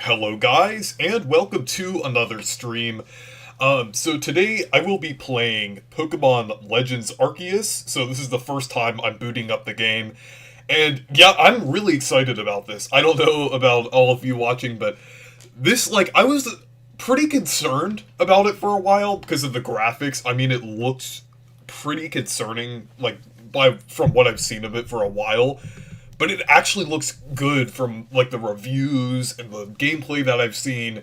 Hello guys, and welcome to another stream. So today I will be playing Pokemon Legends Arceus, so this is the first time I'm booting up the game. And yeah, I'm really excited about this. I don't know about all of you watching, but this, I was pretty concerned about it for a while because of the graphics. I mean, it looks pretty concerning, from what I've seen of it for a while. But it actually looks good from the reviews and the gameplay that I've seen,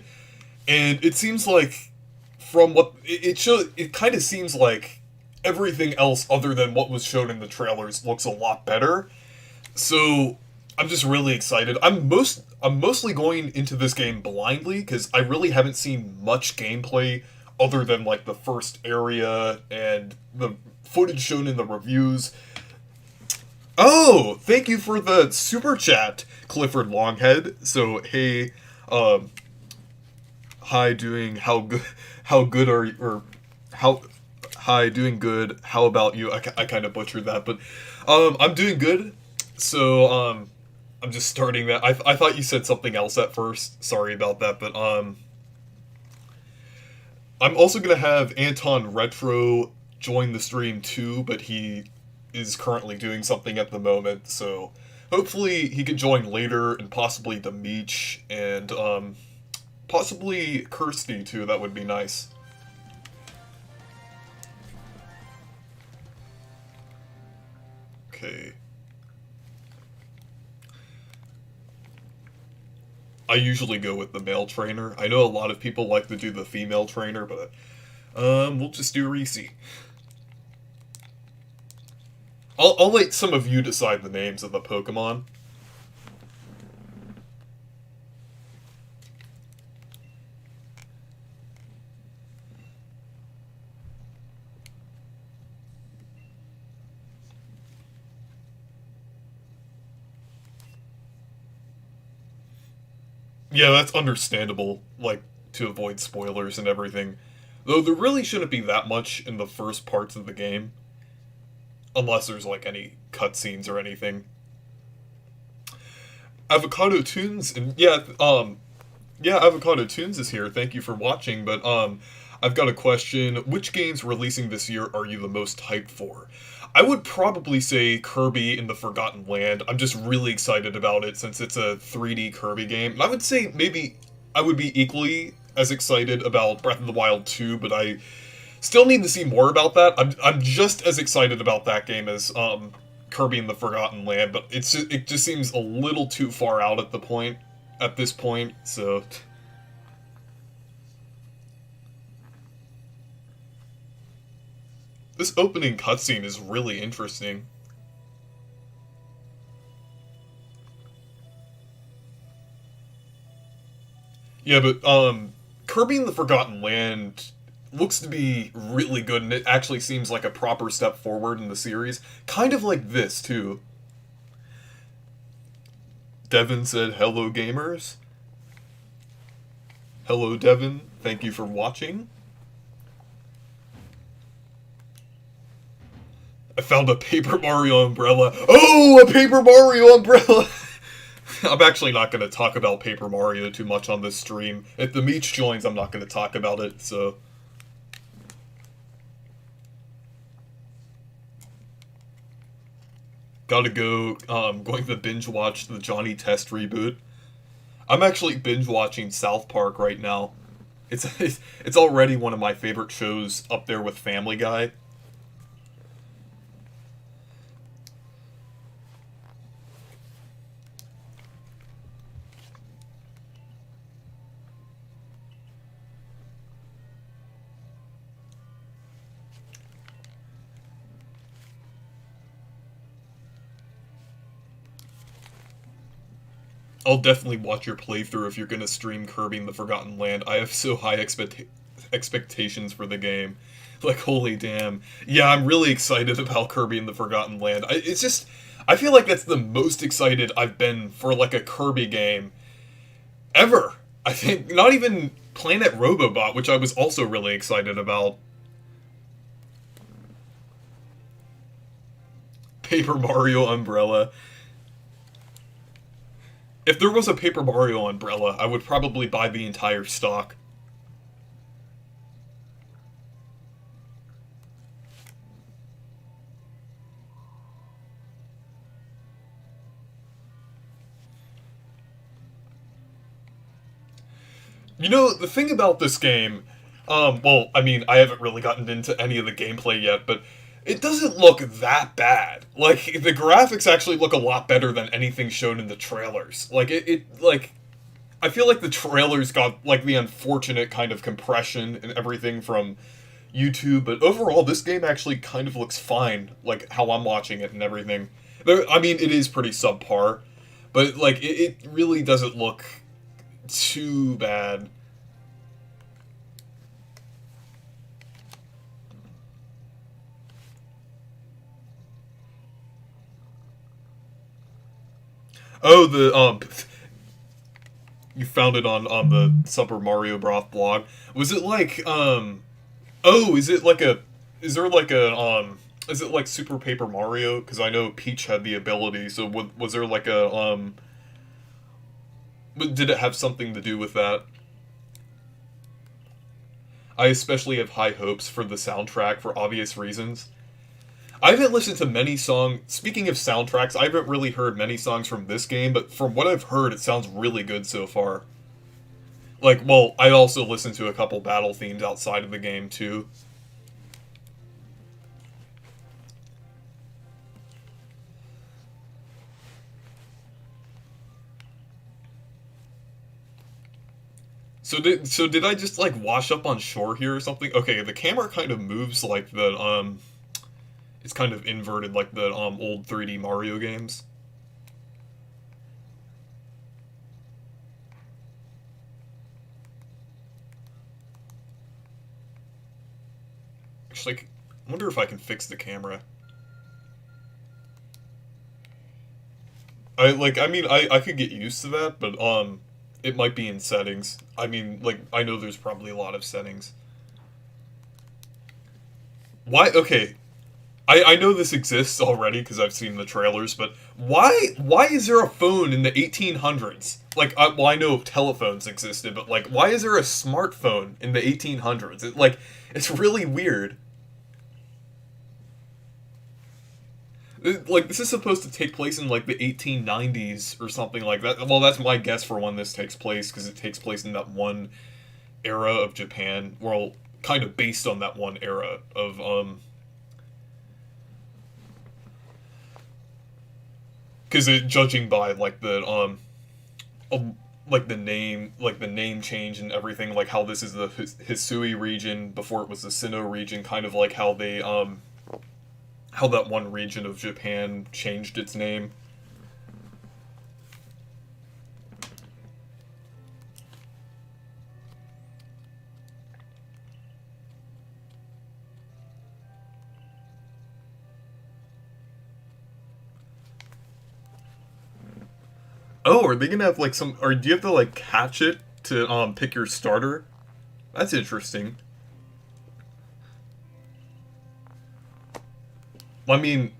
and it seems like from what it shows, it kind of seems like everything else other than what was shown in the trailers looks a lot better. So I'm just really excited. I'm mostly going into this game blindly because I really haven't seen much gameplay other than the first area and the footage shown in the reviews. Oh, thank you for the super chat, Clifford Longhead. So, hey, hi, how good are you, or how, hi, doing good, how about you? I kind of butchered that, but, I'm doing good. So, I'm just starting that. I thought you said something else at first. Sorry about that, but, I'm also gonna have Anton Retro join the stream too, but he is currently doing something at the moment, so hopefully he can join later, and possibly Demeech, and possibly Kirsty too. That would be nice. Okay. I usually go with the male trainer. I know a lot of people like to do the female trainer, but we'll just do Reese. I'll let some of you decide the names of the Pokemon. Yeah, that's understandable, to avoid spoilers and everything. Though there really shouldn't be that much in the first parts of the game. Unless there's, any cutscenes or anything. Avocado Tunes, and yeah, Avocado Tunes is here. Thank you for watching, but, I've got a question. Which games releasing this year are you the most hyped for? I would probably say Kirby in the Forgotten Land. I'm just really excited about it since it's a 3D Kirby game. And I would say maybe I would be equally as excited about Breath of the Wild 2, but I still need to see more about that. I'm just as excited about that game as Kirby in the Forgotten Land, but it just seems a little too far out at this point. So this opening cutscene is really interesting. Yeah, but Kirby in the Forgotten Land looks to be really good, and it actually seems like a proper step forward in the series. Kind of like this, too. Devin said, hello, gamers. Hello, Devin. Thank you for watching. I found a Paper Mario umbrella. Oh, a Paper Mario umbrella! I'm actually not going to talk about Paper Mario too much on this stream. If the Meech joins, I'm not going to talk about it, so... Gotta go, going to binge watch the Johnny Test reboot. I'm actually binge watching South Park right now. It's already one of my favorite shows, up there with Family Guy. I'll definitely watch your playthrough if you're gonna stream Kirby in the Forgotten Land. I have so high expectations for the game. Holy damn. Yeah, I'm really excited about Kirby in the Forgotten Land. I feel like that's the most excited I've been for, a Kirby game ever. I think, not even Planet Robobot, which I was also really excited about. Paper Mario umbrella. If there was a Paper Mario umbrella, I would probably buy the entire stock. You know, the thing about this game, well, I mean, I haven't really gotten into any of the gameplay yet, but it doesn't look that bad. Like, the graphics actually look a lot better than anything shown in the trailers. Like, I feel like the trailers got, like, the unfortunate kind of compression and everything from YouTube, but overall, this game actually kind of looks fine, like, how I'm watching it and everything. I mean, it is pretty subpar, but, like, it really doesn't look too bad. Oh, you found it on the Super Mario Broth blog. Was it like oh, is there like a is it like Super Paper Mario? Because I know Peach had the ability. So was there like a did it have something to do with that? I especially have high hopes for the soundtrack for obvious reasons. I haven't listened to many songs. Speaking of soundtracks, I haven't really heard many songs from this game, but from what I've heard, it sounds really good so far. Like, well, I also listened to a couple battle themes outside of the game, too. So did I just like wash up on shore here or something? Okay, the camera kind of moves like the it's kind of inverted like the old 3D Mario games. Actually, I wonder if I can fix the camera. I mean I could get used to that, but it might be in settings. I mean, like I know there's probably a lot of settings. Why? Okay, I know this exists already because I've seen the trailers, but why is there a phone in the 1800s? Like, well, I know telephones existed, but like, why is there a smartphone in the 1800s? It's really weird. Like, this is supposed to take place in like the 1890s or something like that. Well, that's my guess for when this takes place because it takes place in that one era of Japan. Well, kind of based on that one era of because judging by like the name change and everything, like how this is the Hisui region before it was the Sinnoh region, kind of like how they how that one region of Japan changed its name. Oh, are they gonna have like some? Or do you have to like catch it to pick your starter? That's interesting. I mean,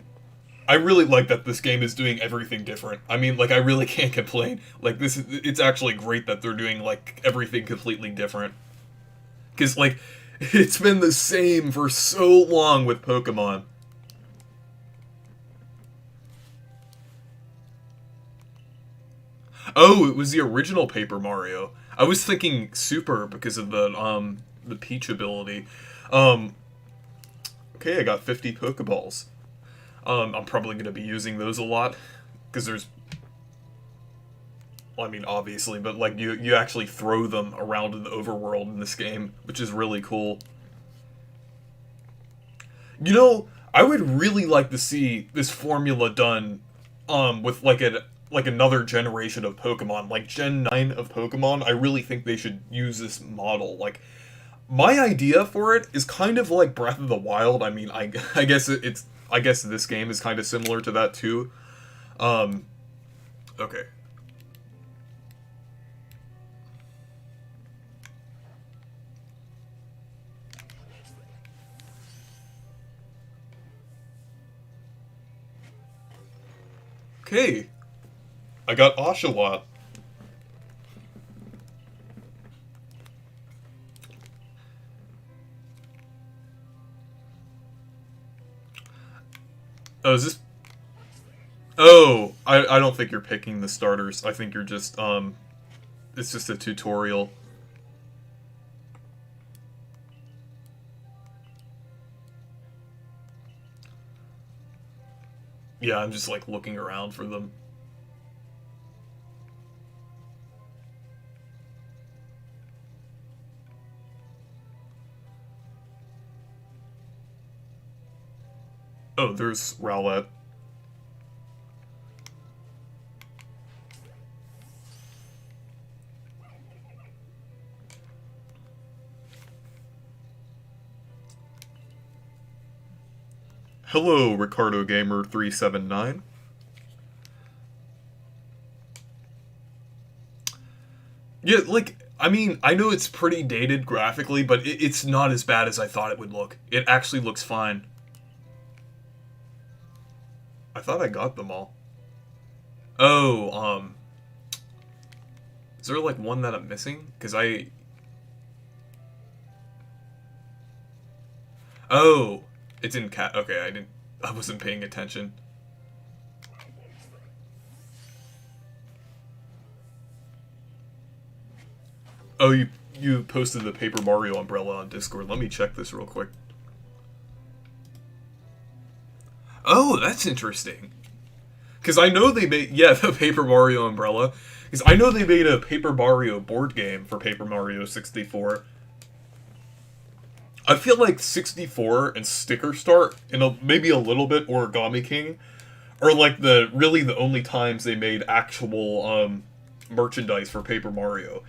I really like that this game is doing everything different. I mean, like I really can't complain. Like it's actually great that they're doing like everything completely different. Because like, it's been the same for so long with Pokemon. Oh, it was the original Paper Mario. I was thinking Super because of the Peach ability. Um, okay, I got 50 Pokeballs. I'm probably going to be using those a lot because there's, well, I mean, obviously, but like you actually throw them around in the overworld in this game, which is really cool. You know, I would really like to see this formula done, with like another generation of Pokemon, like Gen 9 of Pokemon. I really think they should use this model. Like, my idea for it is kind of like Breath of the Wild. I mean, I guess I guess this game is kind of similar to that too. Um, okay. Okay. I got Oshawott. Oh, is this... Oh, I don't think you're picking the starters. I think you're just, it's just a tutorial. Yeah, I'm just, like, looking around for them. Oh, there's Rowlet. Hello, Ricardo Gamer 379. Yeah, like, I mean, I know it's pretty dated graphically, but it's not as bad as I thought it would look. It actually looks fine. I thought I got them all. Oh, is there, like, one that I'm missing? Because I... Oh, it's in cat... Okay, I wasn't paying attention. Oh, you posted the Paper Mario umbrella on Discord. Let me check this real quick. Oh, that's interesting. Because I know they made... Yeah, the Paper Mario umbrella. Because I know they made a Paper Mario board game for Paper Mario 64. I feel like 64 and Sticker Start, and maybe a little bit Origami King, are like the only times they made actual merchandise for Paper Mario.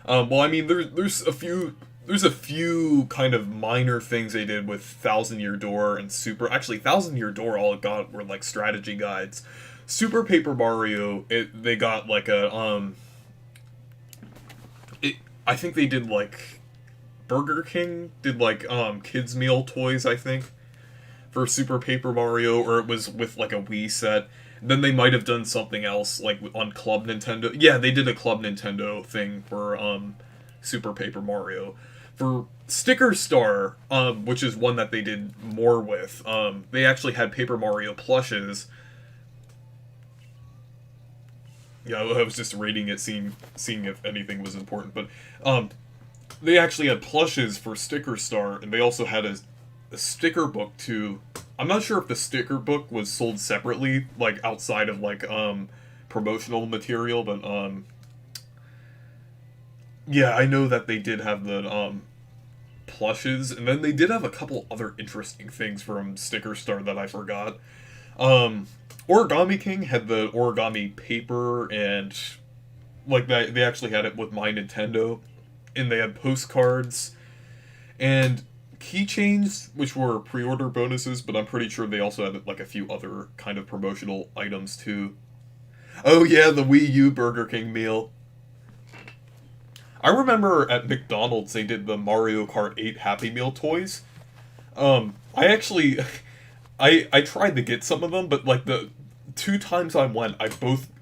Well, I mean, there's a few kind of minor things they did with Thousand Year Door and Super. Actually, Thousand Year Door, all it got were like strategy guides. Super Paper Mario, they got like I think they did like Burger King did like kids meal toys, I think, for Super Paper Mario, or it was with like a Wii set. Then they might have done something else like on Club Nintendo. Yeah, they did a Club Nintendo thing for Super Paper Mario. For Sticker Star, which is one that they did more with, they actually had Paper Mario plushes. Yeah, I was just rating it, seeing if anything was important, but they actually had plushes for Sticker Star, and they also had a sticker book too. I'm not sure if the sticker book was sold separately, like outside of like promotional material, but yeah, I know that they did have the plushes, and then they did have a couple other interesting things from Sticker Star that I forgot. Origami King had the origami paper, and like that they actually had it with My Nintendo, and they had postcards and keychains, which were pre-order bonuses, but I'm pretty sure they also had like a few other kind of promotional items too. Oh yeah, the Wii U Burger King meal. I remember at McDonald's they did the Mario Kart 8 Happy Meal toys. I actually I tried to get some of them, but like the two times I went,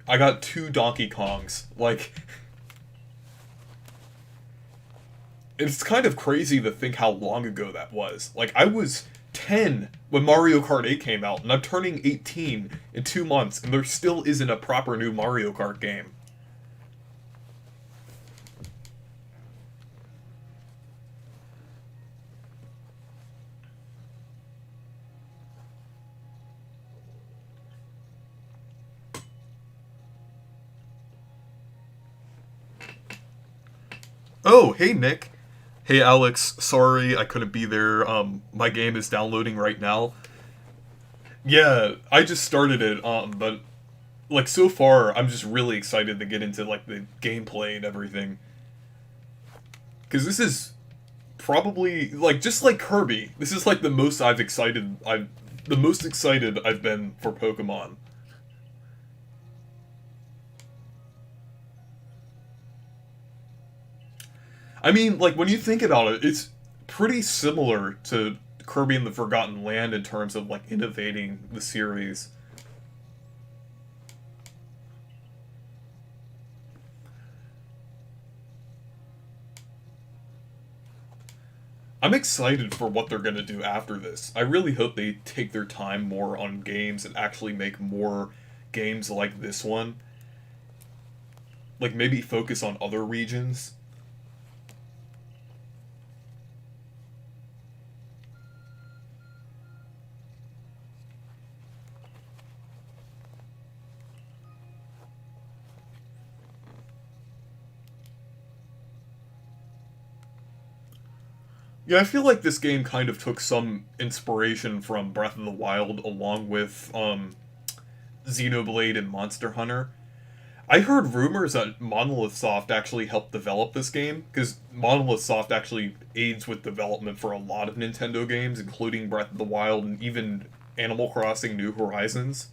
I got two Donkey Kongs. Like, it's kind of crazy to think how long ago that was. Like, I was 10 when Mario Kart 8 came out, and I'm turning 18 in 2 months, and there still isn't a proper new Mario Kart game. Oh, hey Nick. Hey Alex, sorry I couldn't be there. My game is downloading right now. Yeah, I just started it, but like so far I'm just really excited to get into like the gameplay and everything. Cause this is probably like just like Kirby. This is like the most excited I've been for Pokemon. I mean, like, when you think about it, it's pretty similar to Kirby and the Forgotten Land in terms of, like, innovating the series. I'm excited for what they're gonna do after this. I really hope they take their time more on games and actually make more games like this one. Like maybe focus on other regions. Yeah, I feel like this game kind of took some inspiration from Breath of the Wild along with Xenoblade and Monster Hunter. I heard rumors that Monolith Soft actually helped develop this game, because Monolith Soft actually aids with development for a lot of Nintendo games, including Breath of the Wild and even Animal Crossing New Horizons.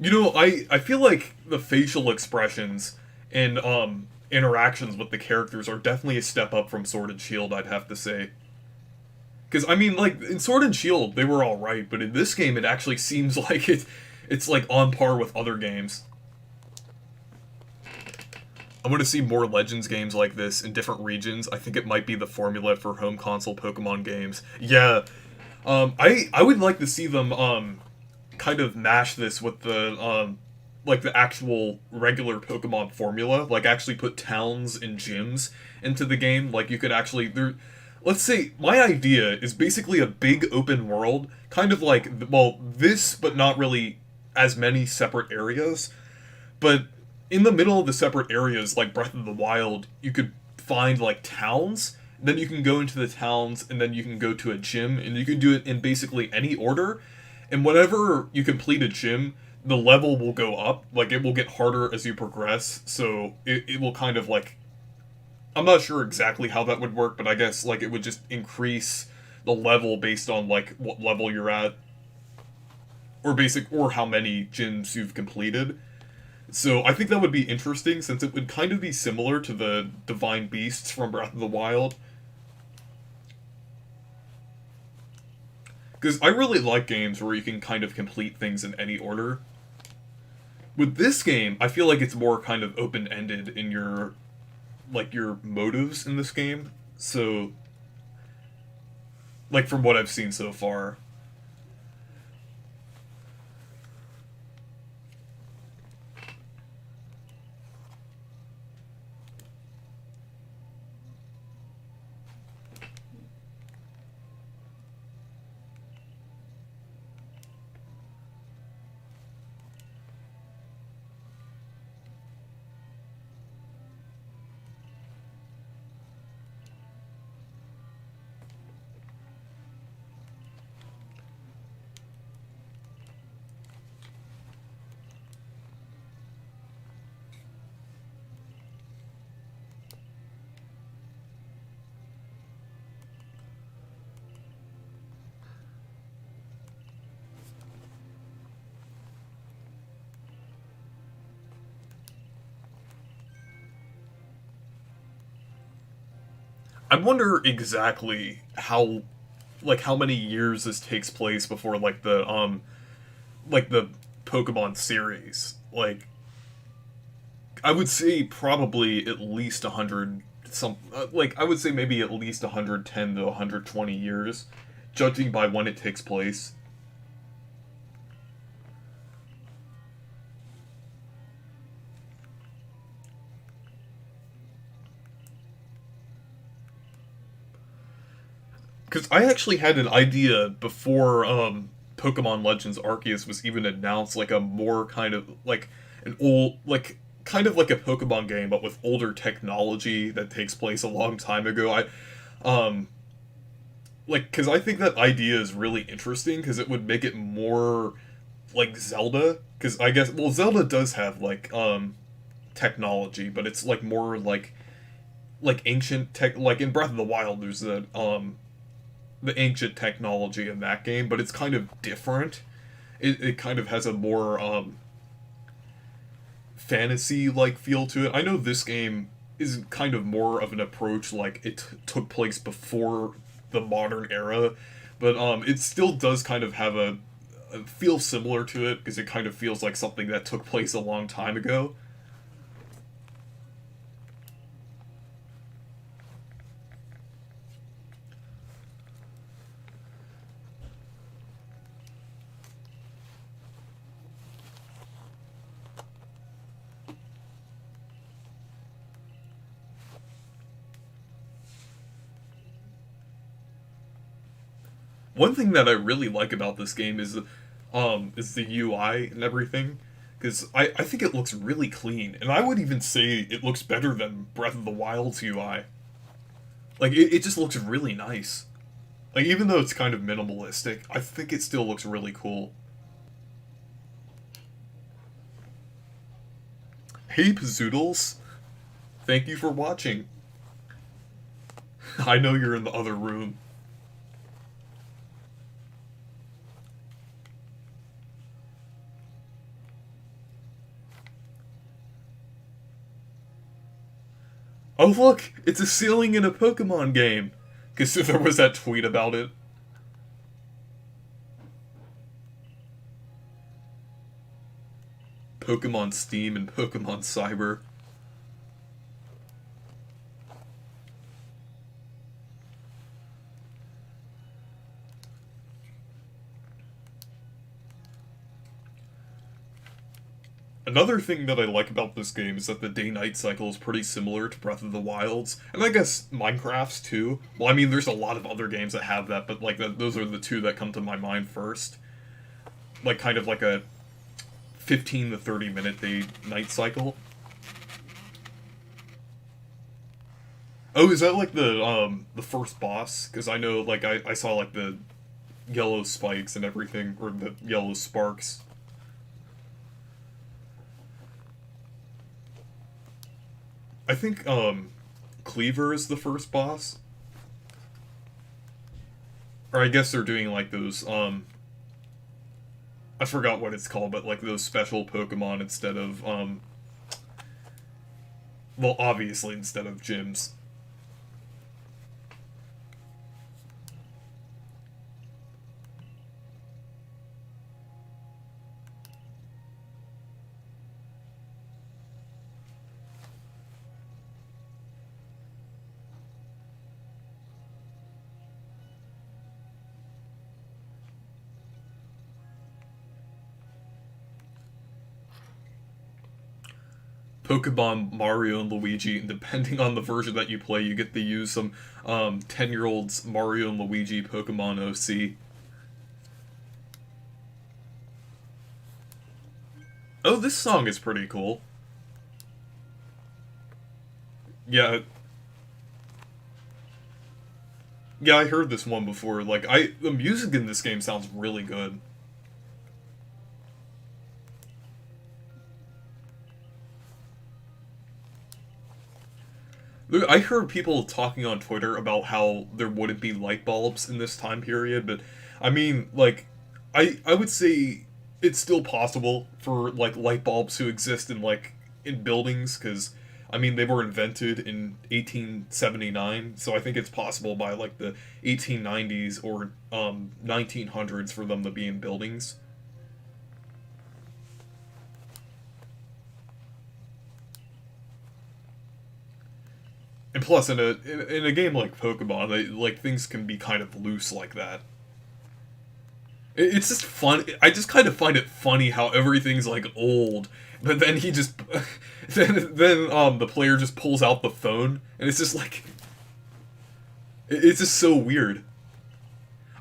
I feel like the facial expressions and interactions with the characters are definitely a step up from Sword and Shield, I'd have to say. Because I mean, like in Sword and Shield, they were all right, but in this game, it actually seems like it's like on par with other games. I want to see more Legends games like this in different regions. I think it might be the formula for home console Pokemon games. Yeah, I would like to see them kind of mash this with the like the actual regular Pokemon formula, like actually put towns and gyms into the game. Like you could actually there. Let's say my idea is basically a big open world, kind of like well this, but not really as many separate areas. But in the middle of the separate areas, like Breath of the Wild, you could find like towns. Then you can go into the towns, and then you can go to a gym, and you can do it in basically any order. And whenever you complete a gym, the level will go up. Like it will get harder as you progress. So it will kind of like I'm not sure exactly how that would work, but I guess like it would just increase the level based on like what level you're at, or how many gyms you've completed. So I think that would be interesting since it would kind of be similar to the Divine Beasts from Breath of the Wild. Because I really like games where you can kind of complete things in any order. With this game, I feel like it's more kind of open-ended in your motives in this game. So, like from what I've seen so far. I wonder exactly how many years this takes place before like the Pokemon series. Like I would say probably at least 100 like I would say maybe at least 110 to 120 years judging by when it takes place. Cuz I actually had an idea before Pokemon Legends Arceus was even announced, like a more kind of like an old like kind of like a Pokemon game but with older technology that takes place a long time ago. Um cuz I think that idea is really interesting cuz it would make it more like Zelda, cuz I guess well Zelda does have like technology, but it's like more like ancient tech. Like in Breath of the Wild, there's the ancient technology in that game, but it's kind of different. It kind of has a more fantasy like feel to it. I know this game is kind of more of an approach like it took place before the modern era, but it still does kind of have a feel similar to it because it kind of feels like something that took place a long time ago. One thing that I really like about this game is the UI and everything, because I think it looks really clean, and I would even say it looks better than Breath of the Wild's UI. Like it just looks really nice. Like even though it's kind of minimalistic, I think it still looks really cool. Hey Pazzoodles, thank you for watching. I know you're in the other room. Oh look, it's a ceiling in a Pokemon game. Because there was that tweet about it. Pokemon Steam and Pokemon Cyber. Another thing that I like about this game is that the day-night cycle is pretty similar to Breath of the Wild's, and I guess Minecraft's too. Well, I mean, there's a lot of other games that have that, but like those are the two that come to my mind first. Like kind of like a 15 to 30 minute day-night cycle. Oh, is that like the first boss? Because I know like I saw like the yellow spikes and everything, or the yellow sparks. I think Cleaver is the first boss. Or I guess they're doing like those I forgot what it's called, but like those special Pokemon instead of well, obviously instead of gyms. Pokemon Mario and Luigi, and depending on the version that you play, you get to use some 10-year-old's Mario and Luigi Pokemon OC. Oh, this song is pretty cool. Yeah. Yeah, I heard this one before. Like, the music in this game sounds really good. I heard people talking on Twitter about how there wouldn't be light bulbs in this time period, but I mean, like, I would say it's still possible for like light bulbs to exist in in buildings because I mean they were invented in 1879, so I think it's possible by like the 1890s or 1900s for them to be in buildings. And plus, in a game like Pokemon, like things can be kind of loose like that. It's just fun. I just kind of find it funny how everything's like old, but then he just then the player just pulls out the phone, and it's just like it's just so weird.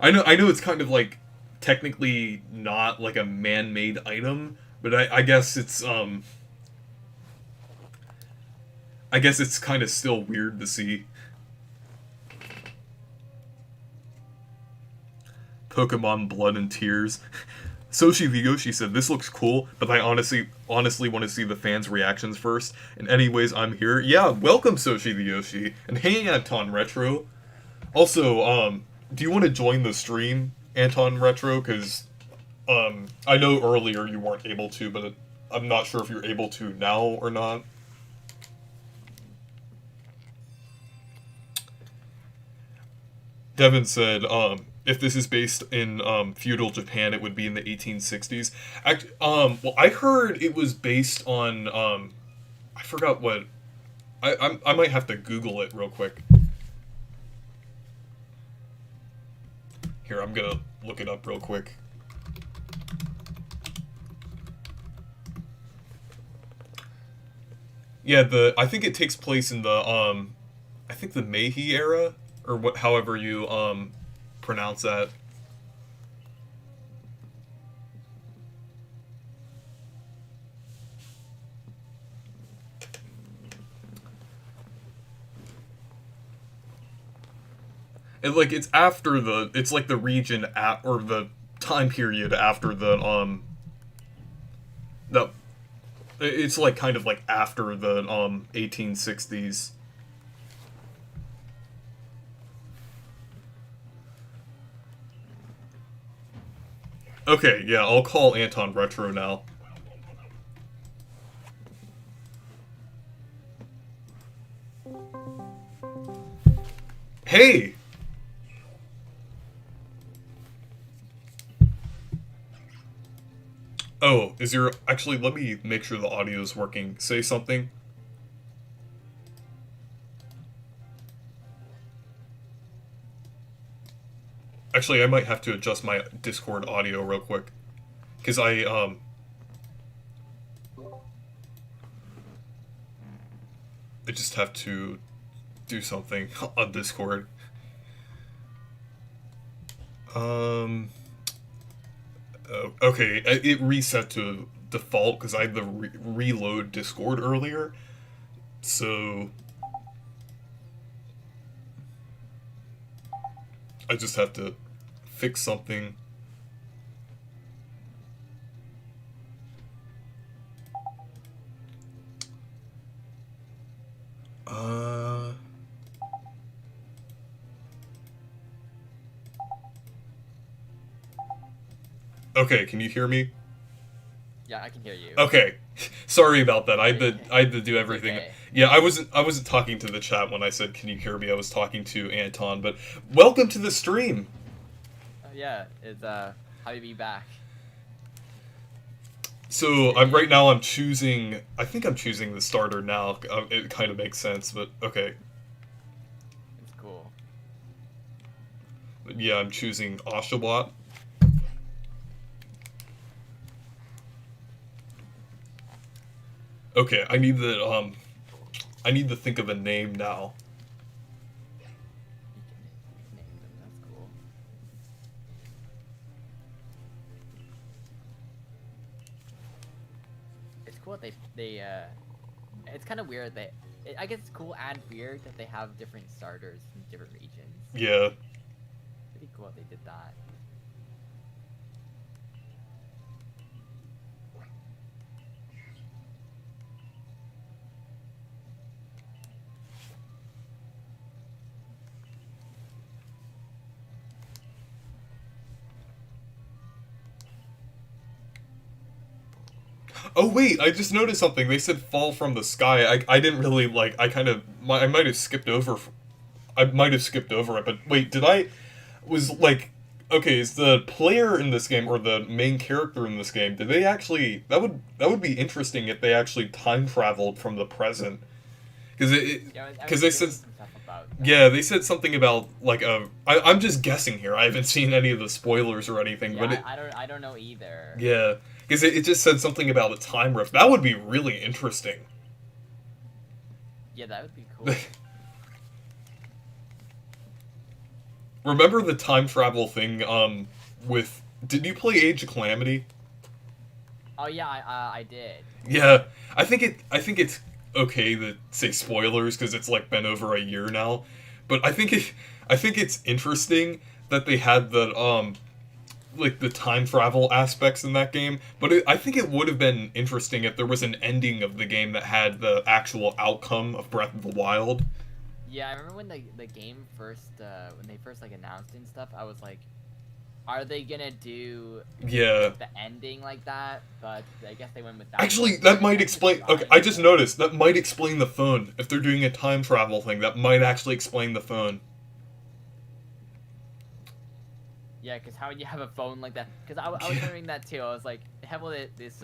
I know it's kind of like technically not like a man-made item, but I guess it's kind of still weird to see. Pokemon Blood and Tears. Soshi the Yoshi said, "This looks cool, but I honestly want to see the fans' reactions first. And anyways, I'm here. Yeah, welcome Soshi the Yoshi, and hey Anton Retro. Also, do you want to join the stream, Anton Retro? Because I know earlier you weren't able to, but I'm not sure if you're able to now or not." Devin said, if this is based in feudal Japan, it would be in the 1860s. Well, I heard it was based on I forgot what. I might have to Google it real quick. Here, I'm gonna look it up real quick. Yeah, I think it takes place in the I think the Meiji era, or what, however you pronounce that. And like it's like the region at, or the time period after the it's like kind of like after the 1860s. Okay, yeah, I'll call Anton Retro now. Hey! Oh, is your... Actually, let me make sure the audio is working. Say something. Actually, I might have to adjust my Discord audio real quick. Because I just have to do something on Discord. Okay, it reset to default because I had to reload Discord earlier. So I just have to fix something. Okay, can you hear me? Yeah, I can hear you. Okay. Sorry about that. I had to do everything. Okay. Yeah, I wasn't talking to the chat when I said can you hear me? I was talking to Anton, but welcome to the stream. Yeah, it's happy to be back. So, I'm choosing, I think I'm choosing the starter now. It kind of makes sense, but okay. It's cool. But yeah, I'm choosing Oshawott. Okay, I need to think of a name now. You can name them. That's cool. It's cool that they it's kind of weird that I guess it's cool and weird that they have different starters in different regions. Yeah. Pretty cool that they did that. Oh wait, I just noticed something. They said fall from the sky. I didn't really like. I might have skipped over. I might have skipped over it. But wait, did I? Was like, okay, is the player in this game or the main character in this game? Did they actually? That would be interesting if they actually time traveled from the present. Because they said. Yeah, they said something about like I'm just guessing here. I haven't seen any of the spoilers or anything, Yeah, but I don't know either. yeah, because it just said something about a time rift. That would be really interesting. Yeah, that would be cool. Remember the time travel thing? With did you play Age of Calamity? Oh yeah, I did. Yeah, I think it's okay to say spoilers because it's like been over a year now, but I think it's interesting that they had like the time travel aspects in that game, but I think it would have been interesting if there was an ending of the game that had the actual outcome of Breath of the Wild. Yeah, I remember when the game first when they first like announced and stuff. I was like, are they gonna do Yeah. the ending like that? But I guess they went with that Actually, one. that I might guess it's explain. Okay, fine. I just noticed that might explain the phone. If they're doing a time travel thing, that might actually explain the phone. Yeah, because how would you have a phone like that? Because I was Yeah. wondering that too. I was like, they have all this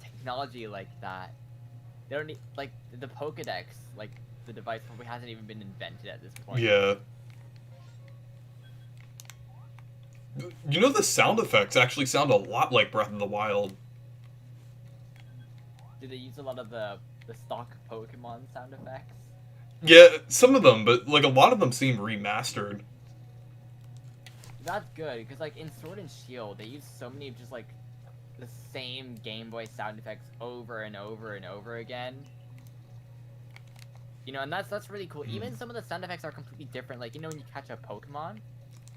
technology like that. They don't need like the Pokedex, like the device probably hasn't even been invented at this point. Yeah. You know, the sound effects actually sound a lot like Breath of the Wild. Do they use a lot of the stock Pokemon sound effects? Yeah, some of them, but like a lot of them seem remastered. That's good because like in Sword and Shield, they use so many of just like the same Game Boy sound effects over and over and over again. You know, and that's really cool. Even some of the sound effects are completely different. Like, you know, when you catch a Pokemon,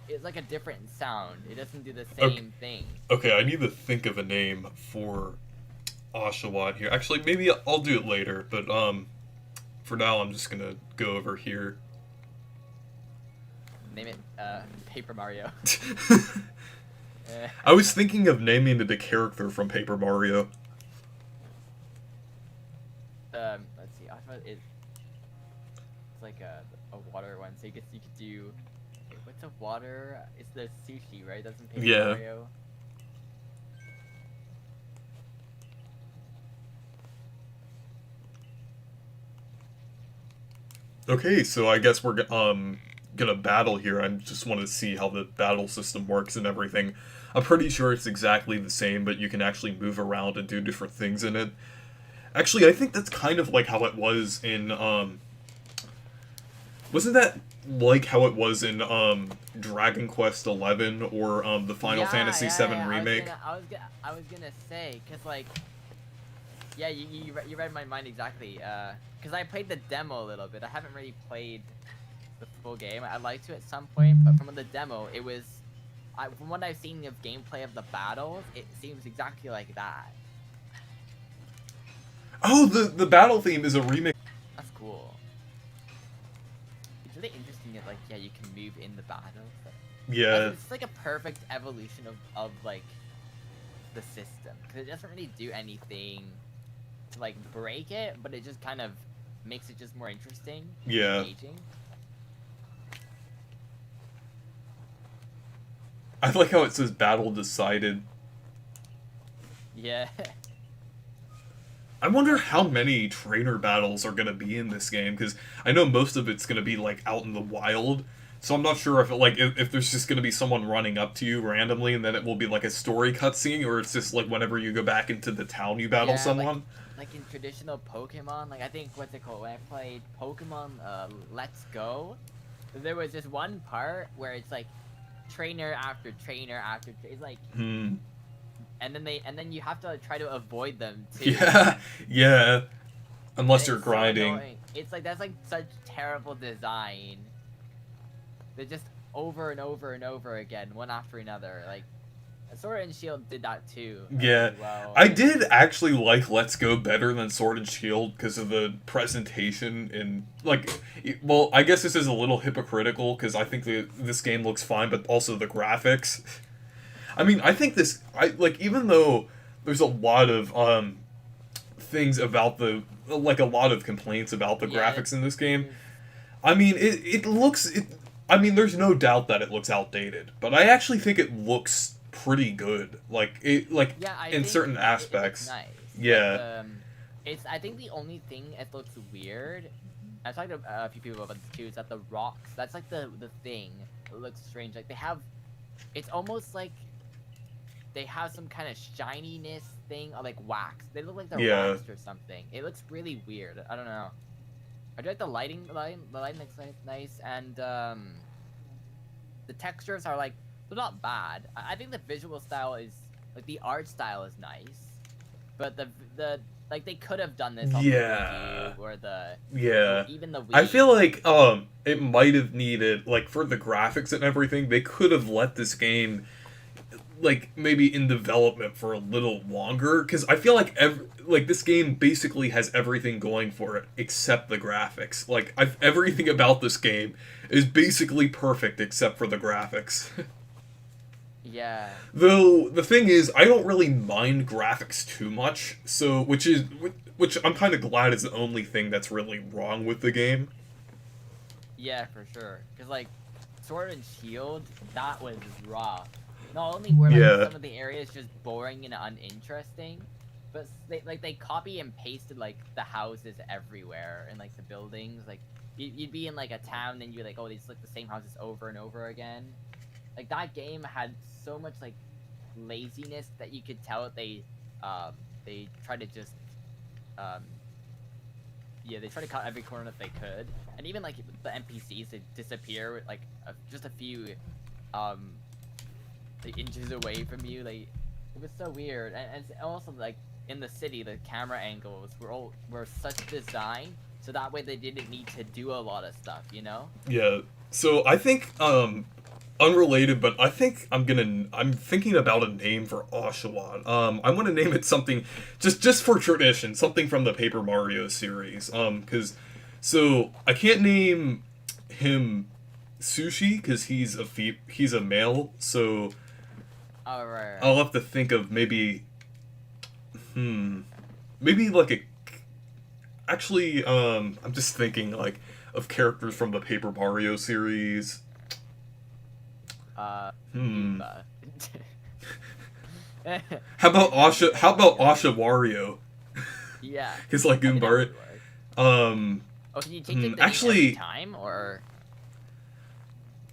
it's like a different sound. It doesn't do the Okay, same thing. okay, I need to think of a name for Oshawott here. Actually, maybe I'll do it later, but for now I'm just gonna go over here. Name it Paper Mario. I was thinking of naming it a character from Paper Mario. Let's see. I thought it's like a water one. So you could do. Okay, what's a water? It's the sushi, right? That's in Paper Yeah. Mario. Okay, so I guess we're gonna battle here. I just want to see how the battle system works and everything. I'm pretty sure it's exactly the same, but you can actually move around and do different things in it. Actually, I think that's kind of like how it was in wasn't that like how it was in Dragon Quest 11 or the Final Fantasy 7 remake? I was gonna say, cause like, yeah, you read my mind exactly. Cause I played the demo a little bit. I haven't really played the full game. I'd like to at some point, but from the demo, it was, from what I've seen of gameplay of the battles, it seems exactly like that. Oh, the battle theme is a remake. That's cool. It's really interesting that like, yeah, you can move in the battles. Yeah. It's like a perfect evolution of like the system, because it doesn't really do anything to like break it, but it just kind of makes it just more interesting, Yeah. engaging. I like how it says battle decided. Yeah. I wonder how many trainer battles are going to be in this game, because I know most of it's going to be like out in the wild. So I'm not sure if if there's just going to be someone running up to you randomly and then it will be like a story cutscene, or it's just like whenever you go back into the town you battle Yeah, someone. like in traditional Pokemon, like I think what's it called? When I played Pokemon Let's Go, there was this one part where it's like trainer after trainer after it's like, Hmm. and then you have to try to avoid them too. Yeah. Yeah. And Unless you're it's so grinding. annoying. It's like that's like such terrible design. They're just over and over and over again, one after another. Like Sword and Shield did that too. Yeah, Really well. I did actually like Let's Go better than Sword and Shield because of the presentation and like, well, I guess this is a little hypocritical because I think this game looks fine, but also the graphics. I mean, I think I like even though there's a lot of things about like a lot of complaints about the Yeah, graphics in this game. I mean, it looks I mean, there's no doubt that it looks outdated, but I actually think it looks pretty good. Like yeah, I in think certain it looks aspects. nice. Yeah. Like, it's I think the only thing that looks weird. I talked to a few people about this too. Is that the rocks? That's like the thing. It looks strange. Like they have, it's almost like they have some kind of shininess thing or like wax. They look like they're Yeah. waxed or something. It looks really weird. I don't know. I do like the lighting. The lighting looks nice, and the textures are like they're not bad. I think the visual style is like the art style is nice, but the like they could have done this on the Yeah. Wii U or Yeah. even the I Wii. feel like it might have needed, like, for the graphics and everything, they could have let this game, like, maybe in development for a little longer, because I feel like like this game basically has everything going for it except the graphics. Like, everything about this game is basically perfect except for the graphics. Yeah. Though the thing is, I don't really mind graphics too much, so which I'm kind of glad is the only thing that's really wrong with the game. Yeah, for sure. Cause like Sword and Shield, that was rough. Not only were like Yeah. some of the areas just boring and uninteresting, but they copy and pasted like the houses everywhere and like the buildings. Like you'd be in like a town and you're like, oh, these like the same houses over and over again. Like that game had so much like laziness that you could tell they tried to just um yeah, they try to cut every corner that they could, and even like the NPCs they disappear like just a few um like, inches away from you. Like it was so weird, and also like in the city, the camera angles were such design so that way they didn't need to do a lot of stuff, you know? Yeah. So I think unrelated, but I think I'm thinking about a name for Oshawott. I want to name it something just for tradition, something from the Paper Mario series. Cuz so I can't name him Sushi cuz he's a male, so Oh I'll right. have to think of maybe like a actually I'm just thinking like of characters from the Paper Mario series. Hmm. Goomba. How about Maybe that'd be Asha? a How funny about guy. Asha Wario? Yeah, Because like I think that Goomba. would work. Um. Oh, can you change like the name every Actually. time, or?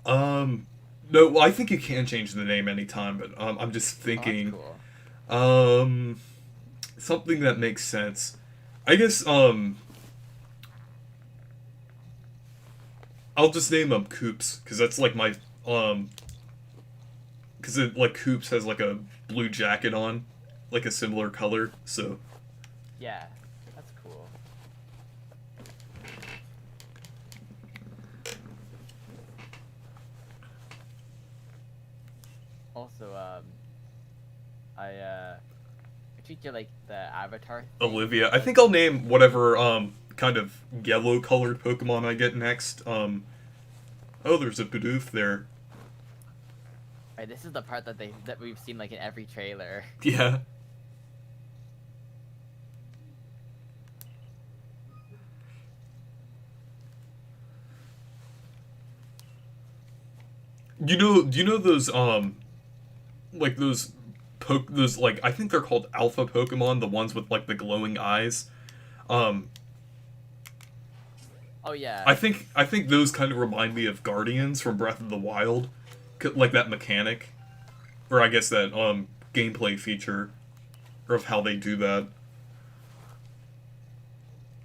Um. No. Well, I think you can change the name anytime, but I'm just Oh, that's thinking. cool. Um. Something that makes sense. I guess. I'll just name him Coops because that's like my um. Because it like Coops has like a blue jacket on, like a similar color. So Yeah, that's cool. Also, I treat you like the avatar thing. Olivia. I think I'll name whatever kind of yellow colored Pokemon I get next. Oh, there's a Bidoof there. Right, this is the part that we've seen like in every trailer. Yeah. Do you know those like those like I think they're called alpha Pokemon, the ones with like the glowing eyes. Um Oh yeah, I think those kind of remind me of Guardians from Breath of the Wild. Like that mechanic or I guess that gameplay feature or of how they do that.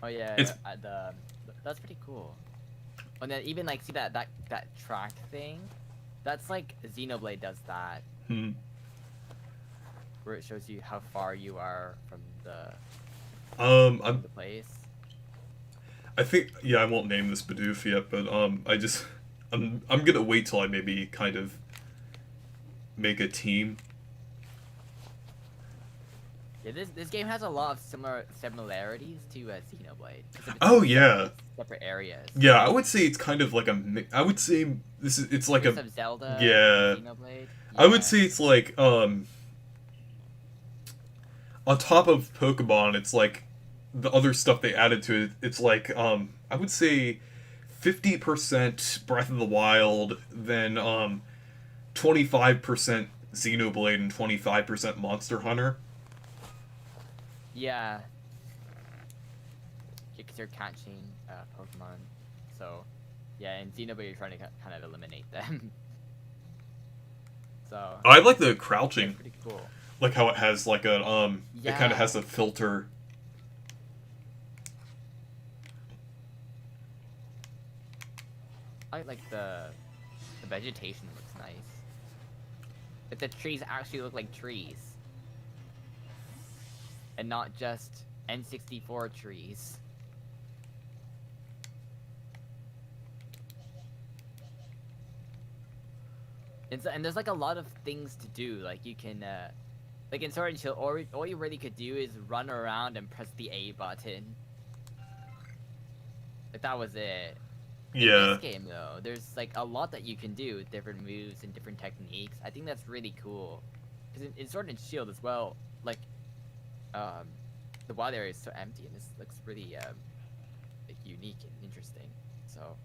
oh yeah, It's that's pretty cool. And then even like see that track thing, that's like Xenoblade does that, hmm. where it shows you how far you are from I'm the place. I think yeah, I won't name this Bidoof yet, but I'm gonna wait till I maybe kind of make a team. Yeah, this game has a lot of similarities to Xenoblade because of its Oh yeah, separate areas. yeah. I would say it's kind of like I would say it's like Mix a of Zelda and yeah. Xenoblade. I would Yeah. say it's like on top of Pokemon, it's like the other stuff they added to it. It's like I would say 50% Breath of the Wild, then 25% Xenoblade and 25% Monster Hunter. Yeah. Because you're catching Pokemon, so yeah, in Xenoblade you're trying to kind of eliminate them. So I like the yeah, it's crouching, pretty cool. like how it has like a it kind of Yeah, has a filter. I like the vegetation looks nice. Like the trees actually look like trees, and not just N64 trees. And there's like a lot of things to do. Like you can, like in Sword and Shield, all you really could do is run around and press the A button. Like that was it. In Yeah. this game though, there's like a lot that you can do with different moves and different techniques. I think that's really cool. Because in Sword and Shield as well, like, the wild area is so empty and this looks really, like unique and interesting. So.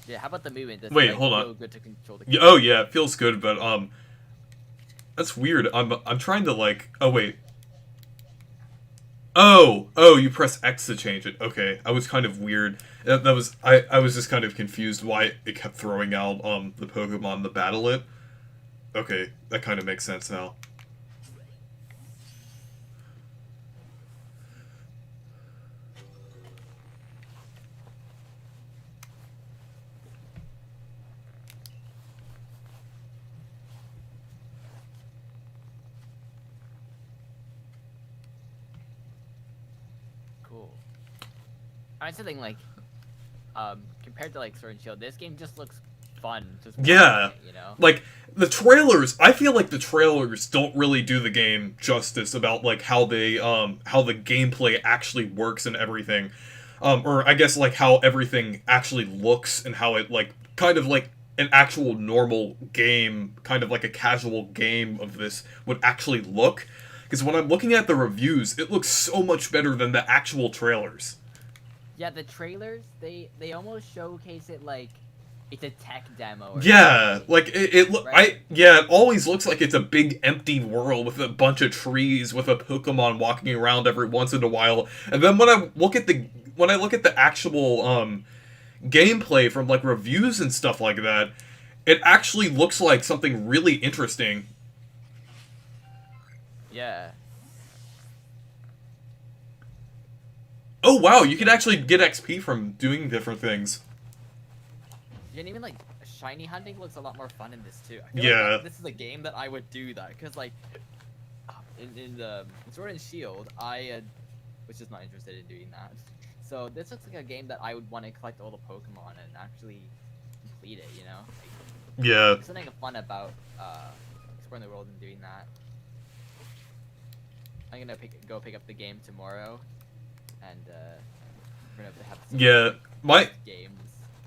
Yeah, how about the movement? Does Wait, it, like, hold on. feel good to control the Oh yeah, it feels good, but that's weird. I'm trying to like. Oh wait. Oh, you press X to change it. Okay, I was kind of weird. That was I was just kind of confused why it kept throwing out the Pokemon to battle it. Okay, that kind of makes sense now. Cool. I was thinking like, compared to like Sword and Shield, this game just looks fun. Just Yeah, it, you know. like the trailers. I feel like the trailers don't really do the game justice about like how how the gameplay actually works and everything, or I guess like how everything actually looks and how it like kind of like an actual normal game, kind of like a casual game of this would actually look. Because when I'm looking at the reviews, it looks so much better than the actual trailers. Yeah, the trailers they almost showcase it like it's a tech demo. Or Yeah, something, like right? it always looks like it's a big empty world with a bunch of trees with a Pokemon walking around every once in a while. And then when I look at the actual gameplay from like reviews and stuff like that, it actually looks like something really interesting. Yeah. Oh wow, you can actually get XP from doing different things. And even like shiny hunting looks a lot more fun in this too. I feel Yeah. like this is a game that I would do that because like in Sword and Shield, I was just not interested in doing that. So this looks like a game that I would want to collect all the Pokemon and actually complete it. You know, like, Yeah. there's something fun about exploring the world and doing that. I'm gonna go pick up the game tomorrow, and we're gonna have some Yeah. My games.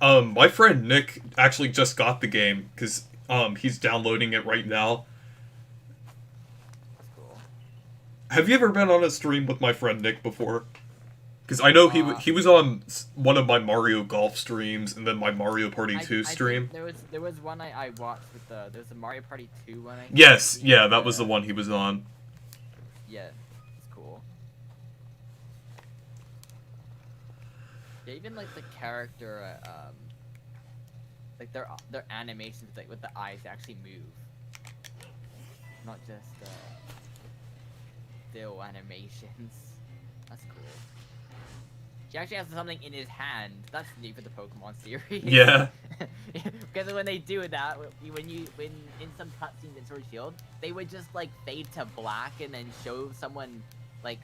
my friend Nick actually just got the game because he's downloading it right now. That's cool. Have you ever been on a stream with my friend Nick before? Because I know he was on one of my Mario Golf streams and then my Mario Party 2 I stream. think there was one I watched with there's a Mario Party 2 one. Yes, yeah, that was the one he was on. Yeah, it's cool. Yeah, even like the character, like their animations, like with the eyes, they actually move, not just still animations. That's cool. He actually has something in his hand. That's new for the Pokemon series. Yeah. Because when they do that, when in some cutscenes in Sword and Shield, they would just like fade to black and then show someone like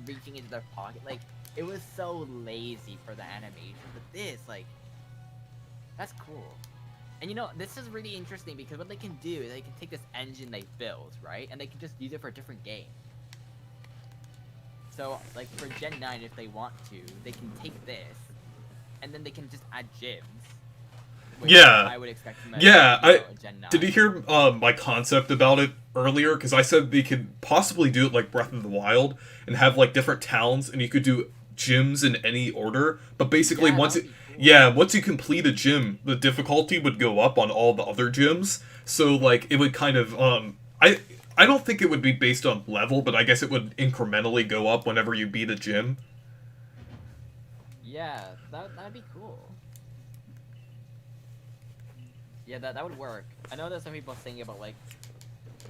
reaching into their pocket. Like it was so lazy for the animation. But this, like, that's cool. And you know, this is really interesting because what they can do is they can take this engine they built, right, and they can just use it for a different game. So, like, for Gen 9, if they want to, they can take this, and then they can just add gyms. Which Yeah. I would expect from Gen 9. Did you hear my concept about it earlier? Because I said they could possibly do it like Breath of the Wild and have like different towns, and you could do gyms in any order. But basically, Yeah, once that'd it, be cool. yeah, once you complete a gym, the difficulty would go up on all the other gyms. So like it would kind of I don't think it would be based on level, but I guess it would incrementally go up whenever you beat a gym. Yeah, that'd be cool. Yeah, that would work. I know there's some people saying about like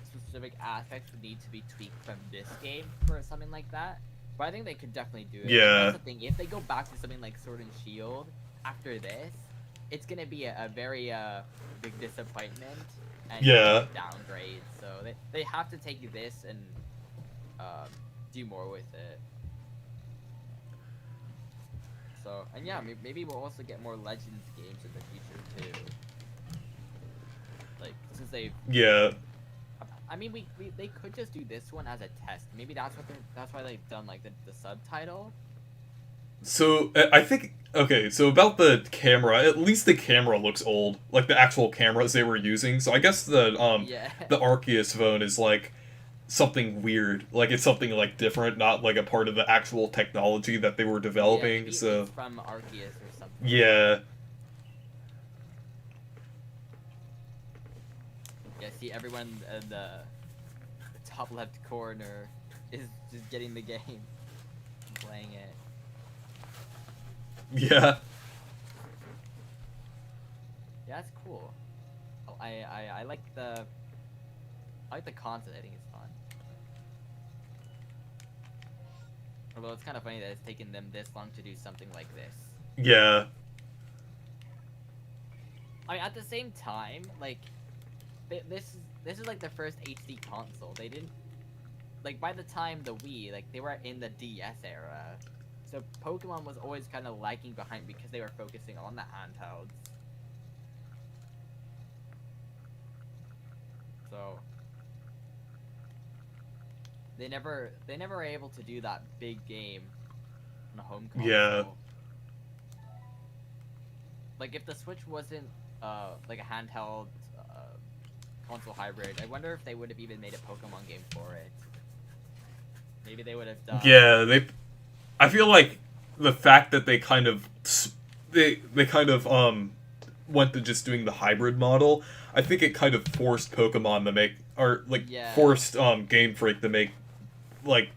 specific aspects would need to be tweaked from this game for something like that. But I think they could definitely do it. And Yeah. that's the thing. If they go back to something like Sword and Shield after this, it's gonna be a very big disappointment and Yeah. downgrade. So they have to take this and do more with it. So, and yeah, maybe we'll also get more Legends games in the future too. Like, since they, Yeah. I mean, they could just do this one as a test. Maybe that's why they've done like the subtitle. So I think okay. So about the camera, at least the camera looks old, like the actual cameras they were using. So I guess Yeah. the Arceus phone is like something weird, like it's something like different, not like a part of the actual technology that they were Yeah, developing. maybe So it's from Arceus or something. yeah, Yeah, see everyone in the top left corner is just getting the game, playing it. yeah, Yeah, that's cool. Oh, I like the concept. I think it's fun. Although it's kind of funny that it's taken them this long to do something like this. yeah, I mean, at the same time, like, this is like the first HD console. They didn't, like, by the time the Wii, like, they were in the DS era. So Pokemon was always kind of lagging behind because they were focusing on the handhelds. So they never were able to do that big game on a home console. yeah, Like, if the Switch wasn't like a handheld console hybrid, I wonder if they would have even made a Pokemon game for it. Maybe they would have done. yeah. I feel like the fact that they kind of they kind of went to just doing the hybrid model. I think it kind of forced Pokemon to make, or like Yeah. forced Game Freak to make like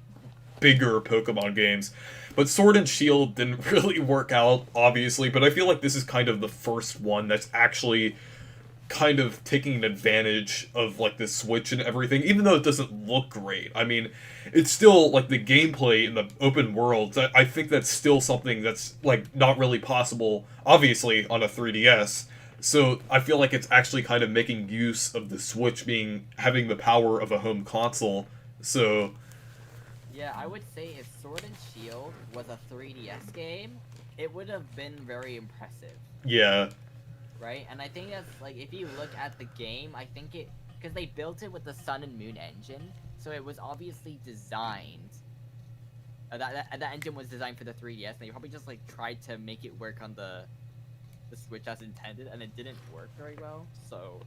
bigger Pokemon games. But Sword and Shield didn't really work out, obviously, but I feel like this is kind of the first one that's actually kind of taking advantage of like the Switch and everything, even though it doesn't look great. I mean, it's still like the gameplay in the open worlds. I think that's still something that's like not really possible, obviously, on a 3DS. So I feel like it's actually kind of making use of the Switch having the power of a home console. So Yeah, I would say if Sword and Shield was a 3DS game, it would have been very impressive, yeah, right? And I think that's, like, if you look at the game, I think because they built it with the Sun and Moon engine, so it was obviously designed. That engine was designed for the 3DS, and they probably just like tried to make it work on the Switch as intended, and it didn't work very well. So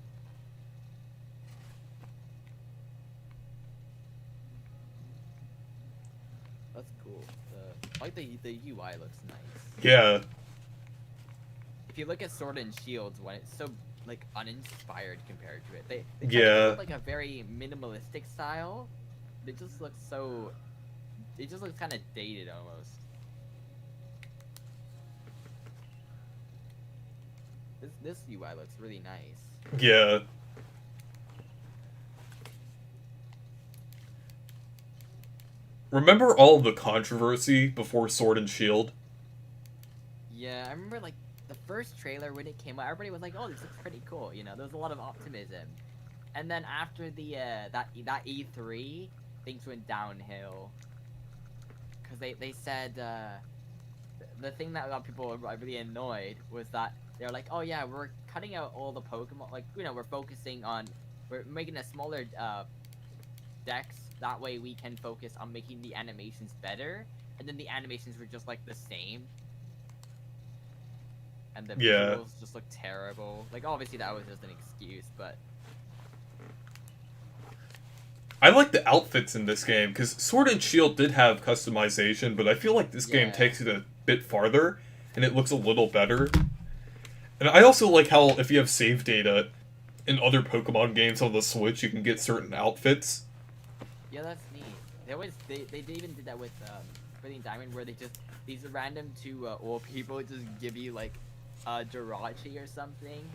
that's cool. I like the UI looks nice. yeah, If you look at Sword and Shields one, it's so like uninspired compared to it. They Yeah. look like a very minimalistic style. It just looks so. It just looks kind of dated almost. This UI looks really nice. yeah. Remember all the controversy before Sword and Shield? Yeah, I remember like the first trailer when it came out, everybody was like, "Oh, this looks pretty cool." You know, there was a lot of optimism. And then after the that E3, things went downhill. Cause they said the thing that got people really annoyed was that they're like, "Oh yeah, we're cutting out all the Pokemon. Like, you know, we're making a smaller decks. That way we can focus on making the animations better." And then the animations were just like the same. And the Yeah. visuals just look terrible. Like, obviously that was just an excuse, but I like the outfits in this game, because Sword and Shield did have customization, but I feel like this game Yeah. takes it a bit farther, and it looks a little better. And I also like how if you have save data in other Pokemon games on the Switch, you can get certain outfits. yeah, that's neat. They even did that with Brilliant Diamond, where they just these random two old people just give you like Jirachi or something.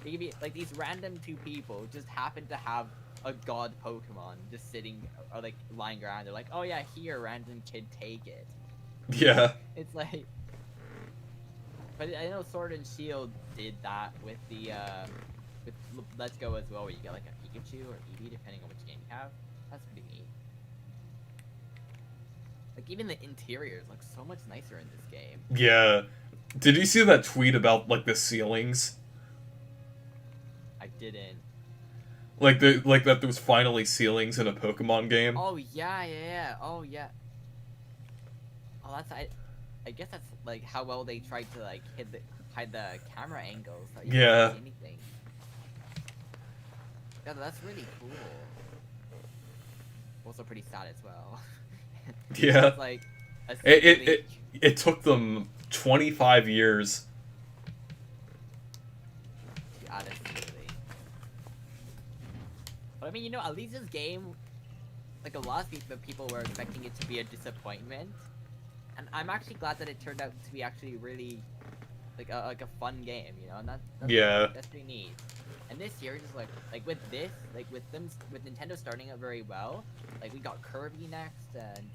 It could be like these random two people just happen to have a god Pokemon just sitting or like lying around. They're like, oh yeah, here, random kid, take it. Yeah. It's like, but I know Sword and Shield did that with the with Let's Go as well, where you get like a Pikachu or Eevee depending on which game you have. That's pretty neat. Like even the interiors look so much nicer in this game. Yeah. Did you see that tweet about like the ceilings? I didn't. Like that there was finally ceilings in a Pokemon game. Oh yeah. Oh yeah. Oh, that's I guess that's like how well they tried to like hide the camera angles. So you Yeah. can't see anything. Yeah, that's really cool. Also pretty sad as well. Yeah. It's like a It took them 25 years. to add a ceiling. But I mean, you know, at least this game, like a lot of people were expecting it to be a disappointment, and I'm actually glad that it turned out to be actually really like a fun game, you know, and that's pretty neat. And this year, just like with this, like with Nintendo starting out very well, like we got Kirby next, and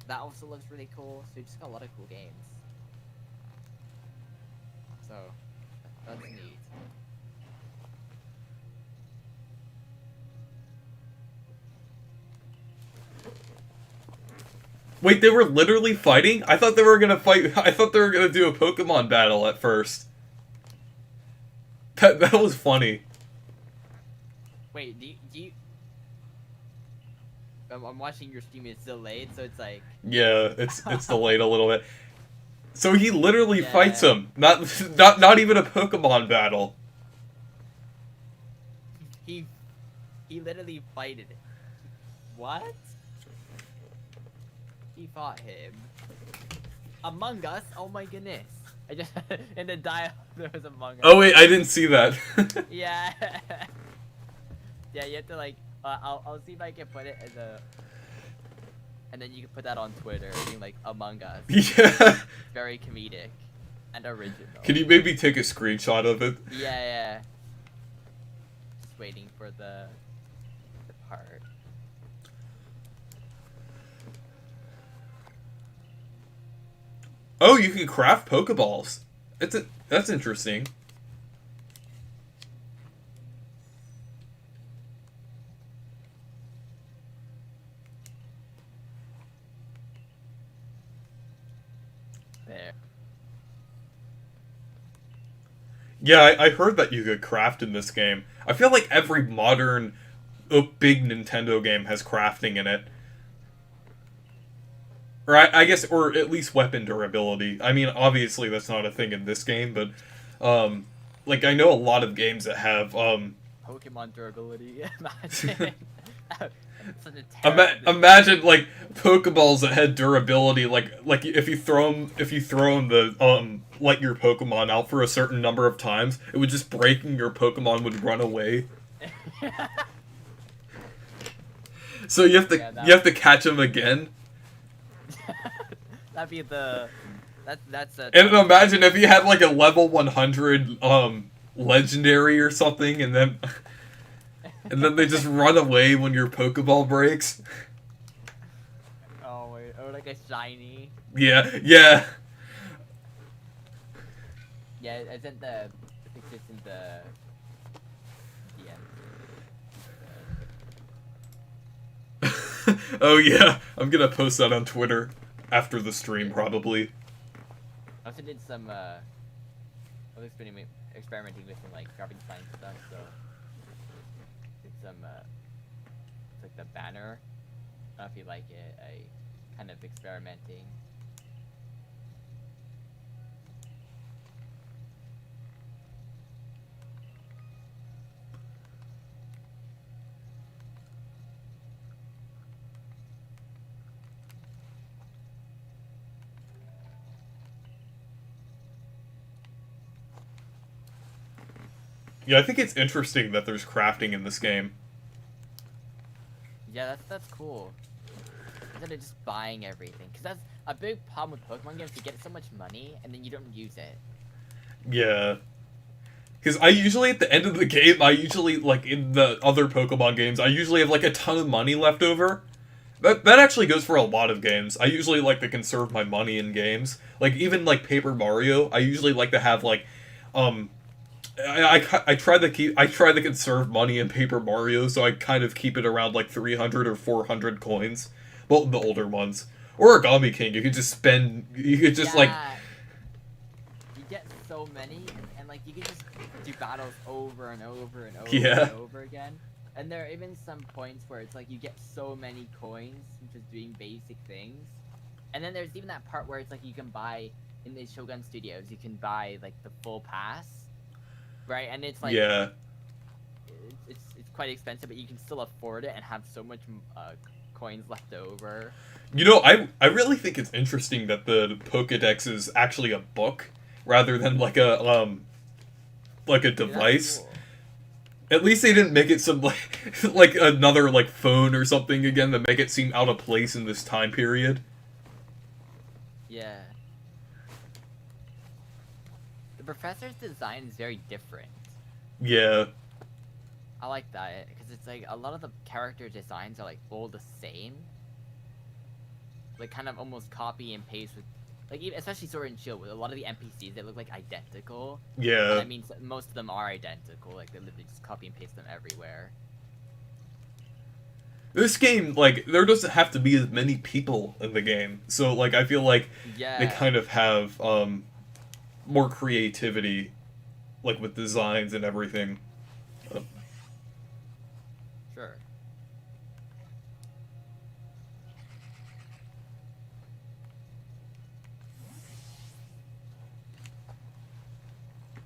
that also looks really cool. So we just got a lot of cool games. So that's neat. Wait, they were literally fighting? I thought they were gonna fight. I thought they were gonna do a Pokemon battle at first. That was funny. Wait, do you I'm watching your stream. It's delayed, so it's like Yeah, it's delayed a little bit. So he literally Yeah. fights him. Not even a Pokemon battle. he literally fighted it. What? He fought him. Among Us? Oh my goodness. I just in the dialogue there was Among Us. Oh wait, I didn't see that. Yeah. Yeah, you have to like I'll see if I can put it in the and then you can put that on Twitter being like Among Us. Yeah. Very comedic and original. Can you maybe take a screenshot of it? Yeah. Just waiting for the part. Oh, you can craft Pokeballs. That's interesting. There. Yeah, I heard that you could craft in this game. I feel like every modern big Nintendo game has crafting in it. Or I guess, or at least weapon durability. I mean, obviously that's not a thing in this game, but, like, I know a lot of games that have, Pokemon durability. Imagine. Such a terrible imagine, like, Pokeballs that had durability, like, if you throw them, let your Pokemon out for a certain number of times, it would just break and your Pokemon would run away. So you have to catch them again. That'd be the that's a And imagine if you had like a level 100 legendary or something, and then they just run away when your Pokeball breaks. oh wait, or like a shiny. Yeah. Yeah, it's in the I think it's in the DM. Oh yeah, I'm gonna post that on Twitter after the stream probably. I also did some I was experimenting with some like graphic design stuff, so did some it's like the banner. I don't know if you like it. I kind of experimenting. Yeah, I think it's interesting that there's crafting in this game. Yeah, that's cool. Instead of just buying everything, because that's a big problem with Pokemon games. You get so much money and then you don't use it. Yeah. Because I usually, at the end of the game, I usually, like, in the other Pokemon games, I usually have, like, a ton of money left over. That actually goes for a lot of games. I usually like to conserve my money in games. Like, even, like, Paper Mario, I usually like to have, like, um... I try to conserve money in Paper Mario, so I kind of keep it around, like, 300 or 400 coins. Well, the older ones. Origami King, you could just spend... You could just, like... Yeah, you get so many, and like you can just do battles over and over and over Yeah. and over again. And there are even some points where it's like you get so many coins from just doing basic things. And then there's even that part where it's like you can buy in the Shogun Studios, you can buy like the full pass, right? And it's like Yeah. it's quite expensive, but you can still afford it and have so much coins left over. You know, I really think it's interesting that the Pokédex is actually a book rather than like a Dude, that's device. cool. At least they didn't make it some like another like phone or something again that make it seem out of place in this time period. Yeah. The professor's design is very different. Yeah. I like that because it's like a lot of the character designs are like all the same. Like kind of almost copy and paste with, like even, especially Sword and Shield with a lot of the NPCs that look like identical. And Yeah. I mean most of them are identical. Like they literally just copy and paste them everywhere. This game, like, there doesn't have to be as many people in the game. So like I feel like Yeah. they kind of have more creativity like with designs and everything. Sure.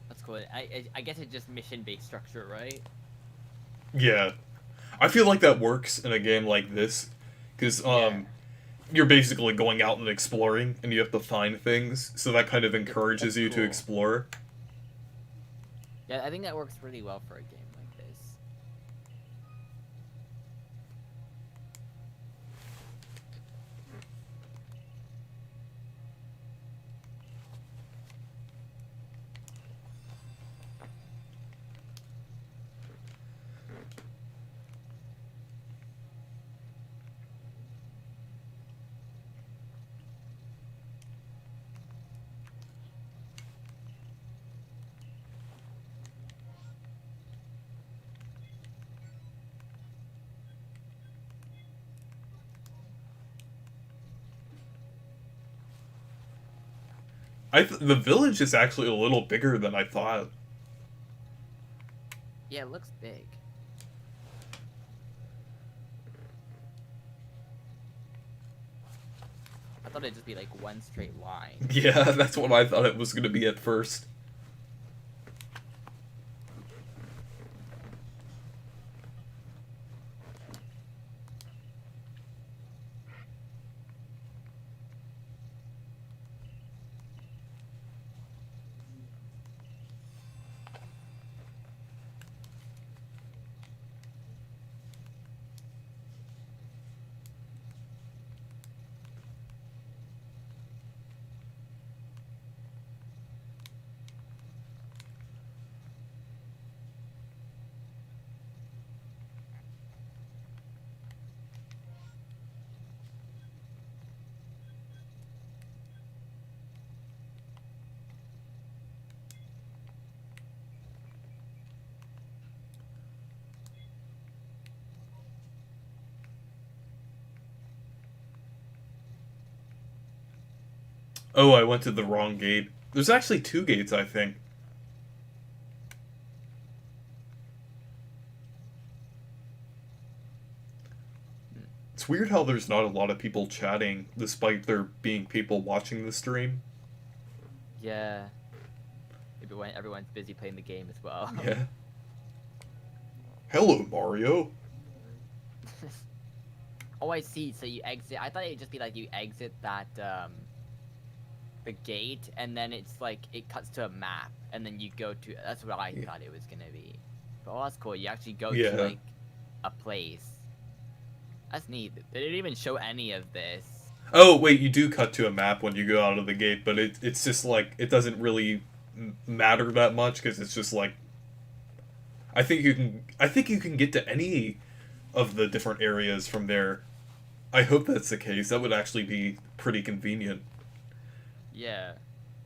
That's cool. I guess it's just mission based structure, right? Yeah. I feel like that works in a game like this, because Yeah. you're basically going out and exploring, and you have to find things, so that kind of encourages That's you to cool. explore. Yeah, I think that works really well for a game like this. The village is actually a little bigger than I thought. Yeah, it looks big. I thought it'd just be like one straight line. Yeah, that's what I thought it was going to be at first. Oh, I went to the wrong gate. There's actually two gates, I think. It's weird how there's not a lot of people chatting, despite there being people watching the stream. Yeah. Maybe when everyone's busy playing the game as well. Yeah. Hello, Mario. Oh, I see. So you exit. I thought it'd just be like you exit that the gate, and then it's like it cuts to a map, and then you go to. That's what I thought it was gonna be. But oh, that's cool. You actually go Yeah. to like a place. That's neat. They didn't even show any of this. Oh, wait, you do cut to a map when you go out of the gate, but it's just like, it doesn't really matter that much because it's just like I think you can get to any of the different areas from there. I hope that's the case. That would actually be pretty convenient. Yeah.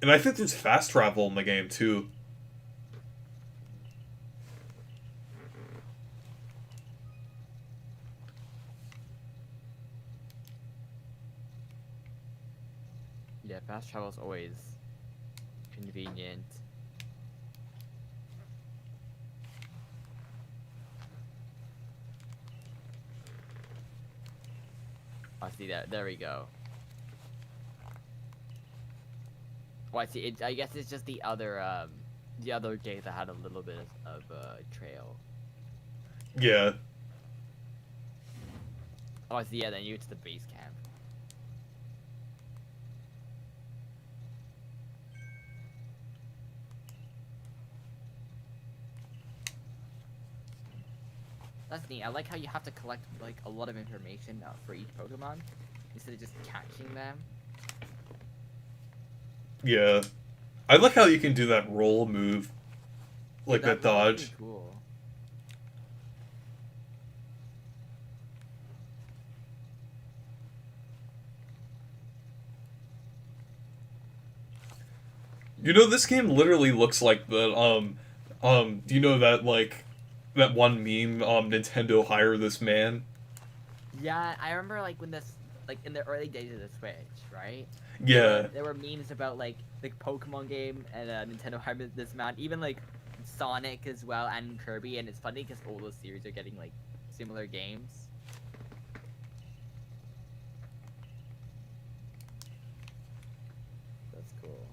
And I think there's fast travel in the game too. Yeah, fast travel is always convenient. I see that. There we go. Oh, I see. I guess it's just the other gate that had a little bit of trail. Yeah. Oh, I see. Yeah, then you get to the base camp. That's neat. I like how you have to collect like a lot of information for each Pokemon instead of just catching them. Yeah. I like how you can do that roll move. Like Yeah, that that was pretty dodge. cool. You know, this game literally looks like do you know that, like, that one meme, Nintendo hire this man? Yeah, I remember like when this like in the early days of the Switch, right? Yeah. There were memes about like the Pokemon game and Nintendo hired this man, even like Sonic as well and Kirby, and it's funny because all those series are getting like similar games. That's cool.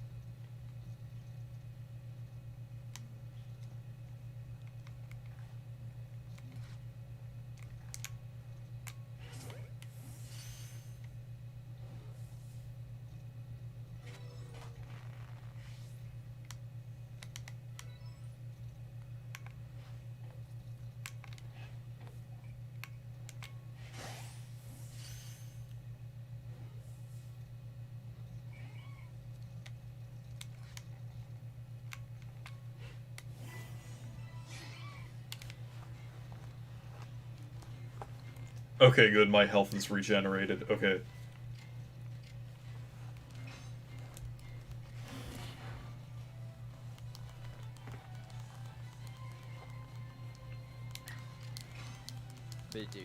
Okay, good. My health is regenerated. Okay. They do.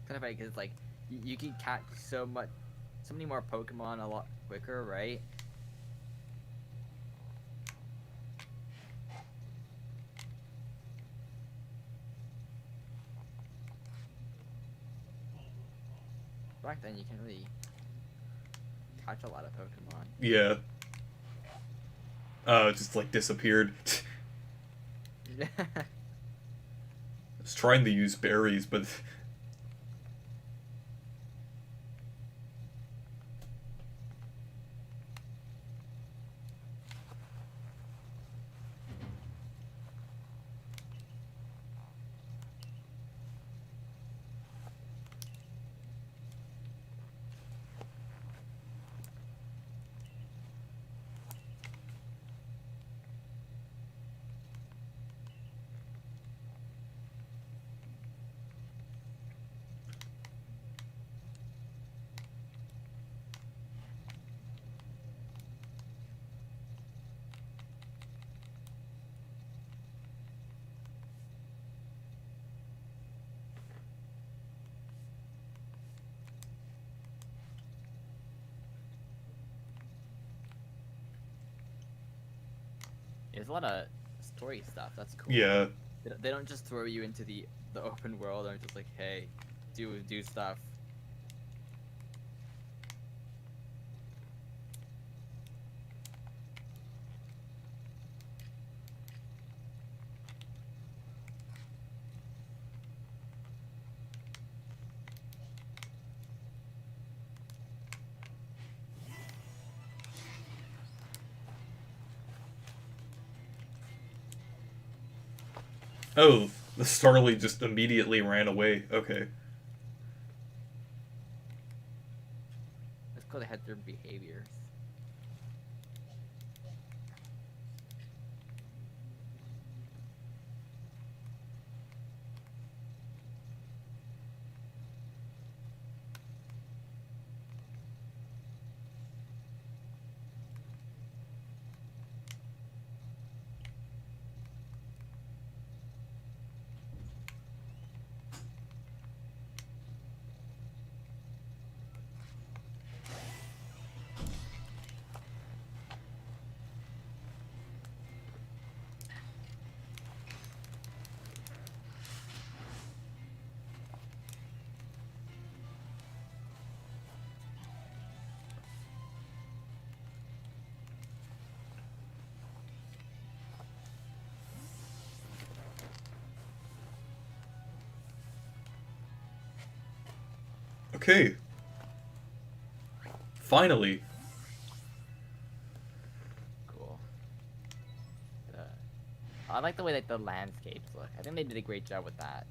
Kind of funny because like you can catch so many more Pokemon a lot quicker, right? Back then you can really catch a lot of Pokemon. Yeah. Just, like, disappeared. I was trying to use berries, but... There's a lot of story stuff. That's cool. Yeah. They don't just throw you into the open world. They're just like, hey, do stuff. Oh, the Starly just immediately ran away. Okay. Let's call it their behaviors. Okay. Finally. Cool. I like the way that the landscapes look. I think they did a great job with that.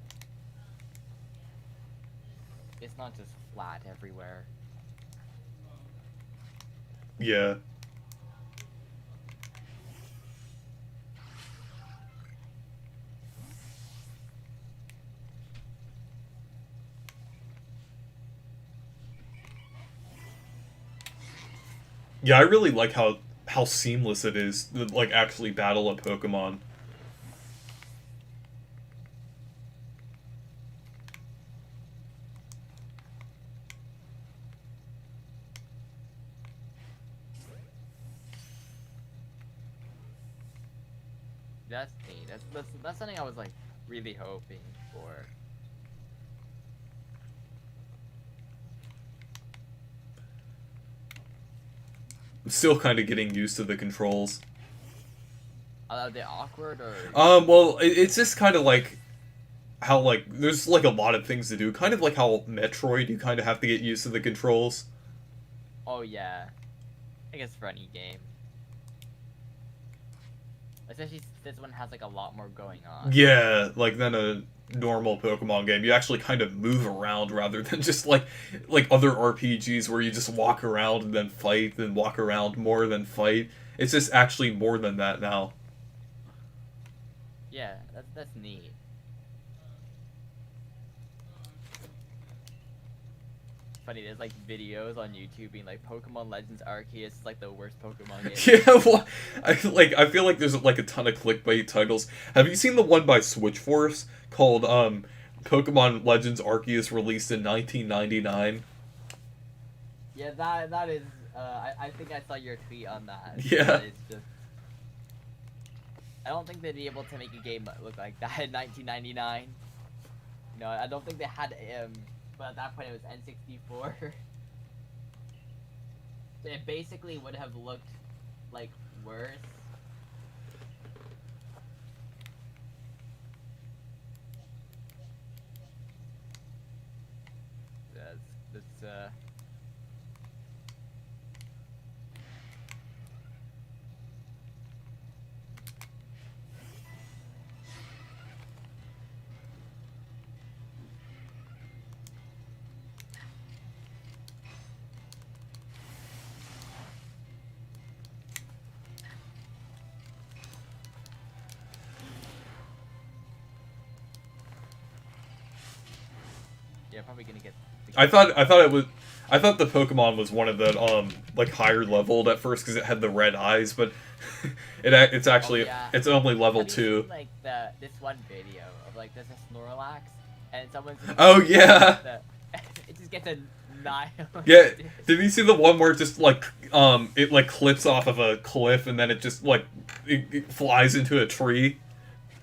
It's not just flat everywhere. Yeah. Yeah, I really like how seamless it is to, like, actually battle a Pokemon. That's neat. That's something I was like really hoping for. I'm still kind of getting used to the controls. Are they awkward or? Well, it's just kind of like how, like, there's like a lot of things to do. Kind of like how Metroid, you kind of have to get used to the controls. Oh yeah, I guess for any game. Especially since this one has like a lot more going on. Yeah, like than a normal Pokemon game. You actually kind of move around rather than just like other RPGs where you just walk around and then fight, then walk around more than fight. It's just actually more than that now. Yeah, that's neat. Funny, there's like videos on YouTube being like Pokemon Legends Arceus is like the worst Pokemon game. Yeah, well, I feel like there's like a ton of clickbait titles. Have you seen the one by Switchforce called Pokemon Legends Arceus released in 1999? Yeah, that is. I think I saw your tweet on that. Yeah. It's just. I don't think they'd be able to make a game look like that in 1999. No, I don't think they had but at that point it was N64. So it basically would have looked like worse. That's yeah, probably gonna get. I thought the Pokemon was one of the like higher leveled at first because it had the red eyes, but it's actually yeah. it's only level Have you 2. seen, like this one video of like there's a Snorlax and someone's. Oh yeah. It just gets annihilated. Yeah, did you see the one where it just like it like clips off of a cliff and then it just like it flies into a tree?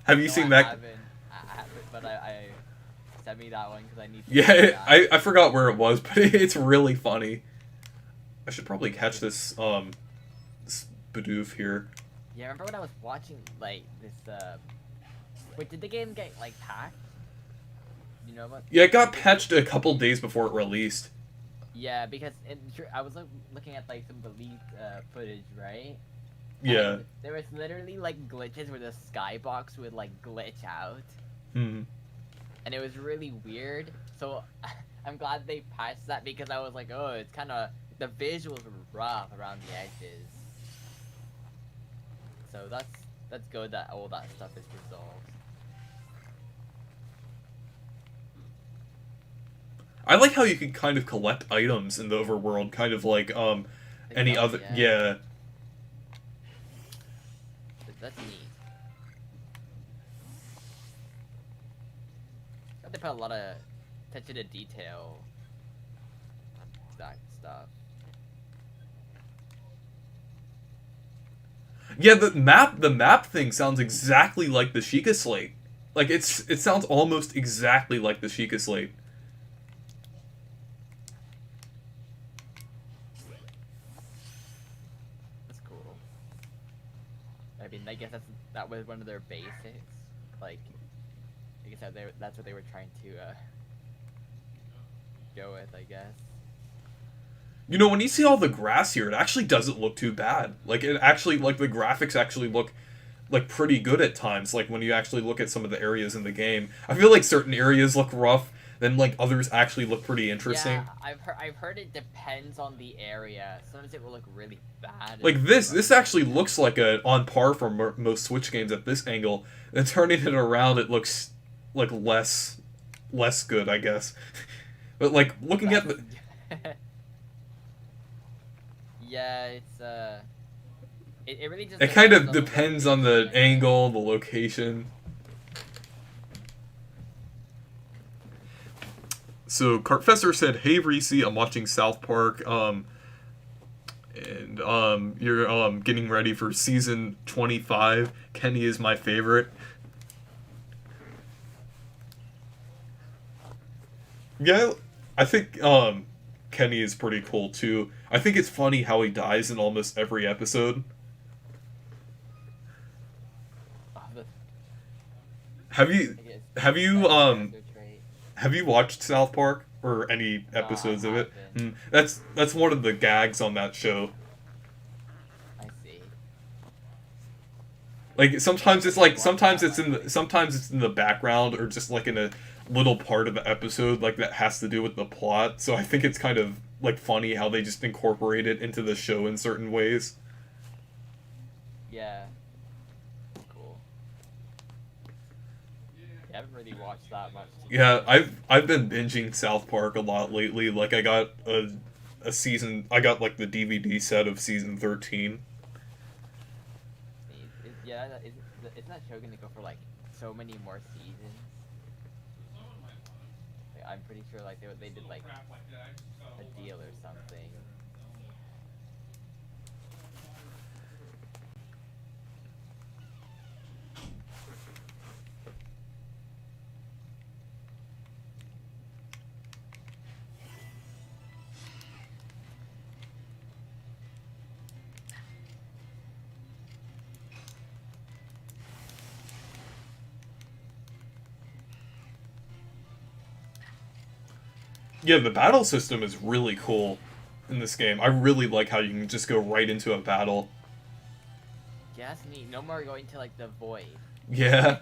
Have you No, seen I that? haven't, but I send me that one because I need to. Yeah, I forgot where it was, but it's really funny. I should probably catch this Bidoof here. Yeah, remember when I was watching like this? Wait, did the game get like hacked? You know what? Yeah, it got patched a couple days before it released. Yeah, because I was looking at like some of the leaked footage, right? Yeah. And there was literally like glitches where the skybox would like glitch out, Hmm. and it was really weird. So I'm glad they patched that because I was like, oh, it's kind of the visuals were rough around the edges. So that's good that all that stuff is resolved. I like how you can kind of collect items in the overworld, kind of like The any gum, other. yeah, Yeah. that's neat. They put a lot of attention to detail. That stuff. Yeah, the map thing sounds exactly like the Sheikah Slate. Like it sounds almost exactly like the Sheikah Slate. That's cool. I mean, I guess that was one of their basics. Like, I guess that's what they were trying to go with, I guess. You know, when you see all the grass here, it actually doesn't look too bad. Like it actually, like the graphics actually look like pretty good at times. Like when you actually look at some of the areas in the game, I feel like certain areas look rough, then like others actually look pretty Yeah, interesting. I've heard it depends on the area. Sometimes it will look really bad. Like this actually looks like a on par for most Switch games at this angle. And turning it around, it looks like less good, I guess. But like looking at the Yeah, it really just it kind depends of on the depends on the location, I guess. angle, the location. So Cartfester said, "Hey Reese, I'm watching South Park. And you're getting ready for season 25. Kenny is my favorite." Yeah, I think Kenny is pretty cool too. I think it's funny how he dies in almost every episode. Oh, Have you I guess have you best um character trait. have you watched South Park or any No, I episodes of it? haven't. That's one of the gags on that show. I see. Like I sometimes it's haven't really like watched that much. sometimes it's in the background or just like in a little part of the episode like that has to do with the plot. So I think it's kind of like funny how they just incorporate it into the show in certain ways. Yeah. Cool. Yeah, I haven't really watched that much. Yeah, I've been binging South Park a lot lately. Like I got a season I got like the DVD set of season 13. Yeah, isn't that show gonna go for like so many more seasons? Like, I'm pretty sure like they did like a deal or something. Yeah, the battle system is really cool in this game. I really like how you can just go right into a battle. Yeah, that's neat. No more going to like the void. Yeah.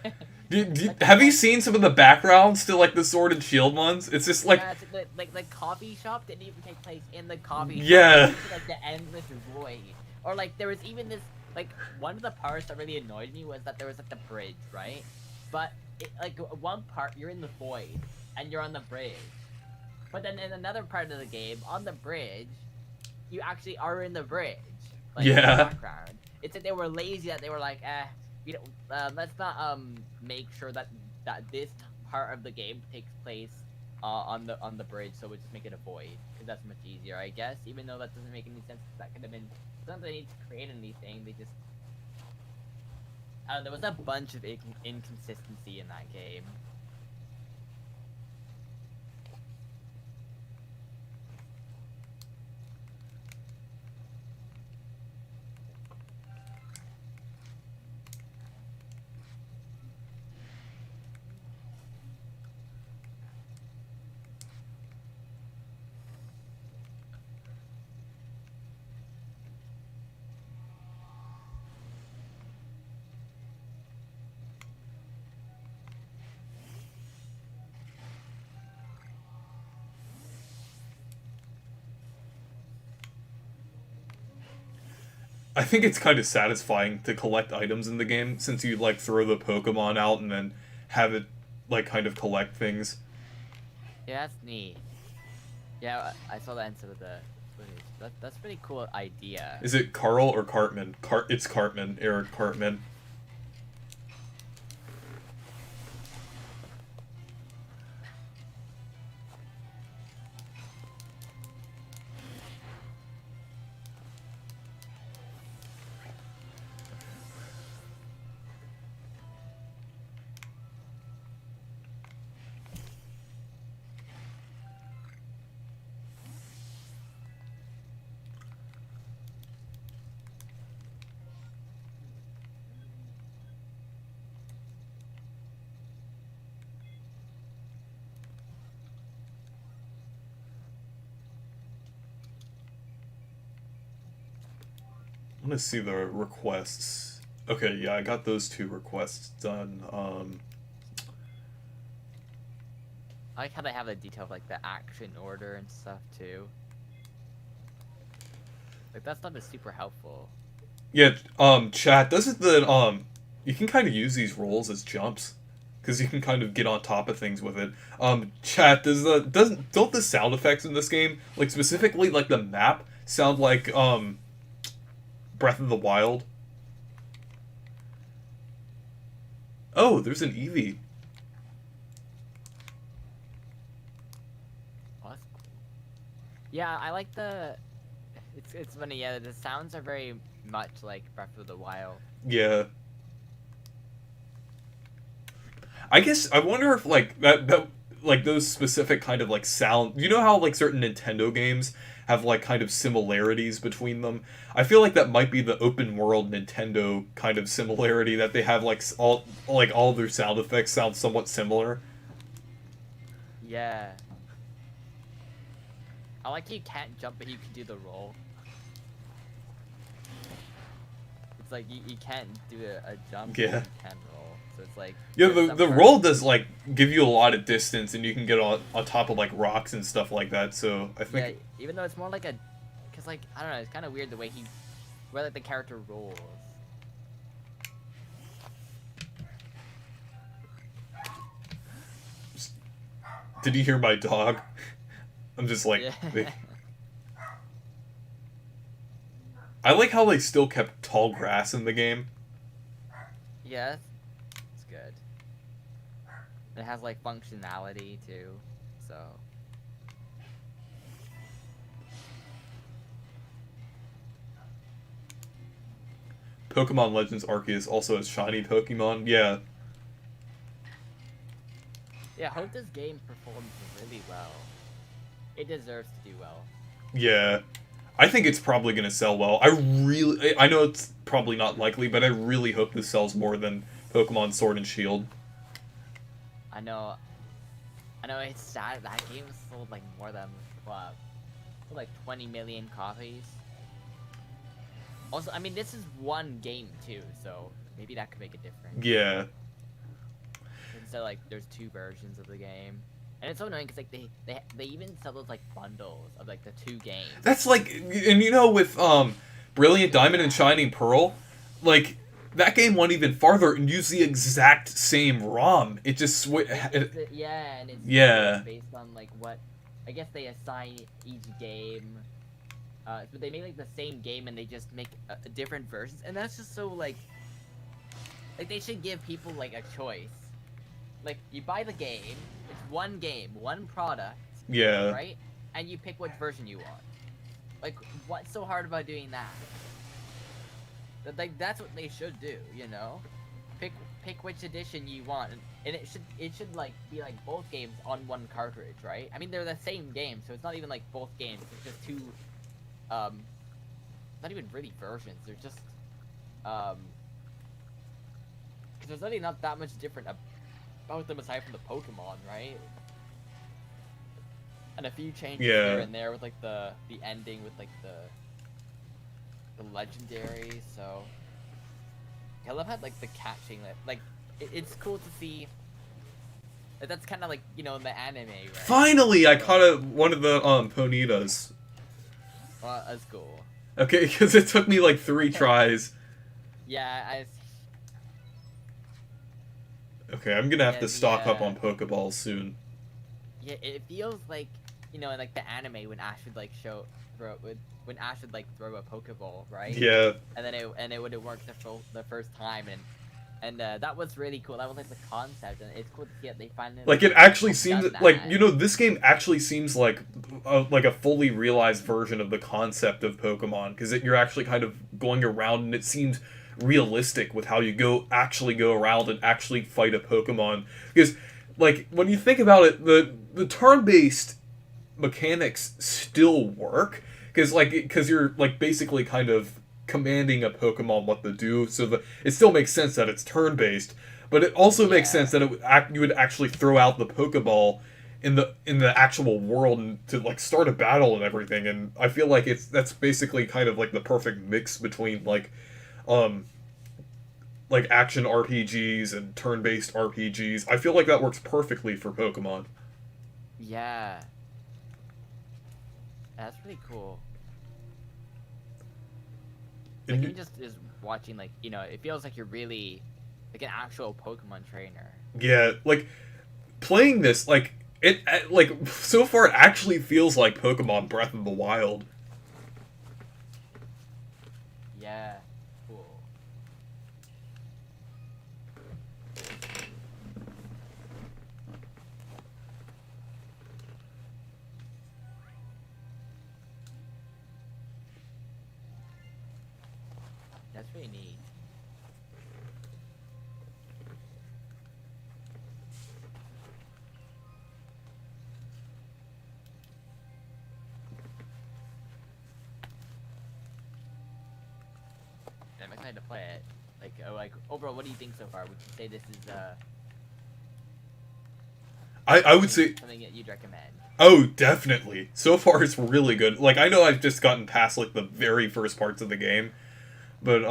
Have you seen some of the backgrounds to like the Sword and Shield ones? It's just like Yeah, it's like the coffee shop didn't even take place in the coffee shop. Yeah. It was, like the endless void. Or like there was even this like one of the parts that really annoyed me was that there was like the bridge, right? But like one part you're in the void and you're on the bridge. But then in another part of the game, on the bridge, you actually are in the bridge. Like in the Yeah. background. It's that they were lazy that they were like, you know, let's not make sure that this part of the game takes place on the bridge, so we'll just make it a void because that's much easier, I guess. Even though that doesn't make any sense, that could have been something they need to create anything. They just there was a bunch of inconsistency in that game. I think it's kind of satisfying to collect items in the game since you like throw the Pokemon out and then have it like kind of collect things. Yeah, that's neat. Yeah, I saw the answer with the footage. That's pretty cool idea. Is it Carl or Cartman? It's Cartman, Eric Cartman. I want to see the requests. Okay, yeah, I got those 2 requests done. I like how they have the detail of like the action order and stuff too. Like that stuff is super helpful. Yeah, chat, doesn't the, you can kind of use these rolls as jumps. Because you can kind of get on top of things with it. Chat, don't the sound effects in this game, like specifically like the map, sound like, Breath of the Wild? Oh, there's an Eevee. Oh, that's cool. Yeah, I like the. It's funny. Yeah, the sounds are very much like Breath of the Wild. Yeah. I guess I wonder if like that like those specific kind of like sound. You know how like certain Nintendo games have like kind of similarities between them. I feel like that might be the open world Nintendo kind of similarity that they have like all their sound effects sound somewhat similar. Yeah. I like you can't jump, but you can do the roll. It's like you can't do a jump. Yeah. But you can roll. So it's like Yeah, there's the some roll parts- does like give you a lot of distance and you can get on top of like rocks and stuff like that. So I Yeah, think even though it's more like a, cause like I don't know, it's kind of weird the way where like the character rolls. did you hear my dog? I'm just like Yeah. I like how they still kept tall grass in the game. Yeah, it's good. It has like functionality too, so. Pokemon Legends Arceus also has shiny Pokemon. Yeah. Yeah, I hope this game performs really well. It deserves to do well. Yeah. I think it's probably going to sell well. I know it's probably not likely, but I really hope this sells more than Pokemon Sword and Shield. I know it's sad that game sold like more than what, like 20 million copies. Also, I mean, this is one game too, so maybe that could make a difference. Yeah. Instead of, like, there's 2 versions of the game. And it's so annoying because, like, they even sell those, like, bundles of, like, the 2 games. That's like, and you know, with Brilliant Diamond and Shining Pearl, like, that game went even farther and used the exact same ROM. It just Yeah, and it's Yeah. based on, like, what... I guess they assign each game... but they make, like, the same game and they just make different versions. And that's just so, like... Like, they should give people, like, a choice. Like, you buy the game, it's one game, one product, Yeah. right? And you pick which version you want. Like, what's so hard about doing that? Like, that's what they should do, you know? Pick which edition you want, and it should like be like both games on one cartridge, right? I mean, they're the same game, so it's not even like both games. It's just 2, not even really versions. They're just, because there's really not that much different about them aside from the Pokemon, right? And a few changes here and there with like the ending with like the legendary. So yeah, I love how like the catching like it's cool to see. That's kind of like, you know, in the anime, right? Finally, I caught one of the Ponytas. Well, that's cool. Okay, because it took me like 3 tries. Yeah, Okay, I'm gonna have yeah, to stock up on Pokeballs soon. yeah, it feels like, in like the anime when Ash would like when Ash would like throw a Pokeball, right? Yeah, And then it wouldn't work the first time, and that was really cool. That was like the concept, and it's cool to see that they like it finally actually have seems done like that. this game actually seems like a fully realized version of the concept of Pokemon because you're actually kind of going around and it seems realistic with how you go around and actually fight a Pokemon because like when you think about it the turn based mechanics still work because you're like basically kind of commanding a Pokemon what to do, so that it still makes sense that it's turn based, but it also makes sense Yeah, that you would actually throw out the Pokeball in the actual world and to like start a battle and everything. And I feel like that's basically kind of like the perfect mix between um like action RPGs and turn based RPGs. I feel like that works perfectly for Pokemon. yeah, that's really cool. Like And even just watching, like, it feels like you're really like an actual Pokemon trainer. yeah, like playing this, like so far it actually feels like Pokemon Breath of the Wild. Yeah, cool. That's really neat. I'm excited to play it. Like overall, what do you think so far? Would you say this is I would say, something that you'd recommend? oh, definitely. So far it's really good. Like I know I've just gotten past like the very first parts of the game, but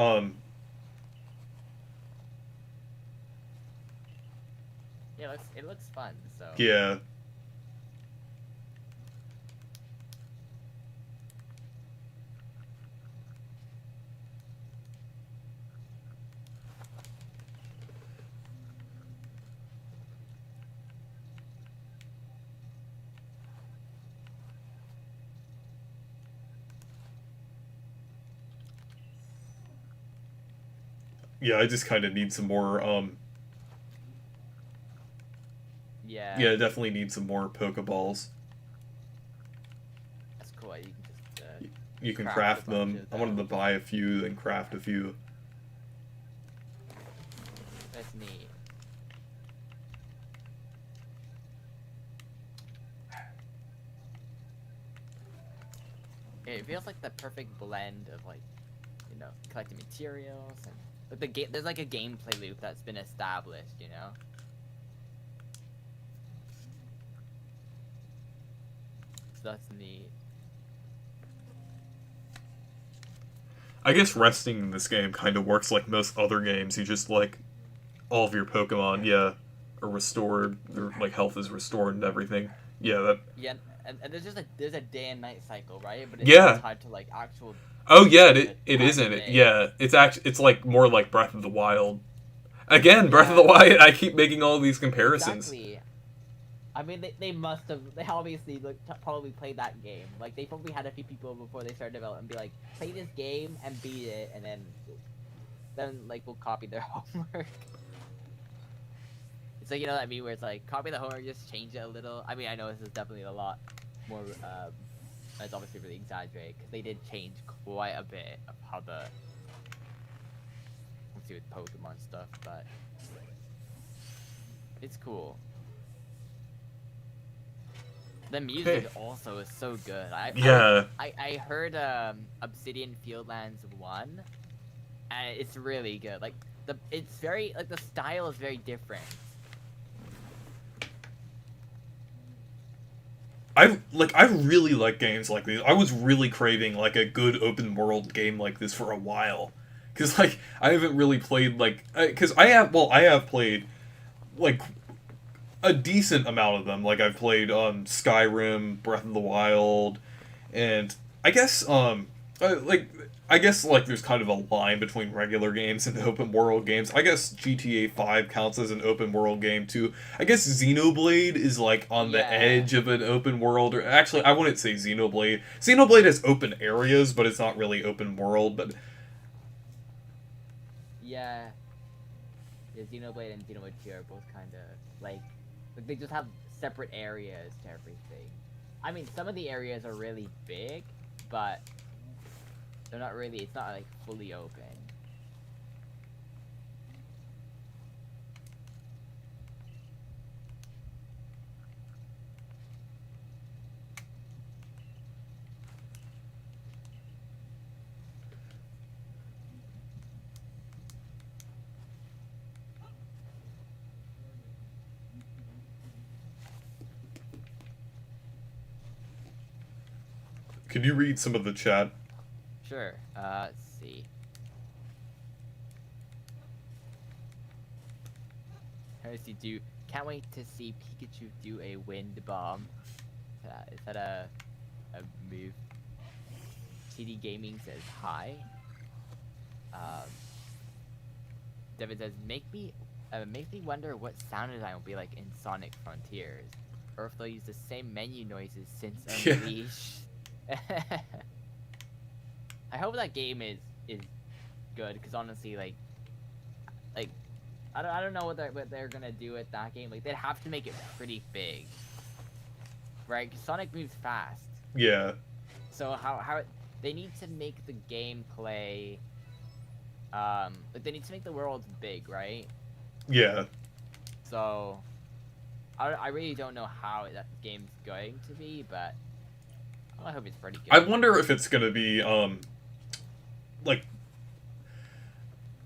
Yeah, it looks fun. So yeah. Yeah, I just kind of need some more yeah, yeah, definitely need some more Pokeballs. that's cool. You can just You can craft a craft bunch them. of I wanted to them. buy a few, then craft a few. That's neat. It feels like the perfect blend of like, collecting materials and like the game. There's like a gameplay loop that's been established. So that's neat. I guess resting in this game kind of works like most other games. You just like all of your Pokemon, yeah, are restored. Their like health is restored and everything. Yeah, that. Yeah, and there's a day and night cycle, right? But it's not Yeah. tied to like actual Oh yeah, it time isn't. of day. Yeah, it's like more like Breath of the Wild. Again, Breath of the Yeah, Wild. I keep making all these comparisons. exactly. I mean, they obviously probably played that game. Like they probably had a few people before they started development be like, play this game and beat it, and then like we'll copy their homework. It's like, that meme where it's like copy the homework, just change it a little. I mean, I know this is definitely a lot more. It's obviously really exaggerated because they did change quite a bit of how let's see with Pokemon stuff, but it's cool. The music Okay. also is so good. Yeah. I heard Obsidian Fieldlands 1, and it's really good. Like it's very like the style is very different. I really like games like these. I was really craving like a good open world game like this for a while, because like I haven't really played like because I have played like a decent amount of them. Like I've played Skyrim, Breath of the Wild, and I guess like I guess like there's kind of a line between regular games and open world games. I guess GTA 5 counts as an open world game too. I guess Xenoblade is like on the Yeah, edge of an open world, or actually I wouldn't say Xenoblade. Xenoblade has open areas, but it's not really open world. But yeah. Yeah, Xenoblade and Xenoblade 2 are both kind of like they just have separate areas to everything. I mean, some of the areas are really big, but they're not really. It's not like fully open. can you read some of the chat? Sure. Let's see. Heresy do. Can't wait to see Pikachu do a wind bomb. Is that a move? TD Gaming says hi. Um, Devin says make me wonder what sound design will be like in Sonic Frontiers, or if they'll use the same menu noises since Yeah. Unleash. I hope that game is good, because honestly, like I don't know what they're gonna do with that game. Like, they'd have to make it pretty big, right? 'Cause Sonic moves fast, Yeah. so how they need to make the gameplay, like they need to make the worlds big, right? Yeah. So I really don't know how that game's going to be, but I hope it's pretty good. I wonder if it's gonna be like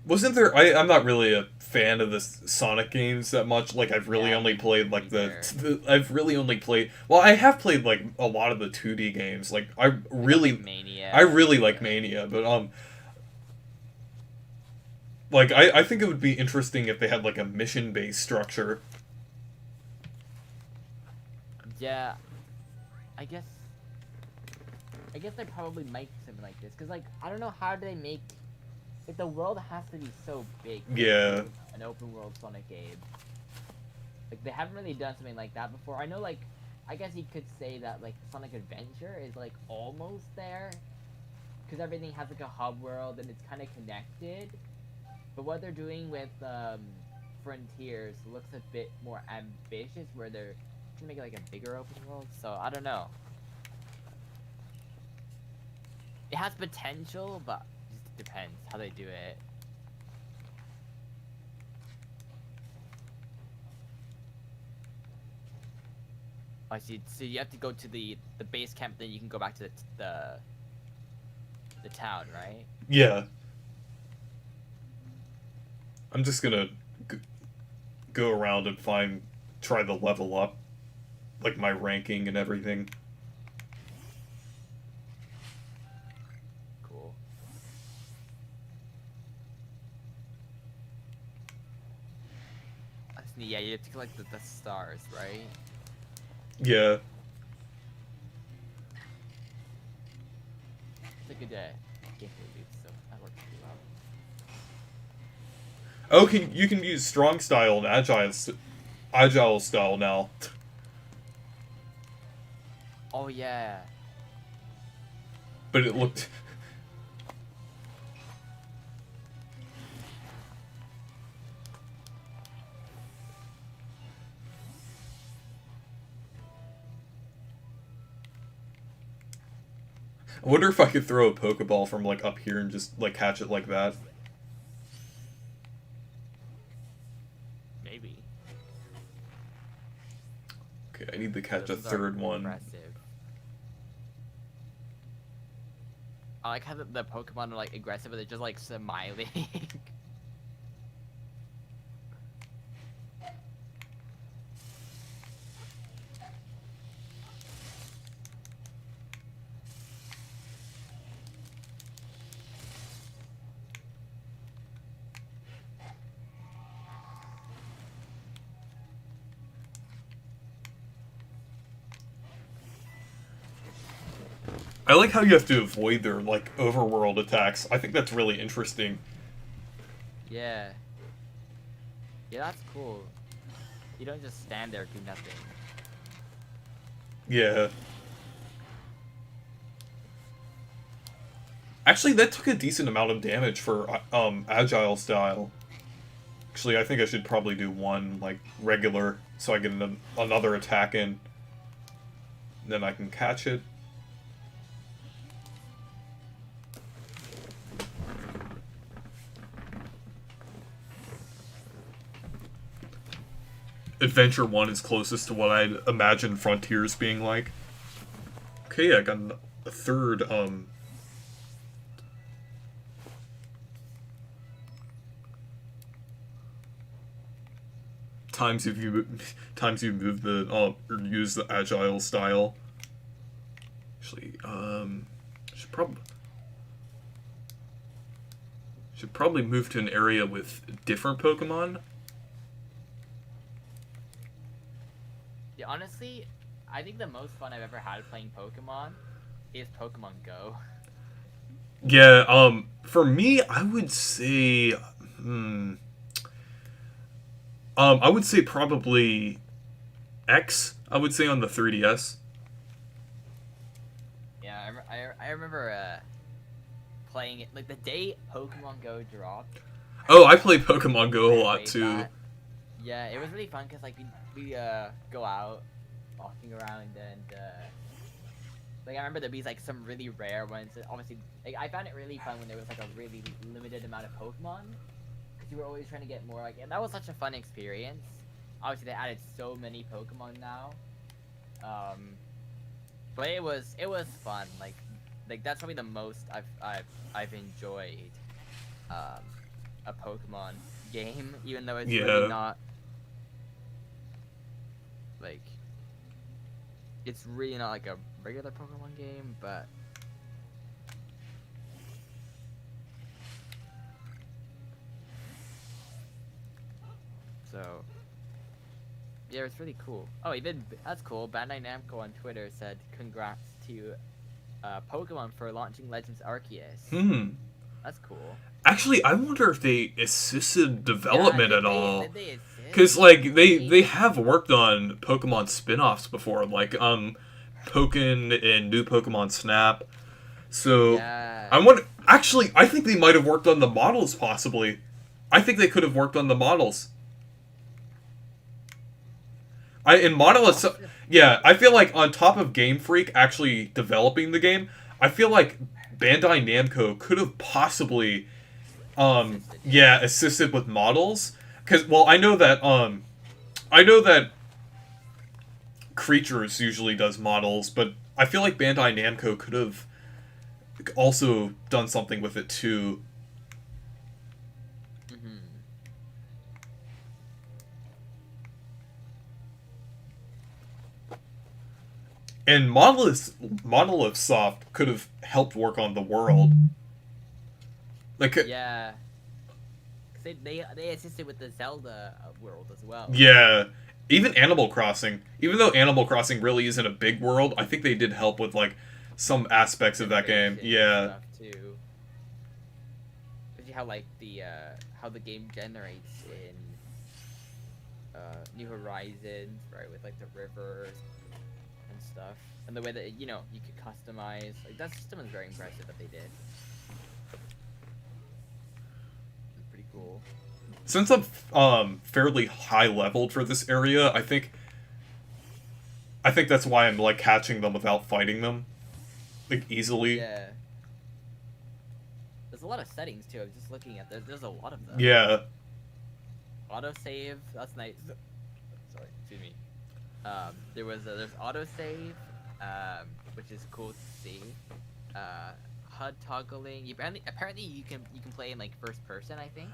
wasn't there I'm not really a fan of the Sonic games that much. Like I've really Yeah, only played like me neither. I've really only played, well, I have played like a lot of the 2D games. Like I really Mania. I really like Mania, but like I think it would be interesting if they had like a mission based structure. Yeah, I guess they probably might do something like this, because like I don't know how do they make, like, the world has to be so big to Yeah. do an open world Sonic game. Like, they haven't really done something like that before. I know, like, I guess you could say that like Sonic Adventure is like almost there, because everything has like a hub world and it's kind of connected. But what they're doing with Frontiers looks a bit more ambitious, where they're gonna make it like a bigger open world. So I don't know. It has potential, but it just depends how they do it. I see. So you have to go to the base camp, then you can go back to the town, right? Yeah. I'm just gonna go around and try the level up, like my ranking and everything. Cool. I see. Yeah, you have to collect the stars, right? Yeah. It's a good gameplay loop, so that works pretty well. Oh, you can use strong style and agile style now. Oh yeah. But it looked. I wonder if I could throw a Pokeball from like up here and just like catch it like that. Maybe. Okay, I need to catch a Those are third one. impressive. I like how the Pokemon are like aggressive, but they're just like smiling. I like how you have to avoid their, like, overworld attacks. I think that's really interesting. Yeah. Yeah, that's cool. You don't just stand there do nothing. Yeah. Actually, that took a decent amount of damage for, Agile style. Actually, I think I should probably do one, like, regular, so I get another attack in. Then I can catch it. Adventure 1 is closest to what I'd imagine Frontiers being like. Okay, I got a third, times you move the, or use the agile style. Actually, should probably move to an area with different Pokemon. Yeah, honestly, I think the most fun I've ever had playing Pokemon is Pokemon Go. Yeah, for me, I would say, I would say probably X. I would say on the 3DS. Yeah, I remember playing it like the day Pokemon Go dropped. Oh, I play Pokemon Go a lot too. That. Yeah, it was really fun because like we go out walking around and like I remember there'd be like some really rare ones. Obviously, like I found it really fun when there was like a really limited amount of Pokemon because you were always trying to get more. Like, and that was such a fun experience. Obviously, they added so many Pokemon now, but it was fun. Like that's probably the most I've enjoyed a Pokemon game, even though it's really not like it's really not like a regular Pokemon game, but so yeah, it's really cool. Oh, even that's cool. Bandai Namco on Twitter said congrats to Pokemon for launching Legends Arceus. That's cool. Actually, I wonder if they assisted development at all. Did they assist? Because, like, they have worked on Pokemon spin-offs before, like, Pokken and New Pokemon Snap. So, yeah. I wonder... Actually, I think they might have worked on the models, possibly. I think they could have worked on the models. Yeah, I feel like on top of Game Freak actually developing the game, I feel like Bandai Namco could have possibly, assisted with models. Because, well, I know that Creatures usually does models, but I feel like Bandai Namco could have also done something with it too. And Monolith Soft could have helped work on the world. Like, yeah. They assisted with the Zelda world as well. Yeah. Even Animal Crossing. Even though Animal Crossing really isn't a big world, I think they did help with, like, some aspects of that game. Yeah. Stuff too. Especially how, like, how the game generates in New Horizons, right, with, like, the rivers and stuff. And the way that, you know, you could customize. Like, that system is very impressive that they did. It's pretty cool. Since I'm fairly high leveled for this area, I think that's why I'm like catching them without fighting them, like easily. Yeah. There's a lot of settings too. I was just looking at there's a lot of them. Yeah. Autosave. That's nice. Sorry, excuse me. There's autosave, which is cool to see. HUD toggling. Apparently you can play in like first person, I think.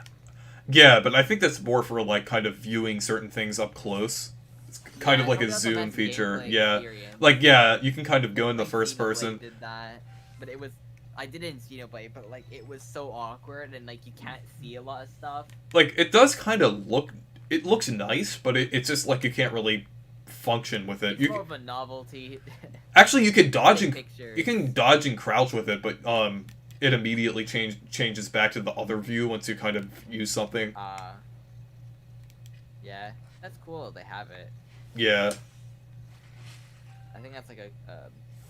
Yeah, but I think that's more for, like, kind of viewing certain things up close. It's kind of like a zoom feature. Yeah. Experience. Like, yeah, you can kind of go in the first person. Did that, but it was... I didn't Xenoblade, but, like, it was so awkward, and, like, you can't see a lot of stuff. Like, it does kind of look... It looks nice, but it's just, like, you can't really function with it. It's more of a novelty. Actually, you can dodge and Pictures. you can dodge and crouch with it, but it immediately changes back to the other view once you kind of use something. Yeah, that's cool. They have it. Yeah. I think that's like a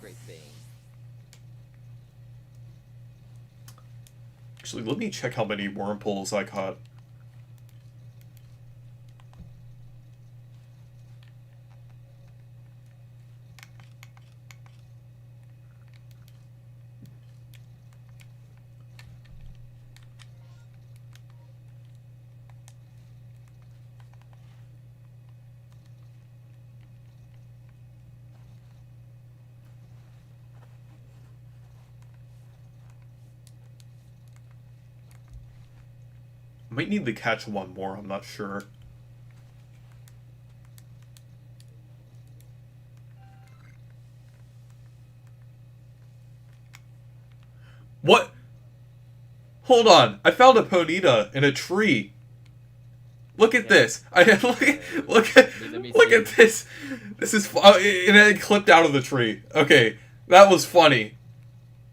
great thing. Actually, let me check how many worm poles I caught. Might need to catch one more, I'm not sure. What? Hold on, I found a Ponyta in a tree. Look at this. Look at this. This is and it clipped out of the tree. Okay, that was funny.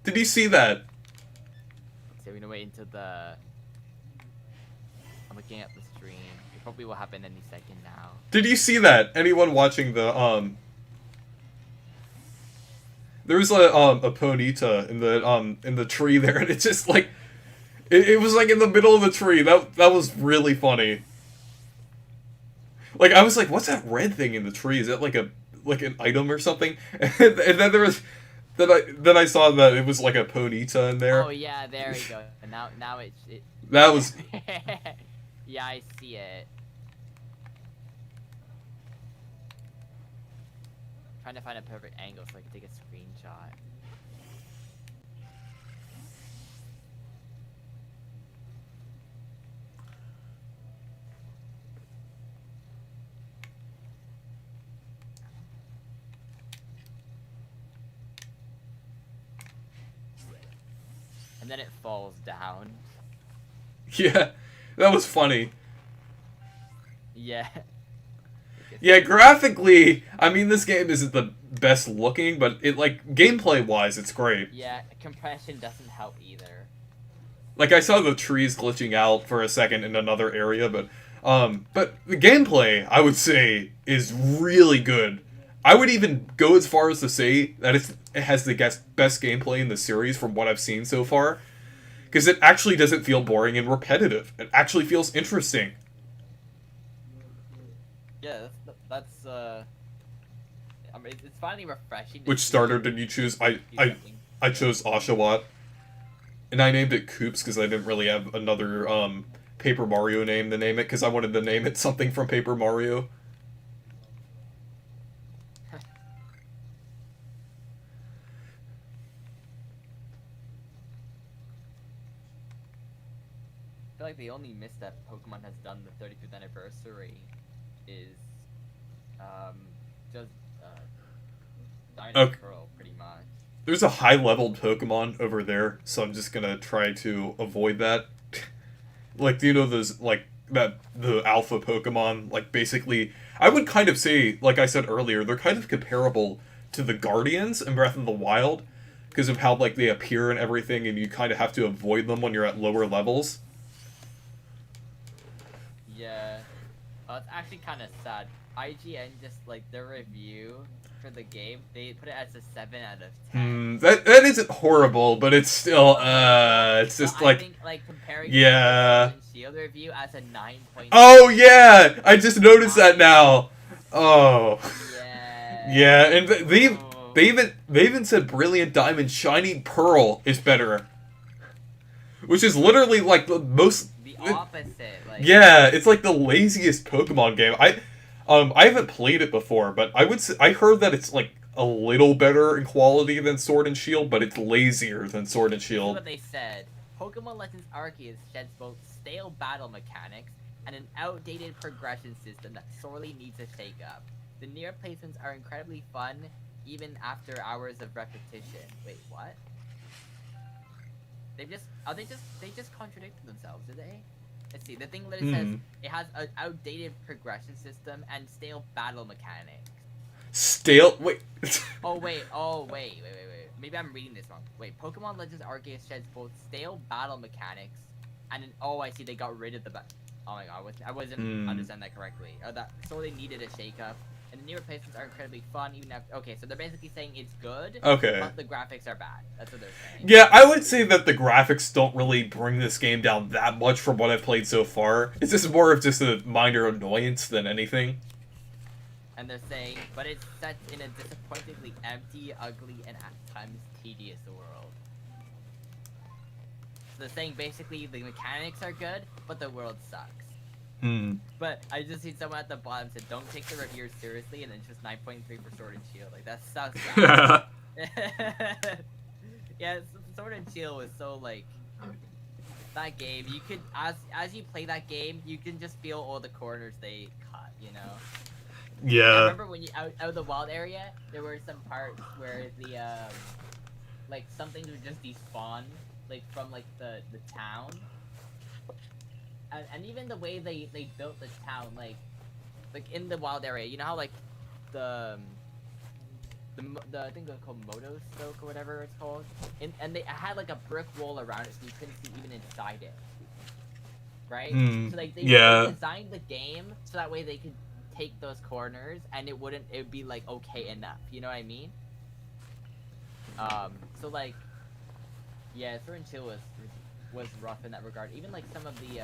Did you see that? So we're gonna wait until the. I'm looking at the stream. It probably will happen any second now. Did you see that? Anyone watching the There's a Ponyta in the tree there, and it's just like it was like in the middle of the tree. That was really funny. Like I was like, what's that red thing in the tree? Is that like an item or something? And then there was then I saw that it was like a Ponyta in there. Oh yeah, there we go. And now it. That was. Yeah, I see it. Trying to find a perfect angle so I can take a screenshot. And then it falls down. Yeah, that was funny. Yeah. Yeah, graphically, I mean, this game isn't the best looking, but it, like, gameplay-wise, it's great. Yeah, compression doesn't help either. Like, I saw the trees glitching out for a second in another area, but the gameplay, I would say, is really good. I would even go as far as to say that it has the best gameplay in the series from what I've seen so far. Because it actually doesn't feel boring and repetitive. It actually feels interesting. Yeah, that's I mean, it's finally refreshing. Which starter did you choose? I chose Oshawott. And I named it Koops because I didn't really have another Paper Mario name to name it, because I wanted to name it something from Paper Mario. I feel like the only misstep Pokemon has done the 35th anniversary is just Dino Pearl, pretty much. There's a high-leveled Pokemon over there, so I'm just gonna try to avoid that. Like, do you know those, like, the alpha Pokemon? Like, basically, I would kind of say, like I said earlier, they're kind of comparable to the Guardians in Breath of the Wild, because of how, like, they appear and everything, and you kind of have to avoid them when you're at lower levels. Yeah. It's actually kind of sad. IGN just, like, their review for the game, they put it as a 7 out of 10. That isn't horrible, but it's still, it's just, I think, like, comparing yeah. Sword and Shield review as a 9.0. Oh, yeah! I just noticed that now! Oh. Yeah. Yeah, and they even said Brilliant Diamond Shining Pearl is better. Which is literally, like, the most... The opposite, like... Yeah, it's like the laziest Pokemon game. I haven't played it before, but I heard that it's, like, a little better in quality than Sword and Shield, but it's lazier than Sword and Shield. This is what they said. Pokemon Legends Arceus sheds both stale battle mechanics and an outdated progression system that sorely needs a shake-up. The near placements are incredibly fun, even after hours of repetition. Wait, what? They just contradicted themselves, did they? Let's see, the thing that it says, it has an outdated progression system and stale battle mechanics. stale. Wait. Wait. Maybe I'm reading this wrong. Wait, Pokemon Legends Arceus sheds both stale battle mechanics, and then I see they got rid of the. Oh my god, I wasn't understand that correctly. So they needed a shakeup, and the new replacements are incredibly fun. Even after, okay, so they're basically saying it's good. Okay. But the graphics are bad. That's what they're saying. Yeah, I would say that the graphics don't really bring this game down that much from what I've played so far. It's just more of just a minor annoyance than anything. And they're saying, but it's set in a disappointingly empty, ugly, and at times tedious world. So they're saying basically the mechanics are good, but the world sucks. But I just see someone at the bottom said, "Don't take the reviewers seriously," and then just 9.3 for Sword and Shield. Like that sounds sad. Yeah, Sword and Shield was so like that game. You could as you play that game, you can just feel all the corners they cut. You know. Yeah. I remember when you out of the wild area, there were some parts where the like some things would just despawn like from like the town. And even the way they built the town, like in the wild area, you know how like the I think they're called Moto Stoke or whatever it's called, and they had like a brick wall around it so you couldn't see even inside it, right? So like they designed the game so that way they could take those corners and it would be like okay enough, you know what I mean? So like yeah, Sword and Shield was rough in that regard. Even like some of the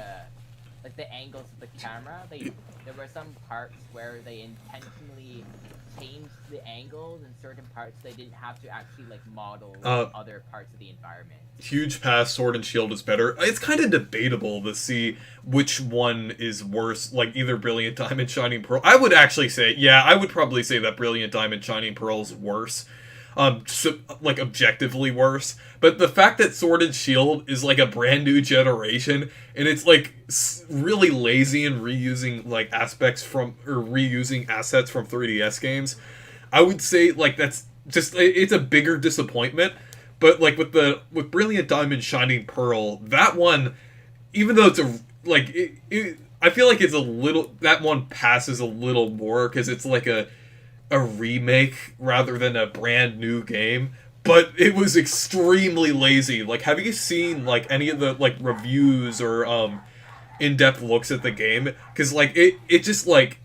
like the angles of the camera, there were some parts where they intentionally changed the angles in certain parts so they didn't have to actually like model other parts of the environment. Huge pass, Sword and Shield is better. It's kind of debatable to see which one is worse, like either Brilliant Diamond, Shining Pearl. I would actually say, yeah, I would probably say that Brilliant Diamond, Shining Pearl is worse. So, like objectively worse, but the fact that Sword and Shield is like a brand new generation and it's like really lazy in reusing like aspects from or reusing assets from 3DS games, I would say like that's just it's a bigger disappointment. But like with Brilliant Diamond, Shining Pearl, that one, even though it's I feel like it's a little that one passes a little more because it's like a remake rather than a brand new game, but it was extremely lazy. Like, have you seen like any of the like reviews or in-depth looks at the game? Because like it just like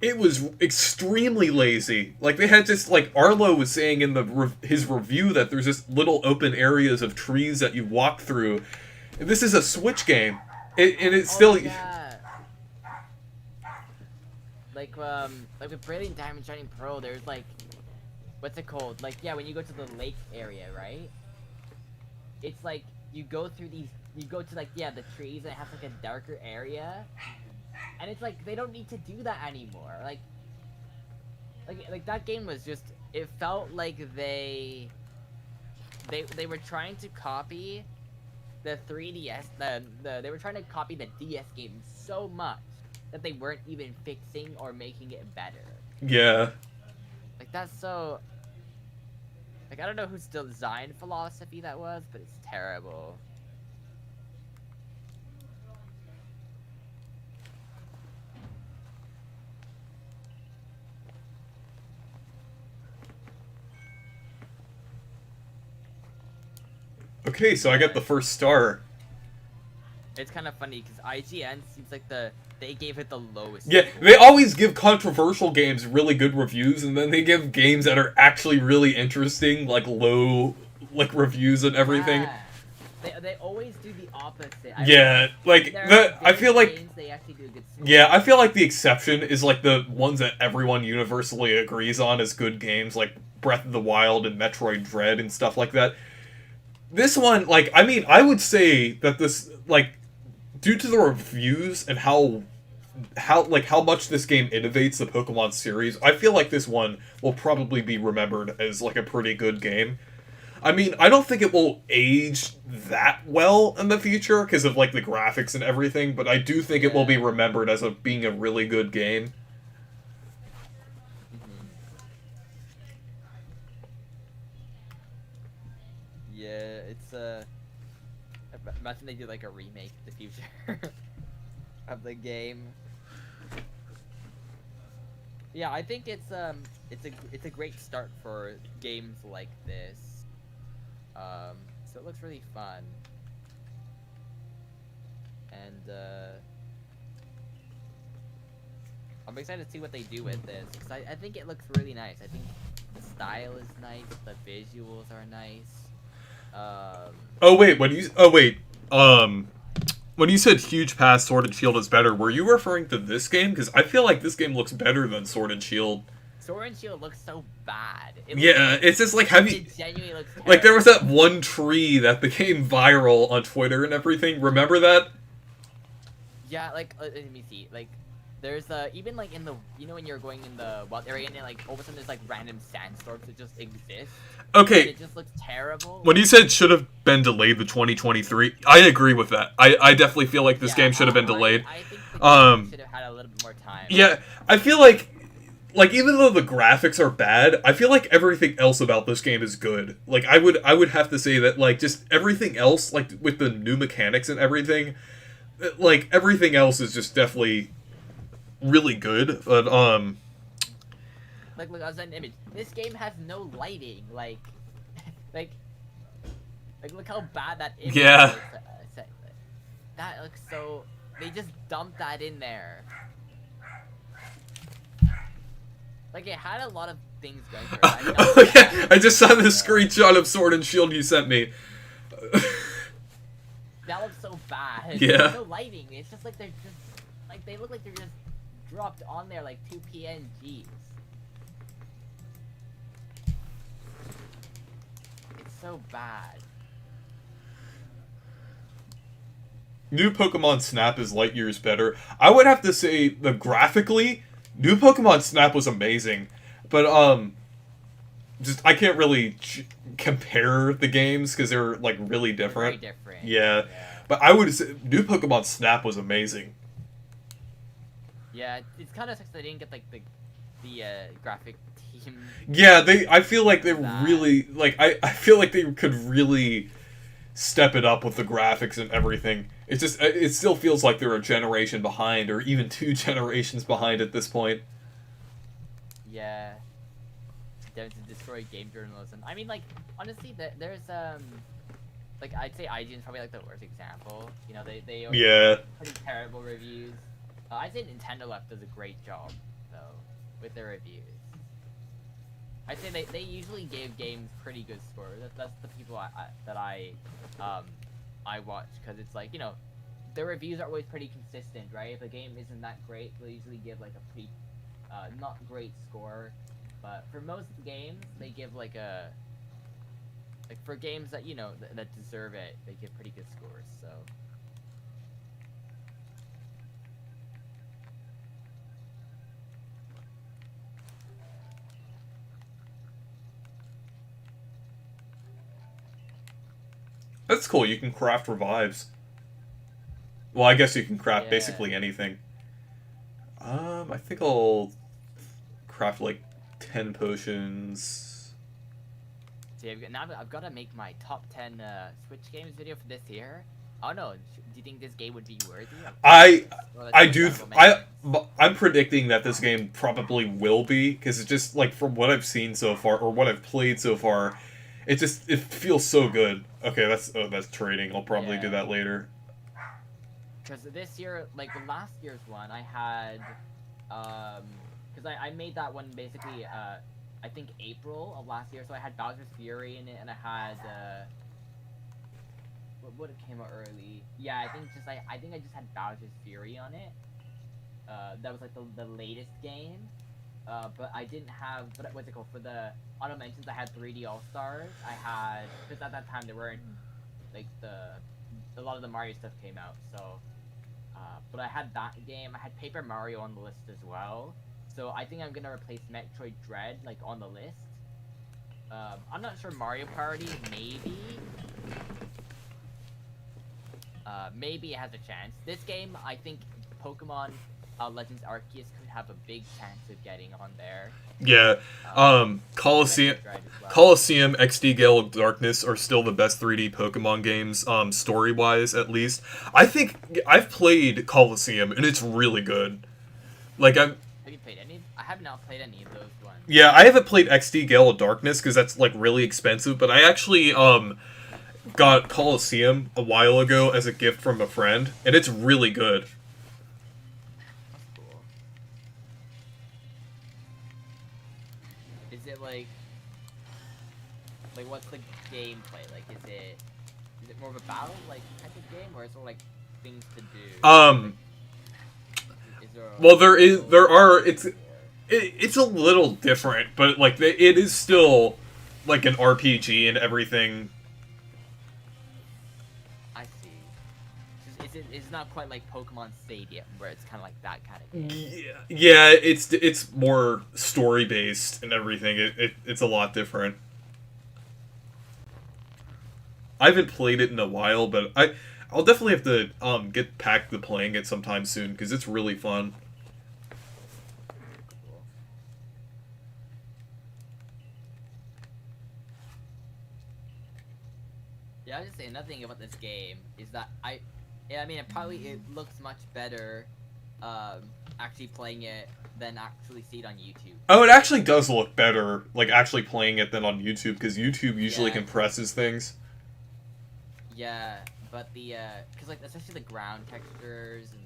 it was extremely lazy. Like they had just like Arlo was saying in his review that there's just little open areas of trees that you walk through. And this is a Switch game, and it's still. Yeah. Like with Brilliant Diamond, Shining Pearl, there's like, what's it called? Like, yeah, when you go to the lake area, right? It's like, you go to like, yeah, the trees, and it has like a darker area. And it's like, they don't need to do that anymore. Like that game was just, it felt like they were trying to copy the 3DS, they were trying to copy the DS game so much that they weren't even fixing or making it better. Yeah. Like, that's so... Like, I don't know whose design philosophy that was, but it's terrible. Okay, so I got the first star. It's kind of funny because IGN seems like they gave it the lowest. Yeah, they always give controversial games really good reviews, and then they give games that are actually really interesting like low like reviews and everything. Yeah. They always do the opposite. I feel like games, they actually do a good story. yeah, I feel like the exception is like the ones that everyone universally agrees on as good games, like Breath of the Wild and Metroid Dread and stuff like that. This one, like, I mean, I would say that this, like, due to the reviews and how much this game innovates the Pokemon series, I feel like this one will probably be remembered as, like, a pretty good game. I mean, I don't think it will age that well in the future because of, like, the graphics and everything, but I do think it will be remembered as being a really good game. Yeah, it's imagine they do like a remake in the future of the game. Yeah, I think it's it's a great start for games like this. So it looks really fun. And I'm excited to see what they do with this, because I think it looks really nice. I think the style is nice, the visuals are nice. Oh wait, when you said Huge Pass Sword and Shield is better, were you referring to this game? Because I feel like this game looks better than Sword and Shield. Sword and Shield looks so bad. Yeah, it's just like, have you... It genuinely looks terrible. Like, there was that one tree that became viral on Twitter and everything. Remember that? Yeah, like, let me see. Like, there's, even, like, in the... You know when you're going in the wild area and, like, all of a sudden there's, like, random sandstorms that just exist? Okay. It just looks terrible. When you said should have been delayed to 2023, I agree with that. I definitely feel like this game should have been delayed. I think the game should have had a little bit more time. Yeah, I feel like even though the graphics are bad, I feel like everything else about this game is good. Like, I would have to say that, like, just everything else, like, with the new mechanics and everything, like, everything else is just definitely really good. But, Like, look, I was an image. This game has no lighting. Like, like, look how bad that image Yeah. is. That looks so... They just dumped that in there. Like, it had a lot of things going for it. Oh yeah, I just saw the screenshot of Sword and Shield you sent me. That looks so bad. Yeah. There's no lighting. It's just like they're just... Like, they look like they're just dropped on there like 2 PNGs. It's so bad. New Pokemon Snap is light years better. I would have to say the graphically, New Pokemon Snap was amazing, but just I can't really compare the games because they're like really different. Very different. Yeah, but I would say New Pokemon Snap was amazing. Yeah, it's kind of sucks they didn't get like the graphic team. Yeah, I feel like they really like I feel like they could really step it up with the graphics and everything. It's just it still feels like they're a generation behind, or even 2 generations behind at this point. Yeah, to destroy game journalism. I mean, like, honestly, there's like, I'd say IGN is probably like the worst example. You know, they always have pretty terrible reviews. I'd say Nintendo Left does a great job though with their reviews. I'd say they usually gave games pretty good scores. That's the people I watch, because it's like, you know, their reviews are always pretty consistent, right? If a game isn't that great, they'll usually give like a pretty not great score. But for most games, they give like a for games that, you know, that deserve it, they give pretty good scores. So. That's cool. You can craft revives. Well, I guess you can craft basically anything. I think I'll craft like 10 potions. See, I've got to make my top 10 Switch games video for this year. Oh no, do you think this game would be worthy? I'm predicting that this game probably will be, because it's just like, from what I've seen so far, or what I've played so far, it feels so good. Okay, that's trading. I'll probably do that later. Because this year, like last year's one, I had, because I made that one basically, I think April of last year, so I had Bowser's Fury in it, and I had, what came out early? Yeah, I think I just had Bowser's Fury on it. That was like the latest game. But I didn't have, what's it called, for the auto mentions, I had 3D All-Stars. I had, because at that time there weren't, like, a lot of the Mario stuff came out, so, but I had that game. I had Paper Mario on the list as well, so I think I'm gonna replace Metroid Dread, like, on the list. I'm not sure. Mario Party, maybe? Maybe it has a chance. This game, I think Pokemon Legends Arceus could have a big chance of getting on there. Yeah, Coliseum, XD Gale of Darkness are still the best 3D Pokemon games, story-wise at least. I think I've played Coliseum, and it's really good. Like, Have you played any? I have not played any of those ones. Yeah, I haven't played XD Gale of Darkness because that's like really expensive, but I actually got Coliseum a while ago as a gift from a friend, and it's really good. That's cool. Is it like what's the gameplay? Like, is it more of a battle like type of game, or is it like things to do? Like, Um, is there well, like there puzzles are or? it's a little different, but like it is still like an RPG and everything. I see. It's not quite like Pokemon Stadium where it's kind of like that kind of game. Yeah, it's more story based and everything. It's a lot different. I haven't played it in a while, but I'll definitely have to get back to playing it sometime soon because it's really fun. Cool. Yeah, I was just saying another thing about this game is that yeah, I mean, it looks much better, actually playing it than actually see it on YouTube. Oh, it actually does look better, like actually playing it than on YouTube because YouTube usually Yeah, compresses things. yeah, but cause like especially the ground textures and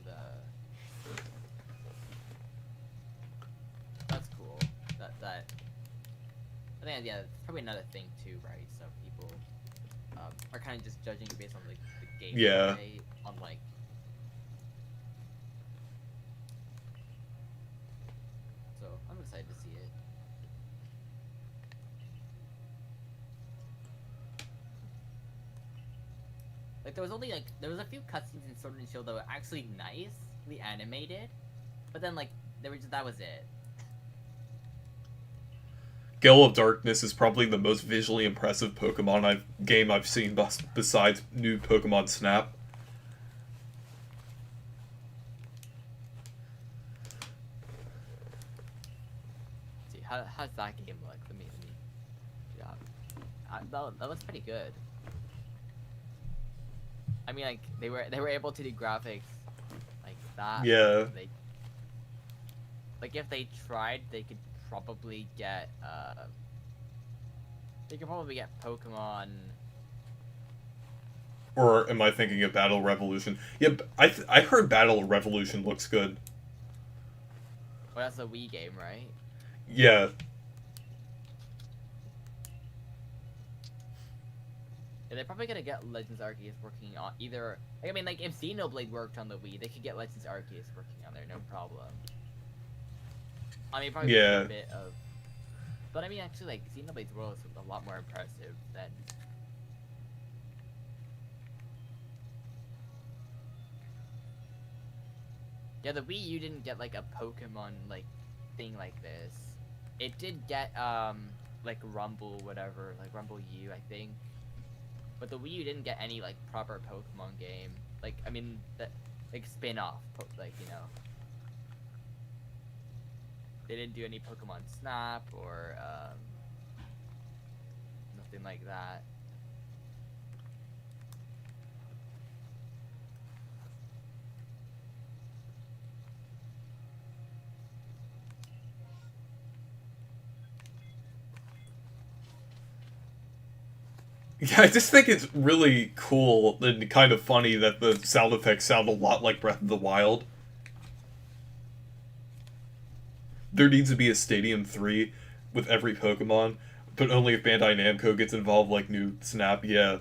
that's cool. That I think yeah, it's probably another thing too, right? So people are kind of just judging it based on like the Yeah. gameplay, on like. So I'm excited to see it. Like there was a few cutscenes in Sword and Shield that were actually nicely animated, but then like that was it. Gale of Darkness is probably the most visually impressive game I've seen besides new Pokemon Snap. Let's see how's that game look? Let me yeah, that looks pretty good. I mean, like they were able to do graphics like that. Yeah. Like if they tried, they could probably get Pokemon. Or am I thinking of Battle Revolution? Yeah, I heard Battle Revolution looks good. Well, that's a Wii game, right? Yeah. Yeah, they're probably gonna get Legends Arceus working on either. Like, I mean, like if Xenoblade worked on the Wii, they could get Legends Arceus working on there, no problem. I mean, probably Yeah. a bit of, but I mean, actually, like Xenoblade's world is a lot more impressive than. Yeah, the Wii U didn't get like a Pokemon like thing like this. It did get like Rumble whatever, like Rumble U, I think. But the Wii U didn't get any like proper Pokemon game. Like I mean that like spin-off like, you know. They didn't do any Pokemon Snap or nothing like that. Yeah, I just think it's really cool and kind of funny that the sound effects sound a lot like Breath of the Wild. There needs to be a Stadium 3 with every Pokemon, but only if Bandai Namco gets involved, like new Snap, yeah.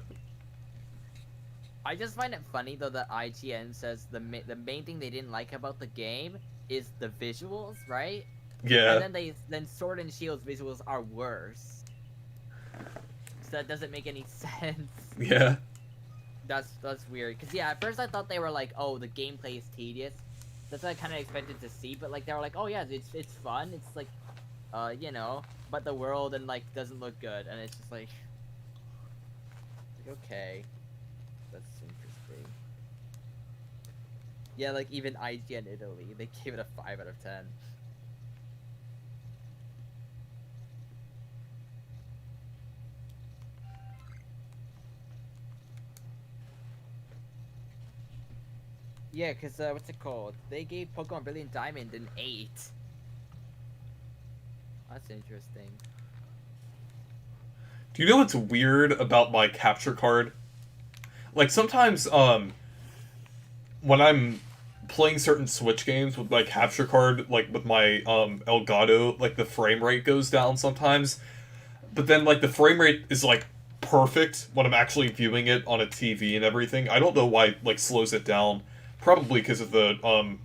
I just find it funny though that IGN says the main thing they didn't like about the game is the visuals, right? Yeah. And then Sword and Shield's visuals are worse. So that doesn't make any sense. Yeah. That's weird. Cause yeah, at first I thought they were like, oh, the gameplay is tedious. That's what I kind of expected to see. But like they were like, oh yeah, it's fun. It's like, you know, but the world and like doesn't look good, and it's just like okay, that's interesting. Yeah, like even IGN Italy, they gave it a 5 out of 10. Yeah, cause what's it called? They gave Pokemon Brilliant Diamond an 8. That's interesting. Do you know what's weird about my capture card? Like sometimes, when I'm playing certain Switch games with my capture card, like with my Elgato, like the frame rate goes down sometimes. But then like the frame rate is like perfect when I'm actually viewing it on a TV and everything. I don't know why it, like slows it down. Probably because of the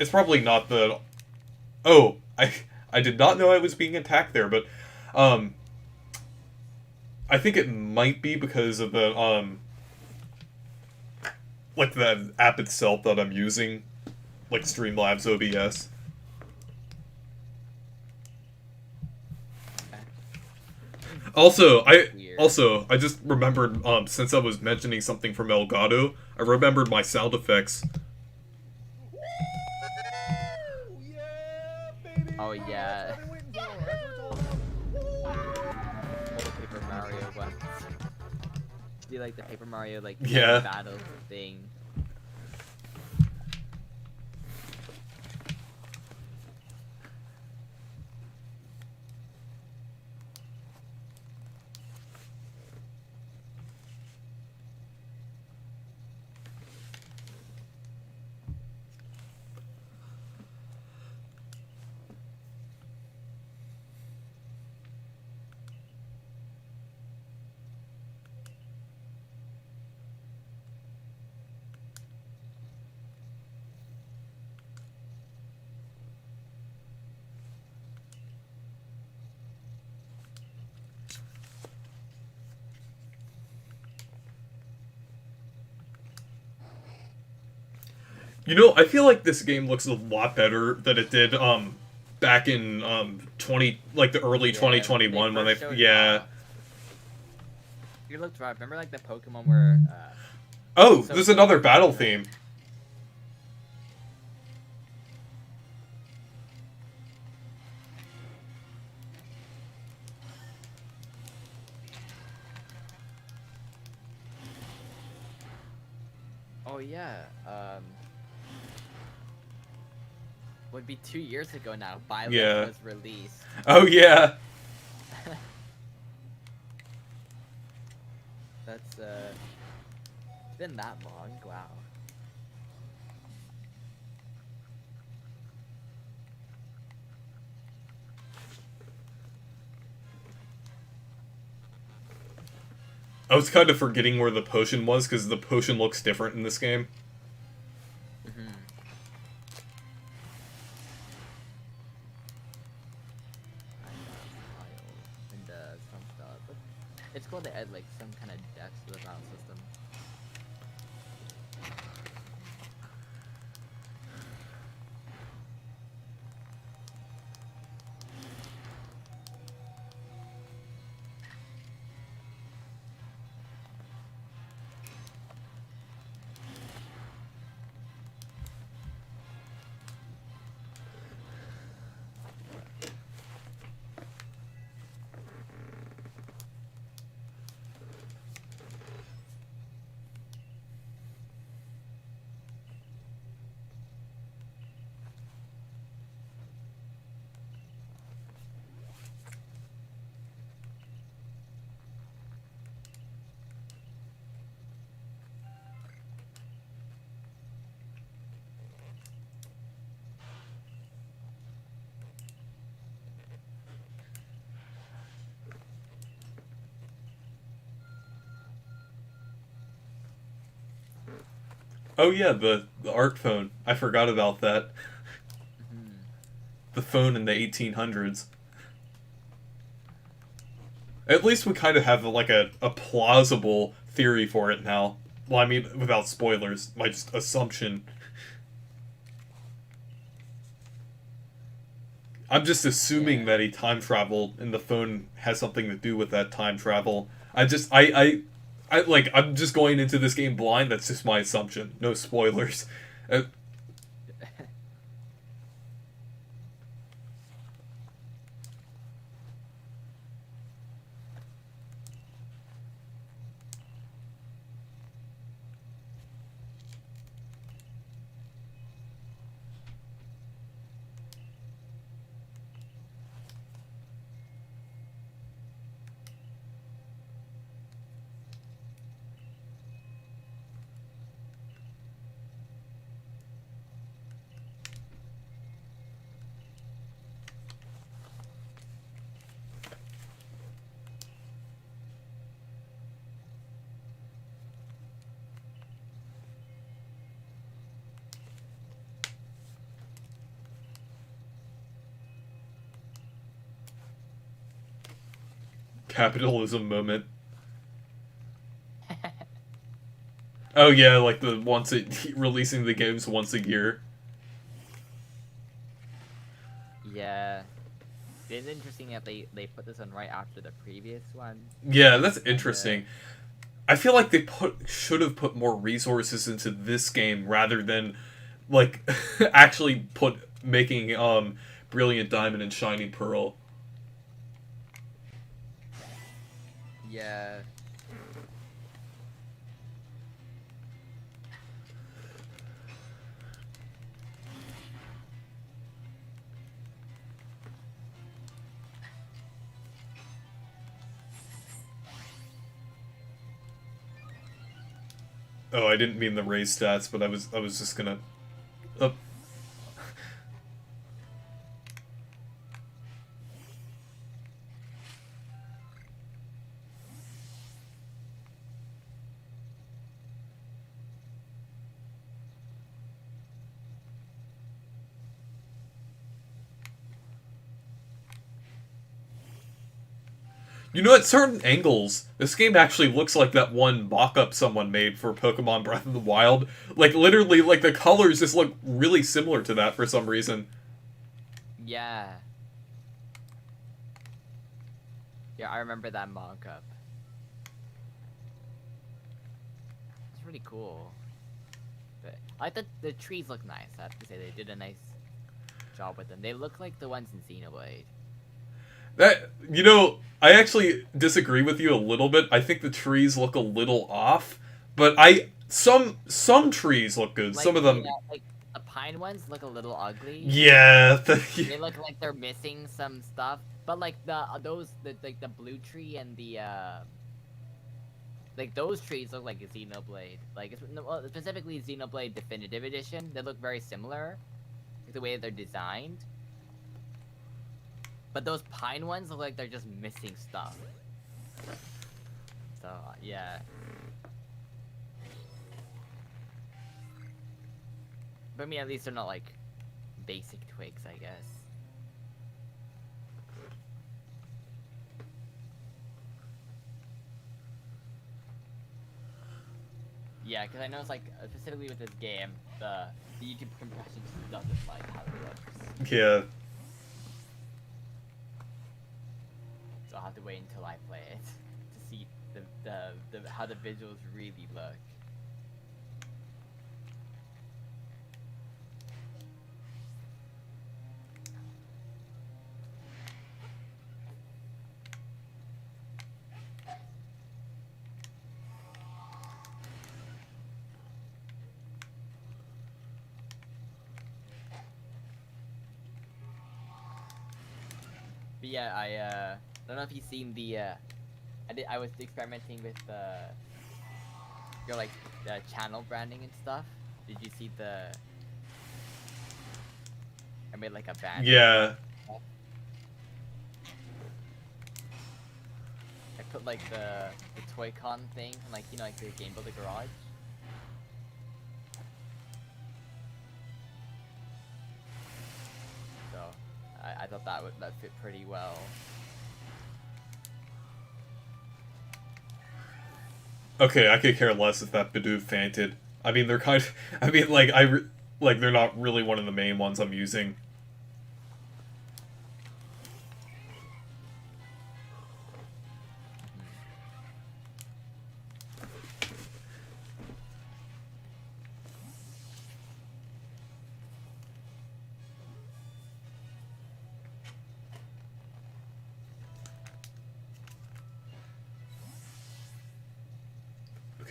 it's probably not the oh, I did not know I was being attacked there, but um I think it might be because of the like the app itself that I'm using, like Streamlabs OBS. Also, Weird. I just remembered since I was mentioning something from Elgato, I remembered my sound effects. Yeah, baby. Oh yeah. That's what I've been waiting for. That's what it's all about. The Paper Mario ones. Do you like the Paper Mario like Yeah. battle thing? You know, I feel like this game looks a lot better than it did back in 20 like the early Yeah, 2021 when first they showed yeah. off. You looked right. Remember like the Pokemon where Oh, so there's another close, battle right? theme. Oh yeah. Would be 2 years ago now. Violet Yeah. was released. Oh yeah. That's it's been that long. Wow. I was kind of forgetting where the potion was because the potion looks different in this game. Mm-hmm. And some stuff. But it's cool to add like some kind of depth to the battle system. Oh yeah, the art phone. I forgot about that. Mm-hmm. The phone in the 1800s. At least we kind of have like a plausible theory for it now. Well, I mean, without spoilers, my just assumption. I'm just assuming Yeah. that he time traveled and the phone has something to do with that time travel. I'm just going into this game blind. That's just my assumption. No spoilers. Uh, Capitalism moment. Oh yeah, like the releasing the games once a year. Yeah. It's interesting that they put this one right after the previous one. Yeah, that's interesting. I feel like they should have put more resources into this game rather than like actually making Brilliant Diamond and Shining Pearl. Yeah. Oh, I didn't mean the raise stats, but I was just gonna. Oh. You know, at certain angles, this game actually looks like that one mock-up someone made for Pokemon Breath of the Wild. Like, literally, like, the colors just look really similar to that for some reason. Yeah. Yeah, I remember that mock-up. It's really cool. But I like the trees look nice. I have to say, they did a nice job with them. They look like the ones in Xenoblade. That, you know, I actually disagree with you a little bit. I think the trees look a little off, but some trees look good. Like, Some of them, like the pine ones look a little ugly. yeah. They look like they're missing some stuff. But like like the blue tree and the like those trees look like a Xenoblade. Like specifically Xenoblade Definitive Edition. They look very similar, like the way they're designed. But those pine ones look like they're just missing stuff. So, yeah. But I mean, at least they're not like basic twigs, I guess. Yeah, because I noticed like specifically with this game, the YouTube compression just doesn't like how it looks. Yeah. So I'll have to wait until I play it to see the how the visuals really look. But yeah, I don't know if you've seen the I was experimenting with your like channel branding and stuff. Did you see I made like a banner. Yeah. I put like the Toy-Con thing, like you know, like the Game Builder Garage. So I thought that fit pretty well. Okay, I could care less if that Bidoof fainted. I mean, they're kind of. I mean, like like they're not really one of the main ones I'm using.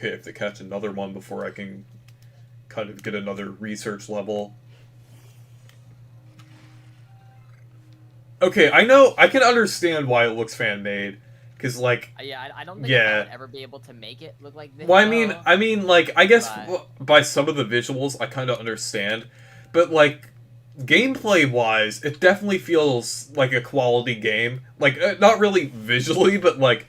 Okay, I have to catch another one before I can kind of get another research level. Okay, I can understand why it looks fan-made. Because, like... Yeah, I don't think yeah. I would ever be able to make it look like this. Well, though. I mean, like, I guess But... by some of the visuals, I kind of understand. But, like, gameplay-wise, it definitely feels like a quality game. Like, not really visually, but, like,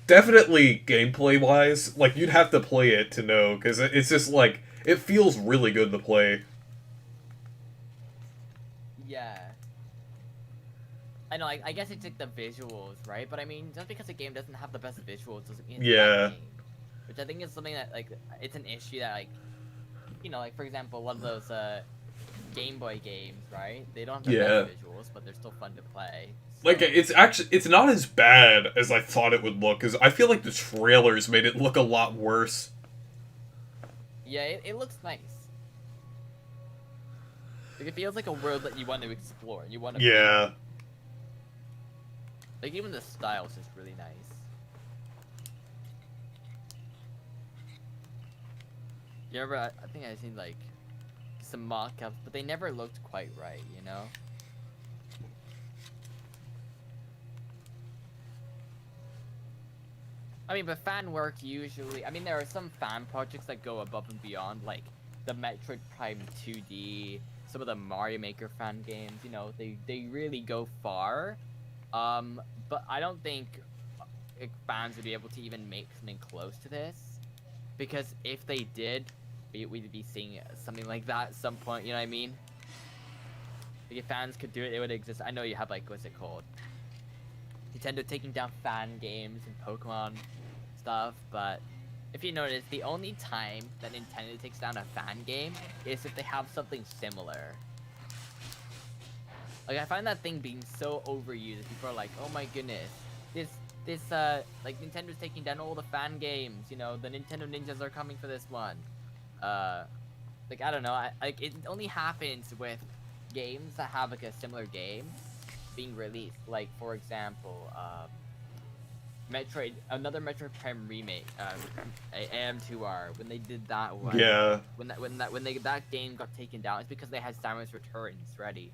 definitely gameplay-wise. Like, you'd have to play it to know, because it's just, like, it feels really good to play. Yeah. I know, I guess it's like the visuals, right? But I mean, just because a game doesn't have the best visuals doesn't mean it's a Yeah. bad game. Which I think is something that, like, it's an issue that, like, you know, like, for example, one of those, Game Boy games, right? They don't have the Yeah. best visuals, but they're still fun to play. So, Like, it's not as bad as I thought it would look, because I feel like the trailers made it look a lot worse. yeah, it looks nice. Like, it feels like a world that you want to explore. You want to... Yeah. Like, even the style is just really nice. You remember, I think I seen, like, some mock-ups, but they never looked quite right, you know? I mean, but fan work usually... I mean, there are some fan projects that go above and beyond, like the Metroid Prime 2D, some of the Mario Maker fan games, you know, they really go far. But I don't think fans would be able to even make something close to this. Because if they did, we'd be seeing something like that at some point, you know what I mean? Like, if fans could do it, it would exist. I know you have, like, what's it called? Nintendo taking down fan games and Pokemon stuff, but if you notice, the only time that Nintendo takes down a fan game is if they have something similar. Like, I find that thing being so overused. People are like, oh my goodness, like, Nintendo's taking down all the fan games, you know, the Nintendo Ninjas are coming for this one. Like, I don't know, like, it only happens with games that have, like, a similar game being released. Like, for example, another Metroid Prime remake, AM2R, when they did that one. Yeah. When that game got taken down, it's because they had Samus Returns ready.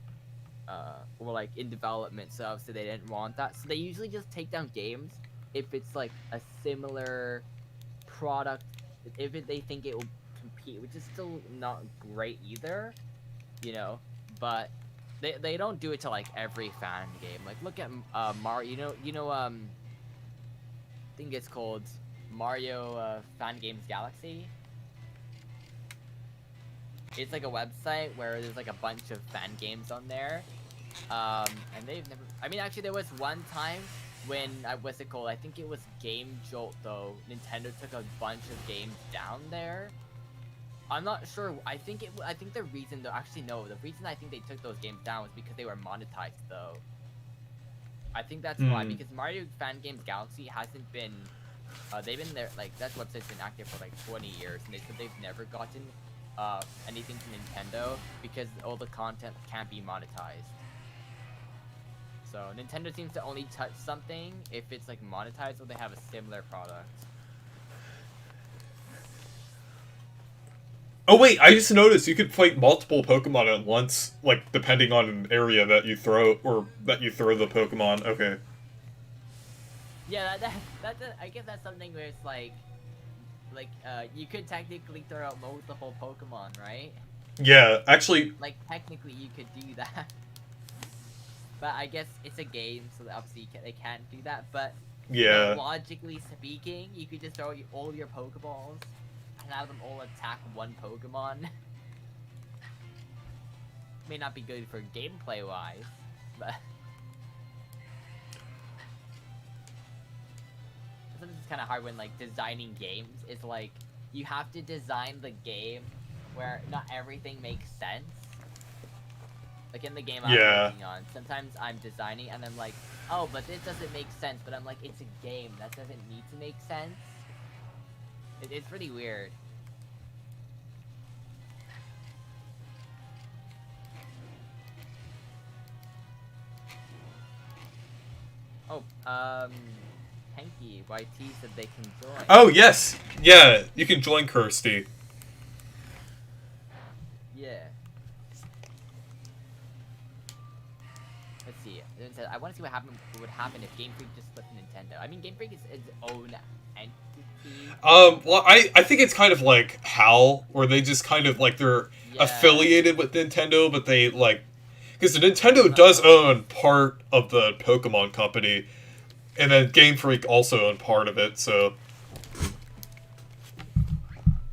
Or like in development, so obviously they didn't want that. So they usually just take down games if it's like a similar product, they think it will compete, which is still not great either, you know. But they don't do it to like every fan game. Like, look at Mario. I think it's called Mario Fan Games Galaxy. It's like a website where there's like a bunch of fan games on there. And they've never... I mean, actually, there was one time when... what's it called? I think it was Game Jolt, though. Nintendo took a bunch of games down there. I'm not sure. I think the reason, though... Actually, no. The reason I think they took those games down was because they were monetized, though. I think that's why. Because Mario Fan Games Galaxy hasn't been... they've been there... Like, that website's been active for like 20 years. And they said they've never gotten... anything from Nintendo because all the content can't be monetized. So Nintendo seems to only touch something if it's like monetized or they have a similar product. Oh wait, I just noticed you could fight multiple Pokemon at once, like depending on an area that you throw the Pokemon. Okay. Yeah, I guess that's something where it's like you could technically throw out multiple Pokemon, right? Yeah, actually. Like, technically you could do that. But I guess it's a game, so obviously they can't do that. But Yeah. you know, logically speaking, you could just throw all your Pokeballs and have them all attack one Pokemon. May not be good for gameplay wise, but sometimes it's kind of hard when like designing games. It's like you have to design the game where not everything makes sense. Like in the game I'm working on, sometimes I'm designing and I'm like, oh, but this doesn't make sense. But I'm like, it's a game, that doesn't need to make sense. It's pretty weird. Oh, Hanky, YT said they can join. Oh yes, yeah, you can join Kirsty. Yeah. Let's see. I want to see what would happen if Game Freak just split Nintendo. I mean, Game Freak is its own entity. Well, I think it's kind of like HAL, where they just kind of like they're affiliated with Nintendo, but they like because the Nintendo does own part of the Pokemon company, and then Game Freak also owned part of it. So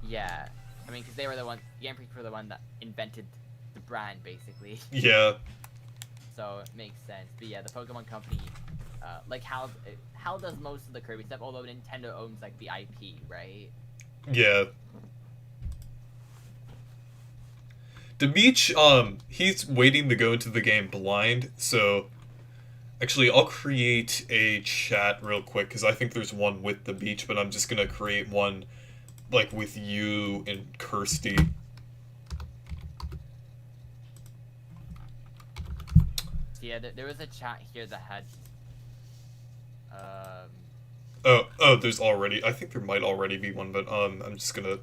yeah, I mean, because they were the one. Game Freak were the one that invented the brand, basically. yeah. so it makes sense. But yeah, the Pokemon Company, like Hal does most of the Kirby stuff, although Nintendo owns like the IP, right? Yeah. Demeech, he's waiting to go into the game blind, so actually I'll create a chat real quick because I think there's one with the beach, but I'm just gonna create one like with you and Kirsty. Yeah, there was a chat here that had. Oh, there's already. I think there might already be one, but I'm just gonna.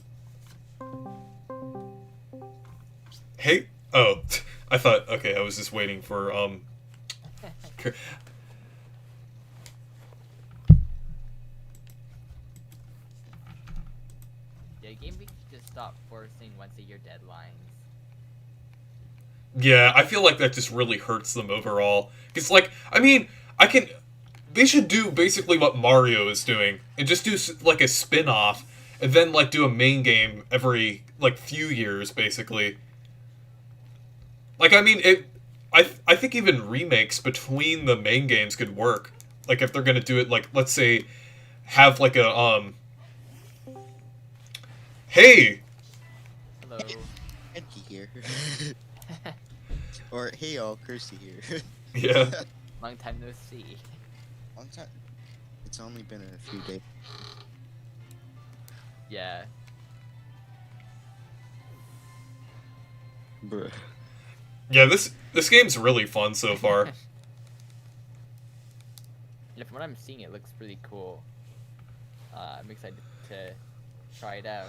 Hey. Oh, I thought. Okay, I was just waiting for Yeah, Game Freak should just stop forcing once-a-year deadlines. Yeah, I feel like that just really hurts them overall. Because, like, I mean, I can. They should do basically what Mario is doing and just do like a spin-off and then like do a main game every like few years basically. Like I mean it I think even remakes between the main games could work. Like if they're going to do it like let's say have like a hey, Hello. Enki here. Or hey y'all, Kirsty here. yeah. Long time no see. Long time. It's only been a few days. Yeah. Bruh. Yeah, this game's really fun so far. Yeah, from what I'm seeing, it looks pretty cool. I'm excited to try it out.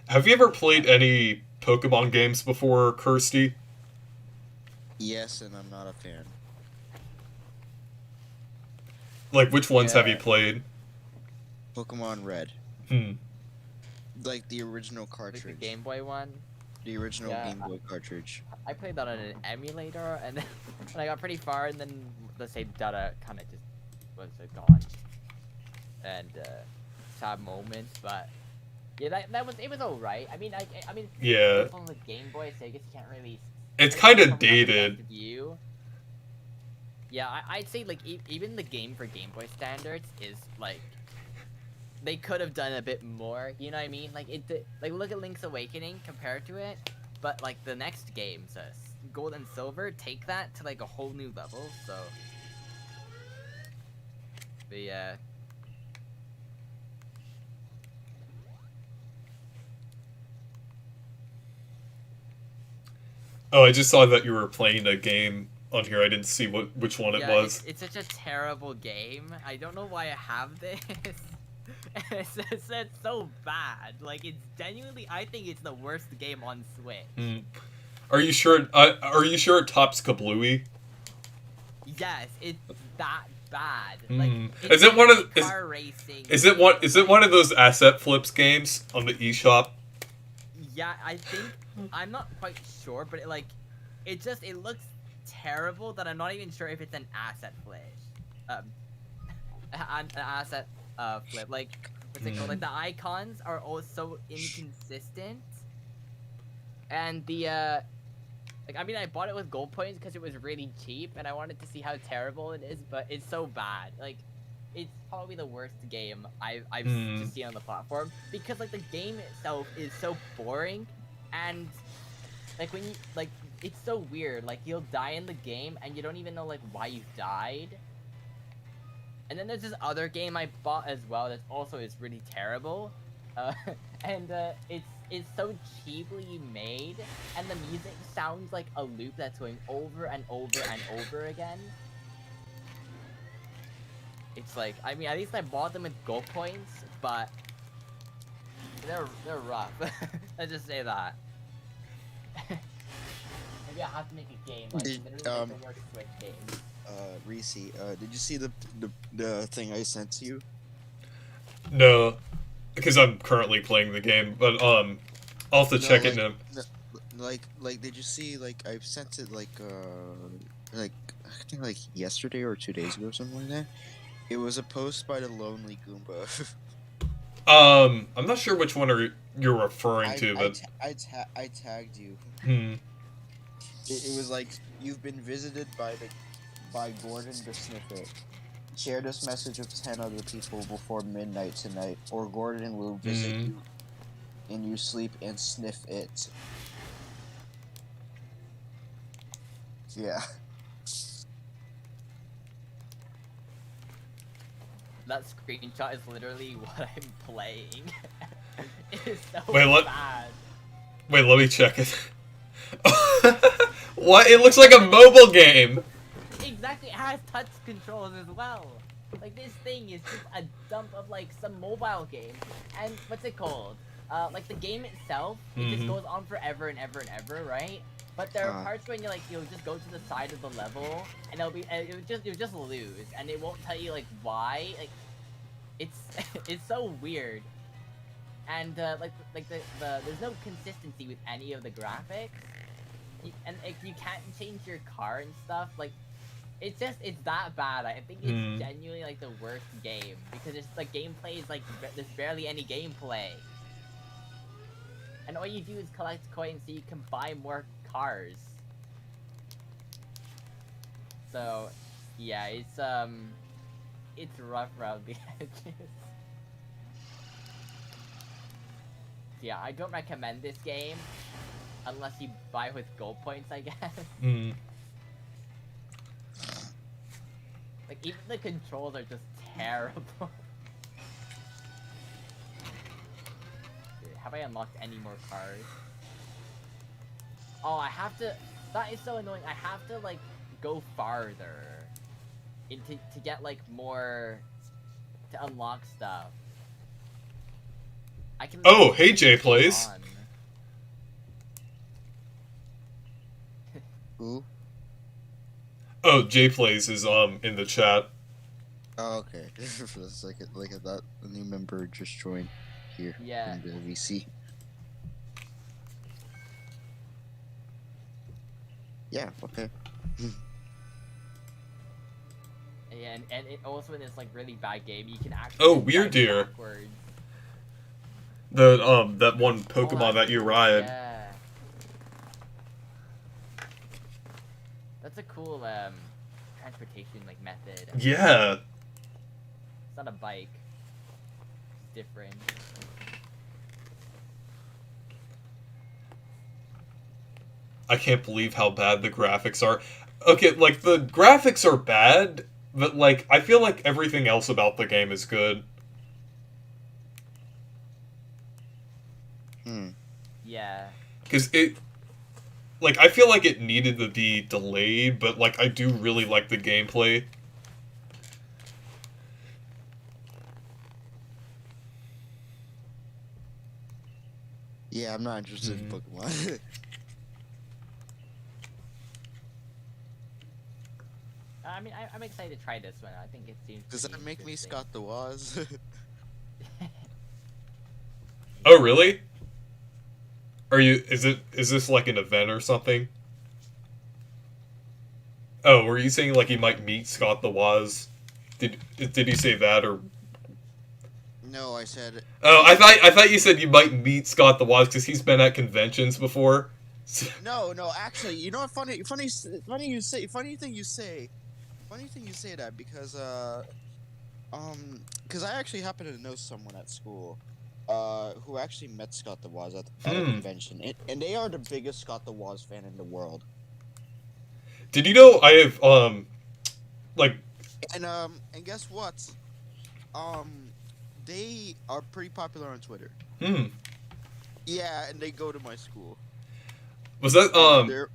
Have you ever played any Pokemon games before, Kirsty? Yes, and I'm not a fan. Like which ones have you Yeah. played? Pokemon Red. Like the original Like the cartridge. Game Boy one. The original Yeah, Game Boy cartridge. I played that on an emulator, and then when I got pretty far, and then the save data kind of just was gone. And sad moment, but yeah, that was it was alright. I mean, I mean, Yeah. it's on the Game Boy, so I guess you can't really. It's kind from of like the dated. best view. Yeah, I'd say like even the game for Game Boy standards is like they could have done a bit more. You know what I mean? Like like look at Link's Awakening compared to it, but like the next games, Gold and Silver, take that to like a whole new level. So, but yeah. Oh, I just saw that you were playing a game on here. I didn't see which one it Yeah, was. it's such a terrible game. I don't know why I have this. it's so bad. Like it's genuinely, I think it's the worst game on Switch. Hmm. Are you sure? Are you sure it tops Kablooey? Yes, it's that bad. Hmm. Like, Is it one of car racing? is it one of those asset flips games on the eShop? Yeah, I think I'm not quite sure, but it looks terrible that I'm not even sure if it's an asset flip. An asset flip. Like what's it called? Like the icons are all so inconsistent, and the like I mean I bought it with gold points because it was really cheap, and I wanted to see how terrible it is, but it's so bad. Like it's probably the worst game I've just seen on the platform because like the game itself is so boring, and like when you like it's so weird. Like you'll die in the game and you don't even know like why you died. And then there's this other game I bought as well that also is really terrible, and it's so cheaply made, and the music sounds like a loop that's going over and over and over again. It's like, I mean, at least I bought them with gold points, but they're rough. Let's just say that. Maybe I have to make a game like literally like the worst Switch game. Reese, did you see the thing I sent to you? No, because I'm currently playing the game. But I'll have to check it now. Like, did you see, like, I sent it, like, I think, like, yesterday or 2 days ago or something like that? It was a post by the Lonely Goomba. I'm not sure which one you're referring to, but I tagged you. It was like you've been visited by Gordon the Sniffet. Share this message with 10 other people before midnight tonight, or Gordon will visit Mm. you in your sleep and sniff it. Yeah. That screenshot is literally what I'm playing. It is so Wait, bad. Wait, let me check it. What? It looks like a mobile game. Exactly, it has touch controls as well. Like, this thing is just a dump of, like, some mobile game. And what's it called? Like, the game itself, it just Mhm. goes on forever and ever and ever, right? But there are Uh. parts when you'll just go to the side of the level, and you'll just lose, and it won't tell you, like, why. Like, it's, it's so weird. And, there's no consistency with any of the graphics. And like, you can't change your car and stuff. Like, it's that bad. I think it's genuinely like the worst game because it's like gameplay is like there's barely any gameplay, and all you do is collect coins so you can buy more cars. So, yeah, it's rough around the edges. Yeah, I don't recommend this game unless you buy with gold points, I guess. Mm. Like, even the controls are just terrible. Dude, have I unlocked any more cars? Oh, I have to... That is so annoying. I have to, like, go farther to get, like, more... to unlock stuff. I can... Oh, hey, Jay Plays. Who? Oh, Jay Plays is in the chat. Oh, okay. It's like a new member just joined here. Yeah. In the VC. Yeah. Okay. Yeah, and it also in this, like, really bad game, you can actually... Oh, just Weird drive Deer. backwards. That one Pokemon that you ride. Yeah. That's a cool, transportation, like, method. Yeah. It's not a bike. It's different. I can't believe how bad the graphics are. Okay, like, the graphics are bad, but, like, I feel like everything else about the game is good. Yeah. Because it... Like, I feel like it needed to be delayed, but, like, I do really like the gameplay. Yeah, I'm not interested in Pokemon. I mean, I'm excited to try this one. I think it seems. Does that make me interesting. Scott the Waz? Oh, really? Are you... Is this, like, an event or something? Oh, were you saying, like, you might meet Scott the Waz? Did you say that, or... No, I said. Oh, I thought you said you might meet Scott the Waz because he's been at conventions before. No, actually, you know what? Funny thing you say that because because I actually happen to know someone at school, who actually met Scott the Waz at a convention, and they are the biggest Scott the Waz fan in the world. Did you know I have like... And guess what? They are pretty popular on Twitter. Yeah, and they go to my school. Was that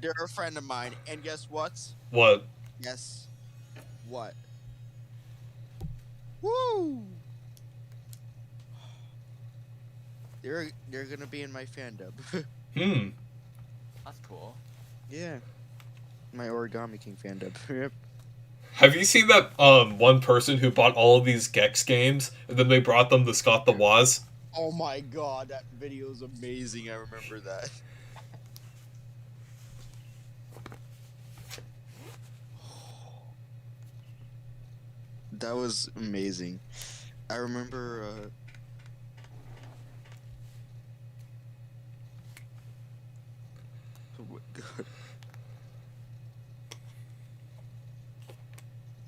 They're a friend of mine, and guess what? What? Guess what? Woo! They're gonna be in my fandom. That's cool. Yeah. My Origami King fandom. Yep. Have you seen that one person who bought all of these Gex games and then they brought them to Scott the Waz? Oh my god, that video is amazing. I remember that. That was amazing. I remember oh my god.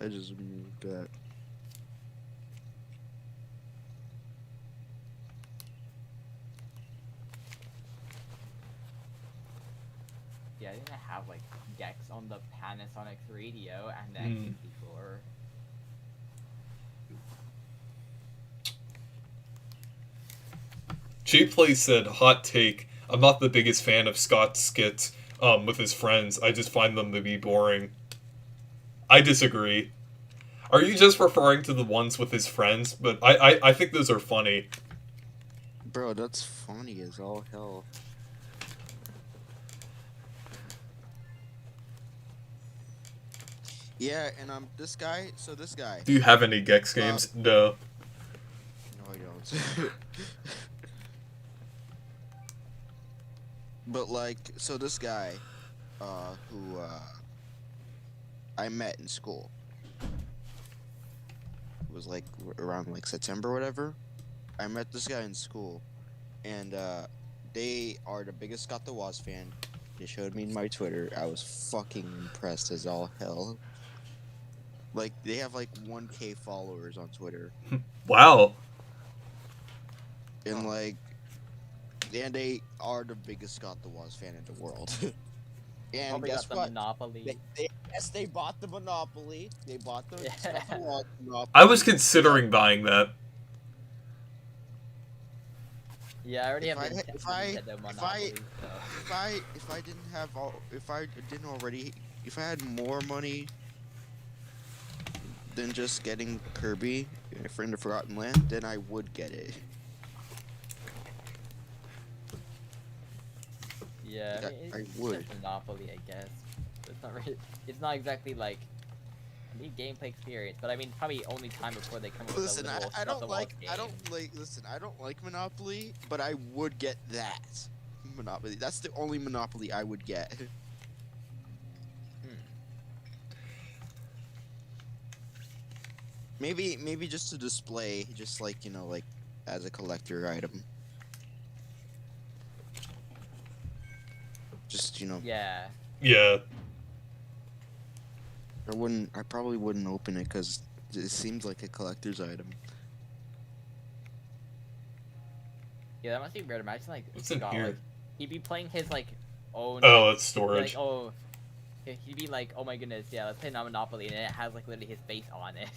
I just removed that. Yeah, I think I have like Gex on the Panasonic radio and the Hmm. X64. Play said, hot take. I'm not the biggest fan of Scott's skits with his friends. I just find them to be boring. I disagree. Are you just referring to the ones with his friends? But I think those are funny. Bro, that's funny as all hell. Yeah, and this guy. So this guy. Do you have any Gex games? No. No, I don't. But like, so this guy, who I met in school, it was like around like September or whatever. I met this guy in school, and they are the biggest Scott the Woz fan. They showed me my Twitter. I was fucking impressed as all hell. Like they have like 1K followers on Twitter, Wow. and like, and they are the biggest Scott the Woz fan in the world. And Probably guess got the what? Monopoly. Yes, they bought the Monopoly. They bought the Yeah. Scott the Woz Monopoly. I was considering buying that. Yeah, I already If have I- Nintendo if I- Nintendo if Monopoly. So. If I didn't have all, if I didn't already, if I had more money than just getting Kirby in the Forgotten Land, then I would get it. Yeah, I, Yeah, mean, I it's would. just Monopoly, I guess. It's not really. It's not exactly like need gameplay experience, but I mean, probably only time before they come up with Listen, a literal I Scott the don't Wall like, game. I don't like. Listen, I don't like Monopoly, but I would get that Monopoly. That's the only Monopoly I would get. Maybe just to display, just like, you know, like as a collector item. Just, you know, Yeah. Yeah. I probably wouldn't open it because it seems like a collector's item. Yeah, that must be weird. Imagine like What's in Scott, here? like, he'd be playing his like own. Oh, like, that's he'd be storage. like, oh, he'd be like, oh my goodness, yeah, let's play Monopoly, and it has like literally his face on it.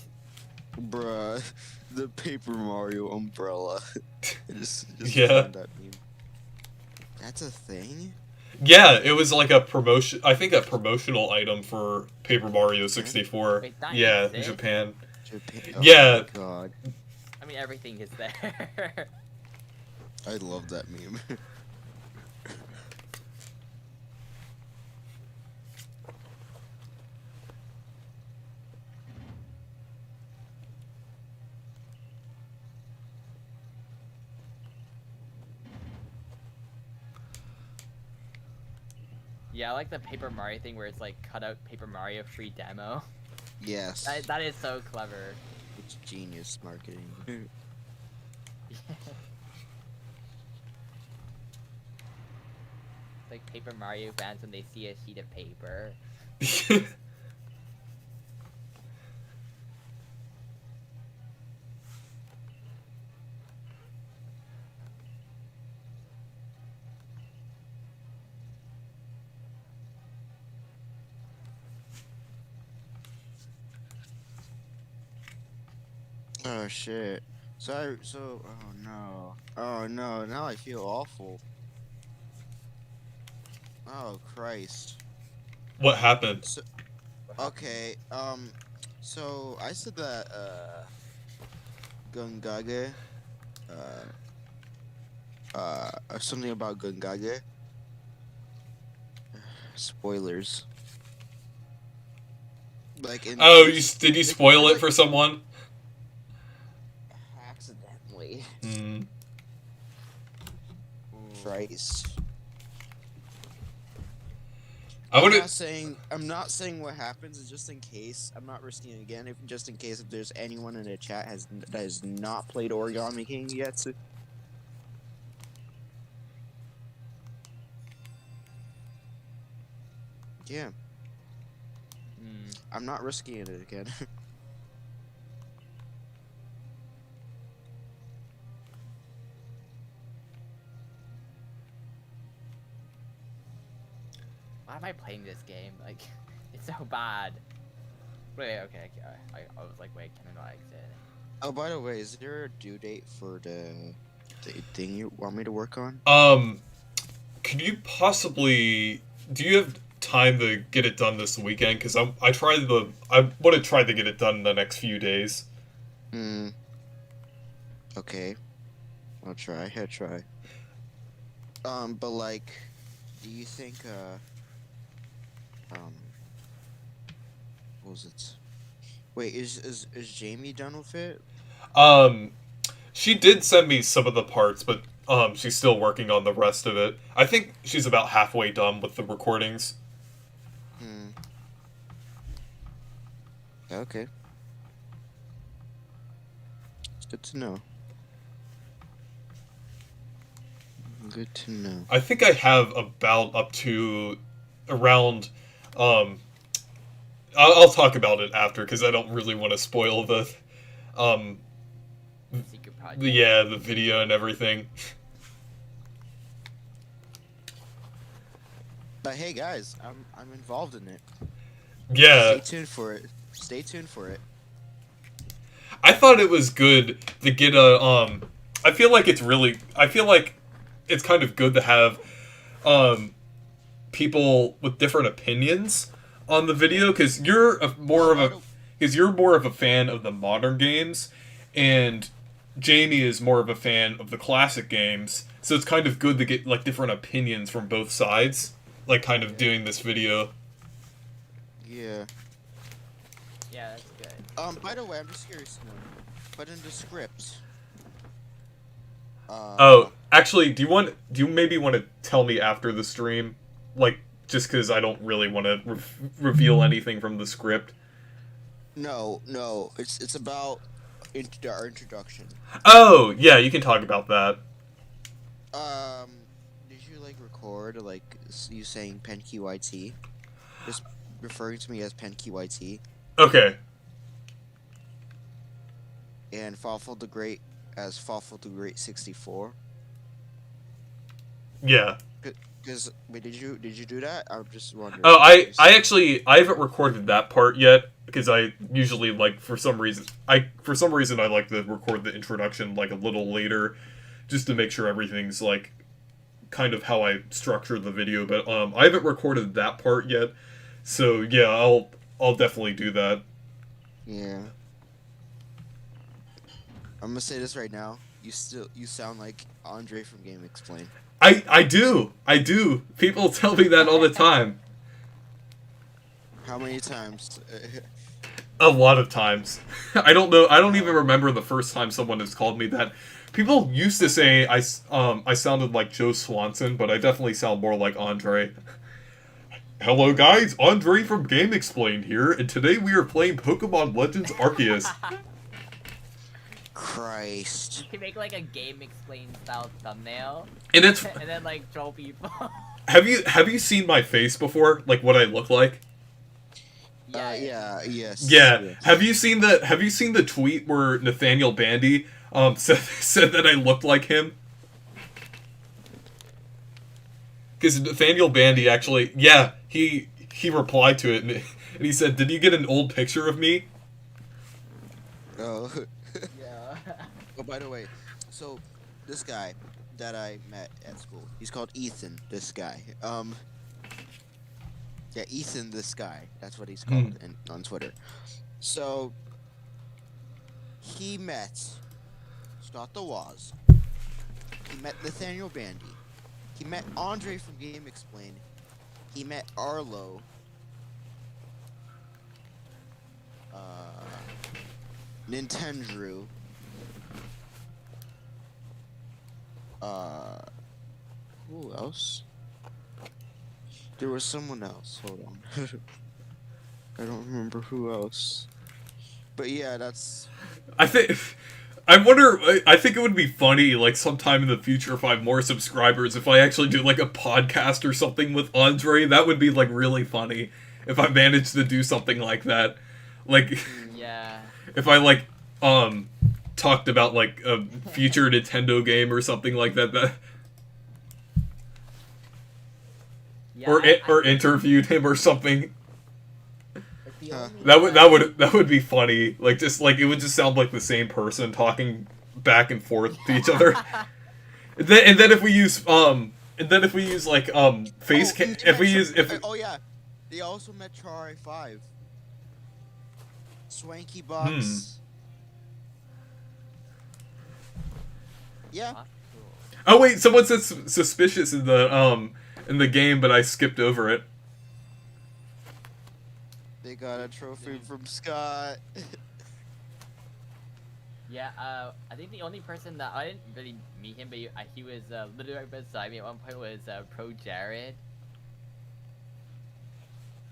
Bruh, the Paper Mario umbrella. just Yeah. found that meme. That's a thing? Yeah, it was like a promotion. I think a promotional item for Paper Mario 64. Wait, that Yeah, in exists? Japan. Japan. Yeah. Oh my god. I mean, everything is there. I love that meme. Yeah, I like the Paper Mario thing where it's like cut out Paper Mario free demo. Yes. That is so clever. It's genius marketing. It's like Paper Mario fans when they see a sheet of paper. Oh shit. Oh no. Oh no, now I feel awful. Oh Christ. What happened? So, okay, so I said that, Gungage, something about Gungage. Spoilers. Like in Oh, did you spoil it for someone? accidentally. Hmm. Christ. I would. I'm not saying what happens, just in case. I'm not risking it again. If just in case if there's anyone in the chat that has not played Origami King yet. Yeah, Hmm. I'm not risking it again. why am I playing this game? Like, it's so bad. Wait, okay. I was like, wait, can I not exit? Oh, by the way, is there a due date for the thing you want me to work on? Could you possibly? Do you have time to get it done this weekend? Because I want to try to get it done in the next few days. Hmm. Okay. I'll try. I'll try. But like, do you think what was it? Wait, is Jamie done with it? She did send me some of the parts, but she's still working on the rest of it. I think she's about halfway done with the recordings. Hmm. Okay. It's good to know. Good to know. I think I have about up to around. I'll talk about it after because I don't really want to spoil the Secret project. the video and everything. But hey, guys, I'm involved in it. Yeah, Stay tuned for it. Stay tuned for it. I thought it was good to get a I feel like it's kind of good to have people with different opinions on the video because you're more of a fan of the modern games, and Jamie is more of a fan of the classic games. So it's kind of good to get like different opinions from both sides, like kind of doing this video. Yeah. Yeah, that's good. By the way, I'm just curious to know, but in the script, Oh, actually, do you maybe want to tell me after the stream, like just because I don't really want to reveal anything from the script? no, it's about our introduction. Oh, yeah, you can talk about that. Did you like record like you saying Penky YT? Just referring to me as Penky YT Okay. and Fawful the Great as Fawful the Great 64. Yeah. Because wait, did you do that? I'm just wondering. Oh, I haven't recorded that part yet because I usually like for some reason I like to record the introduction like a little later, just to make sure everything's like kind of how I structure the video. But I haven't recorded that part yet, so yeah, I'll definitely do that. Yeah. I'm gonna say this right now. You sound like Andre from Game Explain. I do. People tell me that all the time. How many times? A lot of times. I don't know. I don't even remember the first time someone has called me that. People used to say I sounded like Joe Swanson, but I definitely sound more like Andre. Hello guys, Andre from Game Explained here, and today we are playing Pokemon Legends Arceus. Christ. You can make like a Game Explain style thumbnail, And it's and then like troll people. have you seen my face before? Like what I look like? Yes. Yeah. Yes. Have you seen the tweet where Nathaniel Bandy said that I looked like him? Because Nathaniel Bandy actually, yeah, he replied to it and he said, "Did you get an old picture of me?" Oh. Yeah. Oh, by the way, so this guy that I met at school, he's called Ethan. This guy. Yeah, Ethan. This guy. That's what he's called on Twitter. So he met Scott the Waz. He met Nathaniel Bandy. He met Andre from Game Explained. He met Arlo. Nintendo. Who else? There was someone else. Hold on. I don't remember who else. But yeah, that's. I think it would be funny, like, sometime in the future if I have more subscribers, if I actually do, like, a podcast or something with Andre. That would be, like, really funny if I managed to do something like that. Like, Yeah. if I, like, talked about, like, a future Nintendo game or something like that. Yeah, or interviewed him or something. like the Huh. only, That would be funny. Like just like it would just sound like the same person talking back and forth to each other. And then if we use like face Oh, cam, they if met we Char- use if oh yeah, they also met Char 5. Swanky hmm. box. Yeah, That's cool. Oh wait, someone said suspicious in the game, but I skipped over it. they got a trophy from Scott. Yeah, I think the only person that I didn't really meet him, but he was literally right beside me at one point was Pro Jared.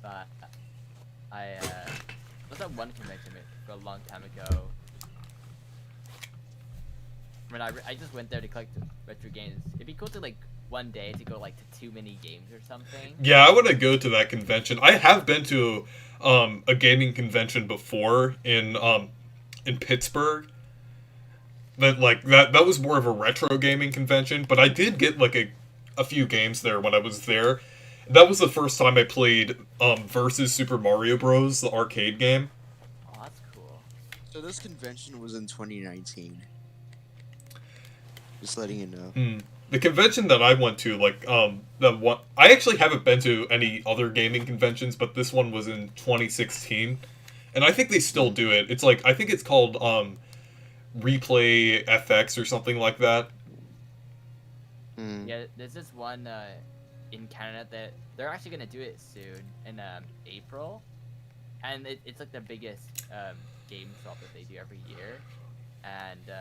But I was at one convention a long time ago. I mean, I just went there to collect retro games. It'd be cool to like one day to go like to too many games or something. Yeah, I want to go to that convention. I have been to a gaming convention before in Pittsburgh. That was more of a retro gaming convention, but I did get like a few games there when I was there. That was the first time I played versus Super Mario Bros. The arcade game. Oh, that's cool. So this convention was in 2019. Just letting you know. Hmm. The convention that I went to, like the one I actually haven't been to any other gaming conventions, but this one was in 2016, and I think they still do it. It's like I think it's called Replay FX or something like that. Mm. Yeah, there's this one in Canada that they're actually gonna do it soon in April, and it's like the biggest game swap that they do every year, and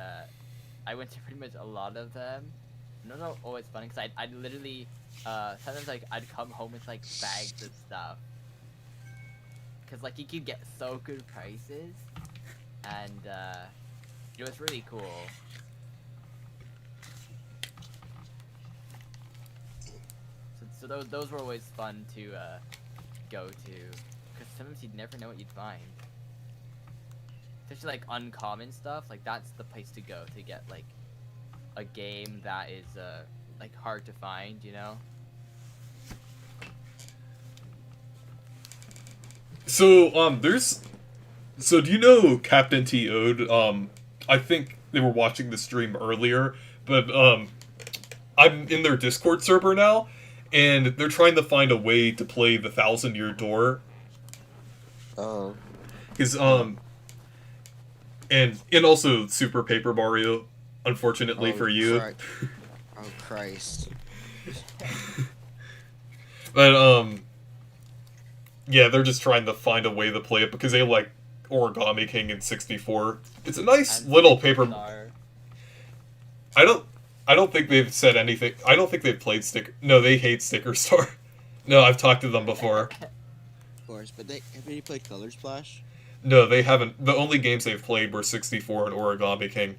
I went to pretty much a lot of them. And those are always fun because I'd literally sometimes like I'd come home with like bags of stuff because like you could get so good prices, and it was really cool. So those were always fun to go to, because sometimes you'd never know what you'd find. Especially like uncommon stuff, like that's the place to go to get like a game that is like hard to find, you know? So do you know Captain T Ode? I think they were watching the stream earlier, but I'm in their Discord server now, and they're trying to find a way to play the Thousand Year Door. Oh. Because and also Super Paper Mario, unfortunately for you. Oh Christ. But yeah, they're just trying to find a way to play it because they like Origami King in 64. It's a nice And little paper. Star. I don't think they've said anything. I don't think they've played Sticker. No, they hate Sticker Star. No, I've talked to them before. Of course, but have they played Color Splash? No, they haven't. The only games they've played were 64 and Origami King.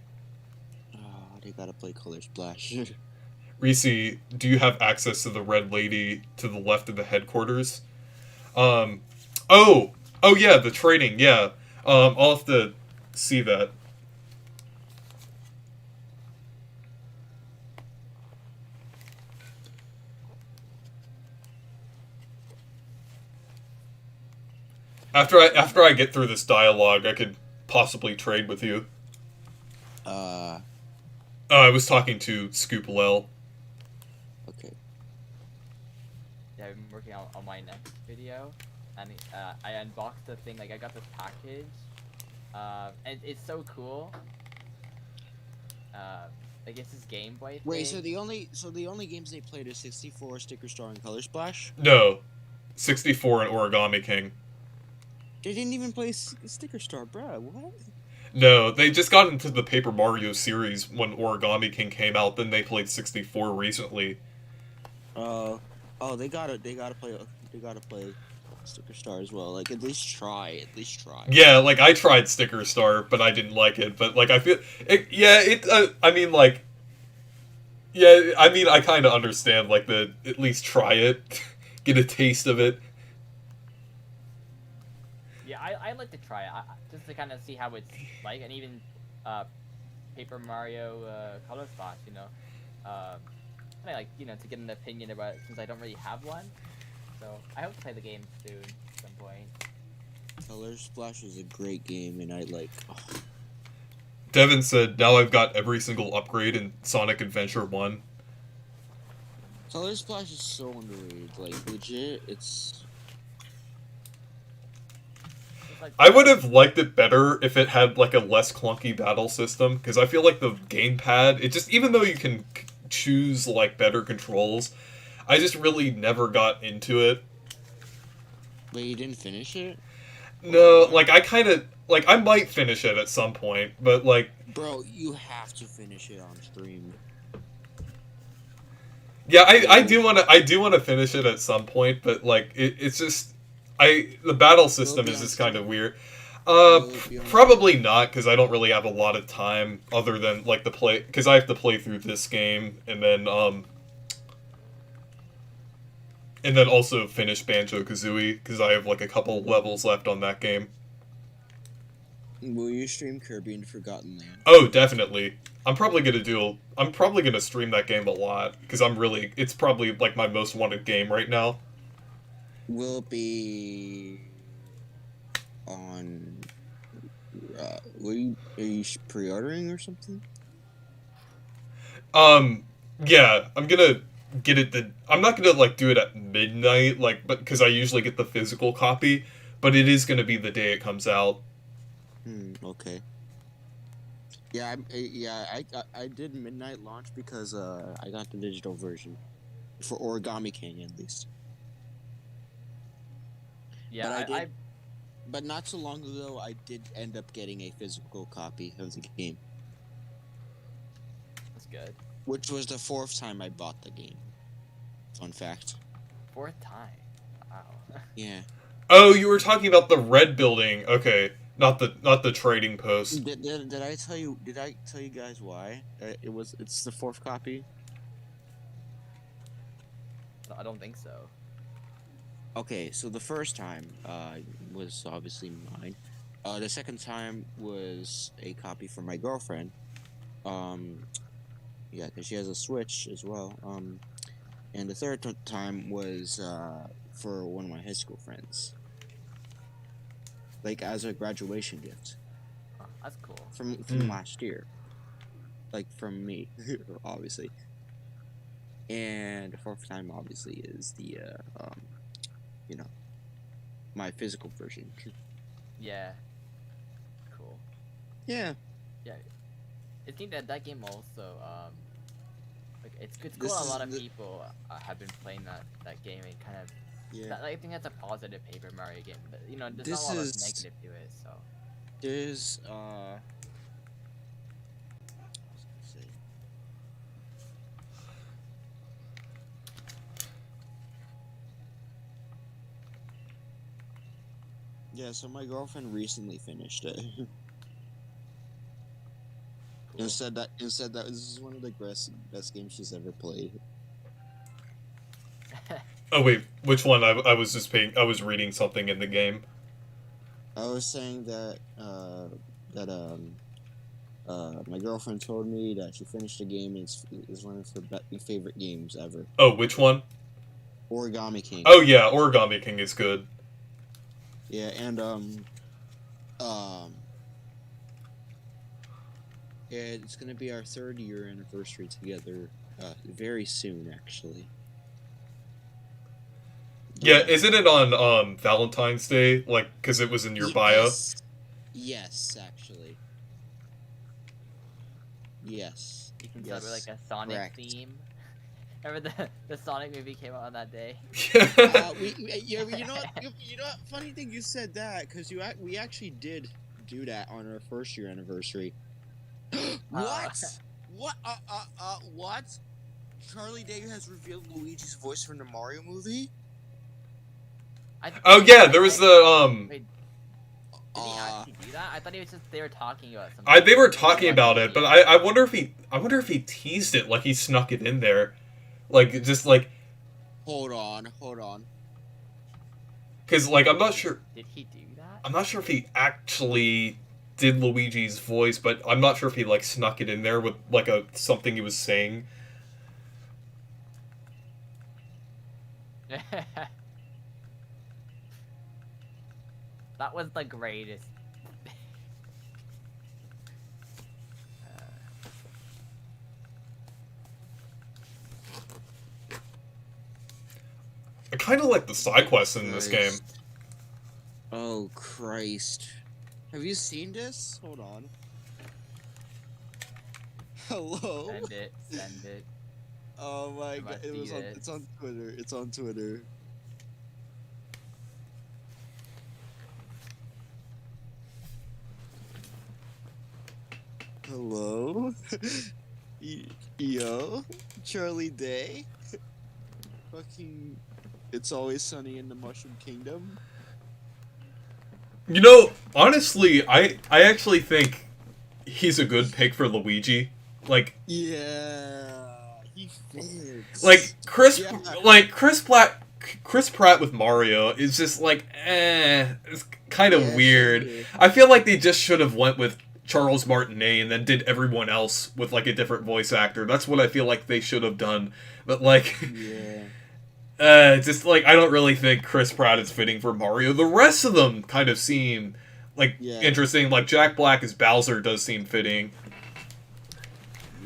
Oh, they gotta play Color Splash. Reese, do you have access to the red lady to the left of the headquarters? Oh yeah, the trading, yeah. I'll have to see that. After I get through this dialogue, I could possibly trade with you. I was talking to Scoop Lel. Okay. Yeah, I've been working on my next video, and I unboxed the thing. Like I got this package, and it's so cool. Like it's this Game Boy thing. Wait, so the only games they played is 64, Sticker Star, and Color Splash? No, 64 and Origami King. They didn't even play Sticker Star, bruh. What? No, they just got into the Paper Mario series when Origami King came out. Then they played 64 recently. They gotta play Sticker Star as well. Like at least try. Yeah, like I tried Sticker Star, but I didn't like it. But like I feel, I mean, like, yeah, I mean, I kind of understand like the at least try it, get a taste of it. Yeah, I'd like to try it just to kind of see how it's like, and even Paper Mario Color Splash, you know, kinda like to get an opinion about it since I don't really have one. So I hope to play the game soon at some point. Color Splash is a great game, and I like. Oh, Devin said, now I've got every single upgrade in Sonic Adventure 1. Color Splash is so underrated. Like legit, it's. It's like I would have liked it better if it had like a less clunky battle system, because I feel like the gamepad, it just, even though you can choose like better controls, I just really never got into it. Wait, you didn't finish it? No, like I kind of like I might finish it at some point, but like Bro, you have to finish it on stream. yeah, I do want to finish it at some point, but like it's just the battle system is just kind of weird. Probably not, because I don't really have a lot of time other than like the play, because I have to play through this game and then also finish Banjo-Kazooie, because I have like a couple levels left on that game. Will you stream Kirby and Forgotten Land? Oh, definitely. I'm probably gonna stream that game a lot, because it's probably like my most wanted game right now. Will it be on? Are you pre-ordering or something? Yeah, I'm gonna get it. I'm not gonna like do it at midnight, like, but because I usually get the physical copy, but it is gonna be the day it comes out. Okay. Yeah, I did midnight launch because I got the digital version for Origami King at least. yeah, But not so long ago, I did end up getting a physical copy of the game, that's good. which was the 4th time I bought the game. Fun fact. 4th time. Wow. Yeah. Oh, you were talking about the red building. Okay, not the trading post. Did I tell you? Did I tell you guys why? It's the 4th copy. I don't think so. Okay, so the first time was obviously mine. The second time was a copy for my girlfriend. Yeah, 'cause she has a Switch as well. And the third time was for one of my high school friends, like as a graduation gift Oh, that's cool. from last year, like from me, obviously. And the 4th time, obviously, is the you know, my physical version. Yeah. Cool. Yeah. I think that game also like it's cool. This A is lot of the- people have been playing that game and kind of. Yeah. I think that's a positive Paper Mario game, but you know, there's This not a lot is- of negative to it. So There's I was gonna say. Yeah, so my girlfriend recently finished it. cool. and said that this is one of the best games she's ever played. Oh wait, which one? I was reading something in the game. I was saying that my girlfriend told me that she finished the game and it's one of her favorite games ever. Oh, which one? Origami King. Oh yeah, Origami King is good. Yeah, and it's gonna be our 3rd year anniversary together very soon, actually. Yeah, isn't it on Valentine's Day? Like, because it was in your bio. Yes, actually. Yes. You can Yes, celebrate like a Sonic correct. theme. Remember the Sonic movie came out on that day? You know what? You know what? Funny thing you said that because we actually did do that on our 1st year anniversary. What? What? What? Charlie Day has revealed Luigi's voice from the Mario movie. Oh yeah, there was the Wait, did he actually do that? I thought it was just they were talking about something. they were talking about it, but I wonder if he teased it, like he snuck it in there, like just like Hold on. because like I'm not sure Did he do that? I'm not sure if he actually did Luigi's voice, but I'm not sure if he like snuck it in there with like something he was saying. That was the greatest. I kind of like the side quests in this game. Christ. Oh Christ! Have you seen this? Hold on. Hello. Send it. Send it. Oh my I god! must It see was on. this. It's on Twitter. It's on Twitter. Hello. Yo, Charlie Day. Fucking. It's always sunny in the Mushroom Kingdom. You know, honestly, I actually think he's a good pick for Luigi. Like, Yeah, he fits. like Yeah. Chris Pratt with Mario is just like, it's kind of Yeah, weird. same here. I feel like they just should have went with Charles Martinet and then did everyone else with like a different voice actor. That's what I feel like they should have done. But like, Yeah. just like I don't really think Chris Pratt is fitting for Mario. The rest of them kind of seem like Yeah. interesting. Like Jack Black as Bowser does seem fitting.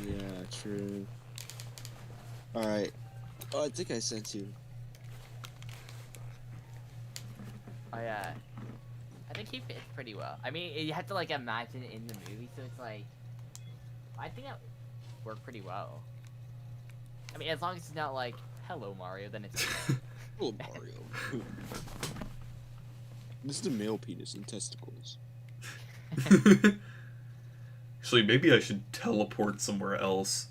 Yeah, true. Alright. Oh, I think I sent you. Oh yeah. I think he fits pretty well. I mean, you have to like imagine it in the movie, so it's like, I think that worked pretty well. I mean, as long as it's not like, "Hello Mario," then it's okay. Oh, Mario. This is the male penis and testicles. Actually, maybe I should teleport somewhere else.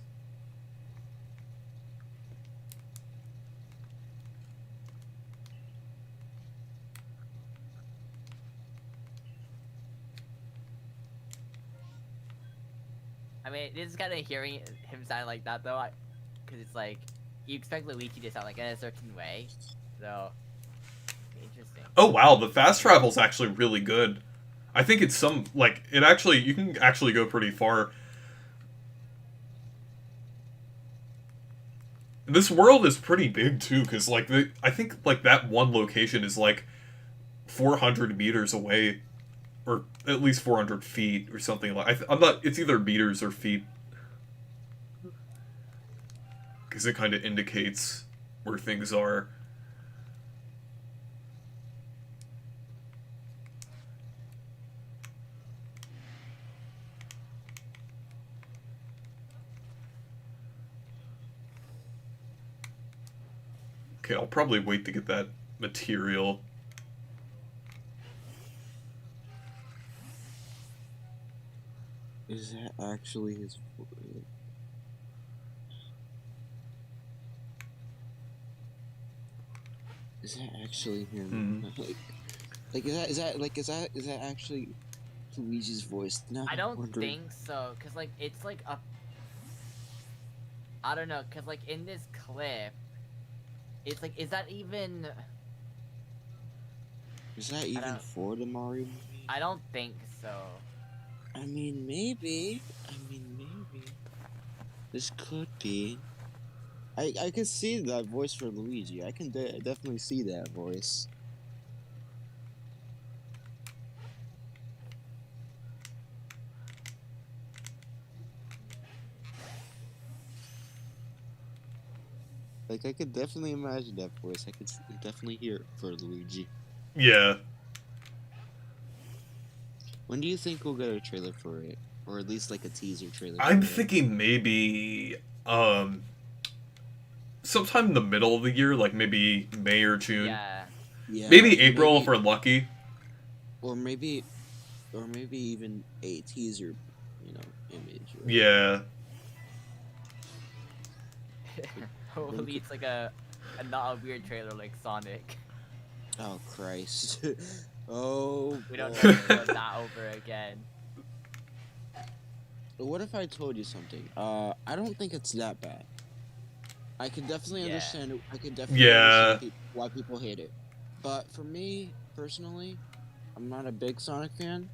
I mean, it is kind of hearing him sound like that though, because it's like you expect Luigi to sound like in a certain way, so interesting. Oh wow, the fast travel's actually really good. I think it's some like it actually you can actually go pretty far. This world is pretty big too, because like I think like that one location is like 400 meters away, or at least 400 feet or something like. I'm not. It's either meters or feet, because it kind of indicates where things are. Okay, I'll probably wait to get that material. Is that actually his voice? Is that actually him? Is that actually Luigi's voice? Now I I'm don't wondering. think so, cause like it's like a, I don't know, cause like in this clip, it's like, is that even? Is that even don't- for the Mario movie? I don't think so. I mean, maybe. This could be. I can see that voice for Luigi. I can definitely see that voice. Like, I could definitely imagine that voice. I could definitely hear it for Luigi. Yeah. When do you think we'll get a trailer for it? Or at least, like, a teaser trailer I'm for it? thinking maybe sometime in the middle of the year, like maybe May or June. Yeah. Yeah, Maybe April if we're lucky. Or maybe even a teaser, image. Or Yeah. Hopefully it's like a not a weird trailer like Sonic. Oh Christ! Oh. We don't boy. know if we'll go that over again. What if I told you something? I don't think it's that bad. I can definitely Yeah. understand it. I can definitely Yeah. understand why people hate it. But for me personally, I'm not a big Sonic fan.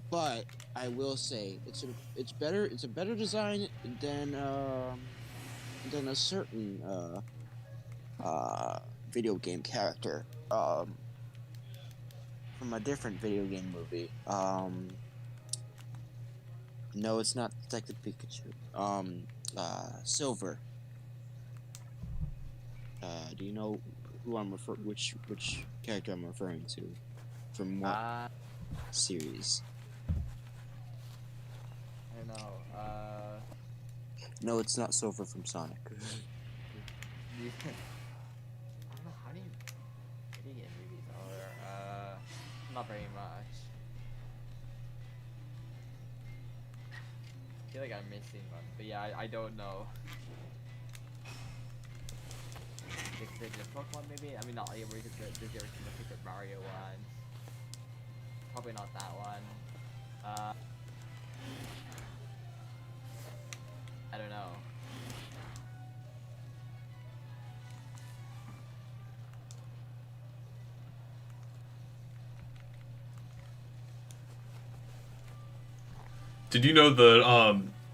But I will say it's better. It's a better design than a certain video game character from a different video game movie. No, it's not Detective Pikachu. Silver. Do you know who I'm which character I'm referring to? From what series? I don't know. No, it's not Silver from Sonic. I don't know how do you get movies over? Not very much. I feel like I'm missing one, but yeah, I don't know. The Pokemon maybe? I mean, not like, the Super Mario one. Probably not that one. I don't know. Did you know the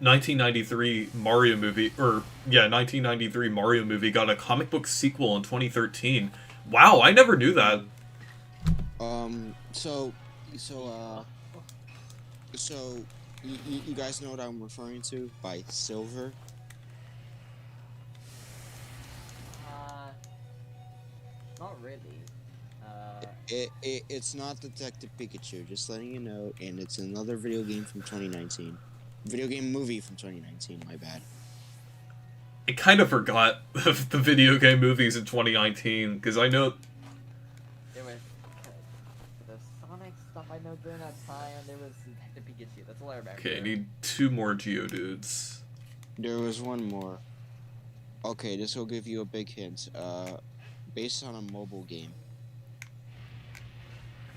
1993 Mario movie, or yeah, 1993 Mario movie got a comic book sequel in 2013? Wow, I never knew that. So, you guys know what I'm referring to by Silver? Not really. It's not Detective Pikachu, just letting you know, and it's another video game from 2019. Video game movie from 2019, my bad. I kind of forgot the video game movies in 2019, because I know... There was the Sonic stuff I know during that time, there was Detective Pikachu, that's all I remember. Okay, I need 2 more Geodudes. There was one more. Okay, this will give you a big hint. Based on a mobile game.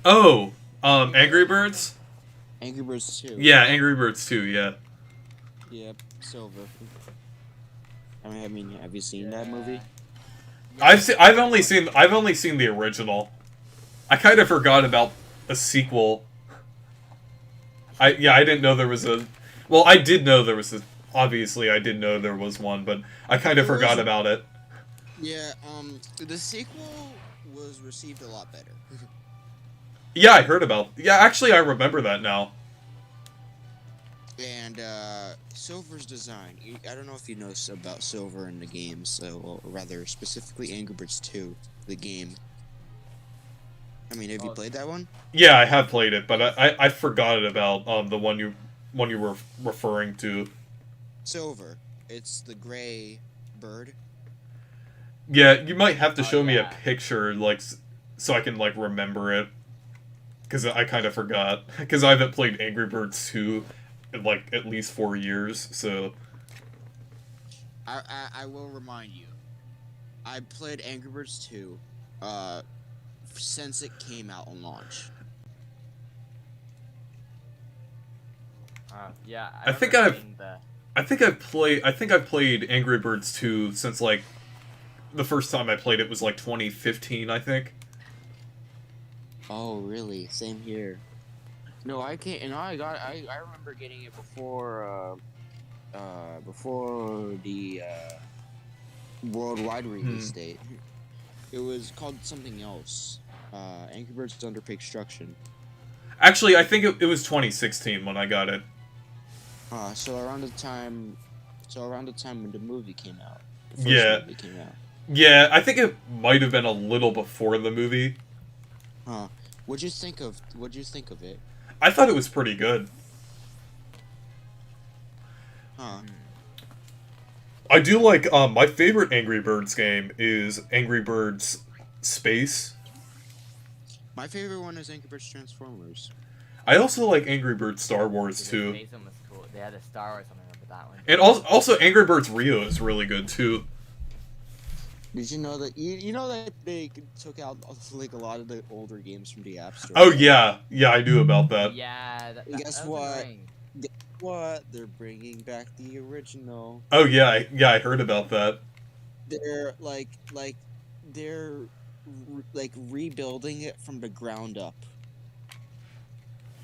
Oh, Angry Birds? Angry Birds 2. Yeah, Angry Birds 2, yeah. Yep, Silver. I mean, have you seen that movie? Yeah. I've only seen the original. I kind of forgot about a sequel. I didn't know there was a... Well, I did know there was a... Obviously, I did know there was one, but I kind of forgot about it. Yeah, the sequel was received a lot better. Yeah, I heard about... Yeah, actually, I remember that now. And, Silver's design. I don't know if you know about Silver in the games, or rather, specifically Angry Birds 2, the game. I mean, have you played that one? Yeah, I have played it, but I forgot about, the one you were referring to. Silver. It's the gray bird. Yeah, you might have to show me a picture, like, so I can, like, remember it. Because I kind of forgot. Because I haven't played Angry Birds 2 in, like, at least 4 years, so... I will remind you. I played Angry Birds 2, since it came out on launch. Yeah, I think I've played Angry Birds 2 since, like, the first time I played it was, like, 2015, I think. Oh, really? Same here. No, I can't. And I remember getting it before the worldwide release date. It was called something else. Angry Birds Under Construction. Actually, I think it was 2016 when I got it. So around the time when the movie came out. Yeah. Movie came out. Yeah, I think it might have been a little before the movie. Huh. What'd you think of it? I thought it was pretty good. Huh. I do like, my favorite Angry Birds game is Angry Birds Space. My favorite one is Angry Birds Transformers. I also like Angry Birds Star Wars, too. The Space one was cool. They had a Star Wars one, I remember that one. And also Angry Birds Rio is really good, too. Did you know that you know that they took out like a lot of the older games from the App Store? Oh, yeah. Yeah, I knew about that. Yeah, Guess that what? was annoying. Guess what? They're bringing back the original. Oh, yeah, I heard about that. They're rebuilding it from the ground up.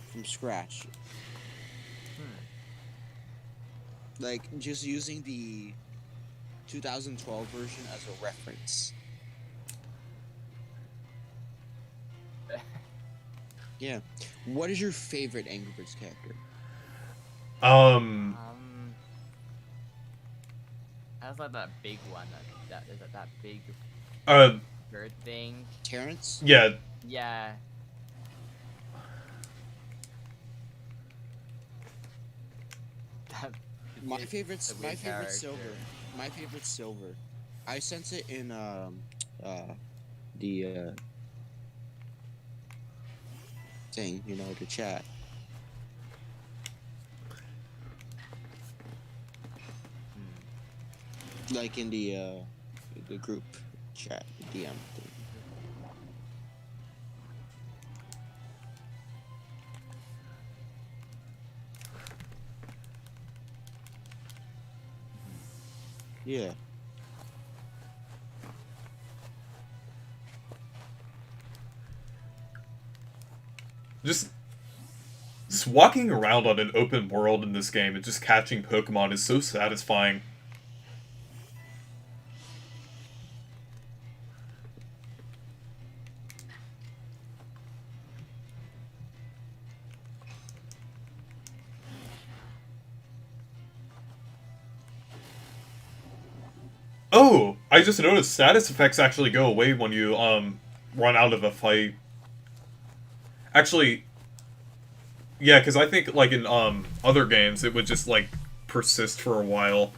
From scratch. Like, just using the 2012 version as a reference. Yeah. What is your favorite Angry Birds character? Um, I was like that big one. That big uh, bird thing. Terrence? yeah, Yeah. That My it's favorite's a my weird favorite character. silver. My favorite silver. I sense it in the thing, the chat. Like in the group chat, the DM thing. Yeah. just just walking around on an open world in this game and just catching Pokemon is so satisfying. Oh, I just noticed status effects actually go away when you run out of a fight. Actually, yeah, because I think like in other games it would just like persist for a while.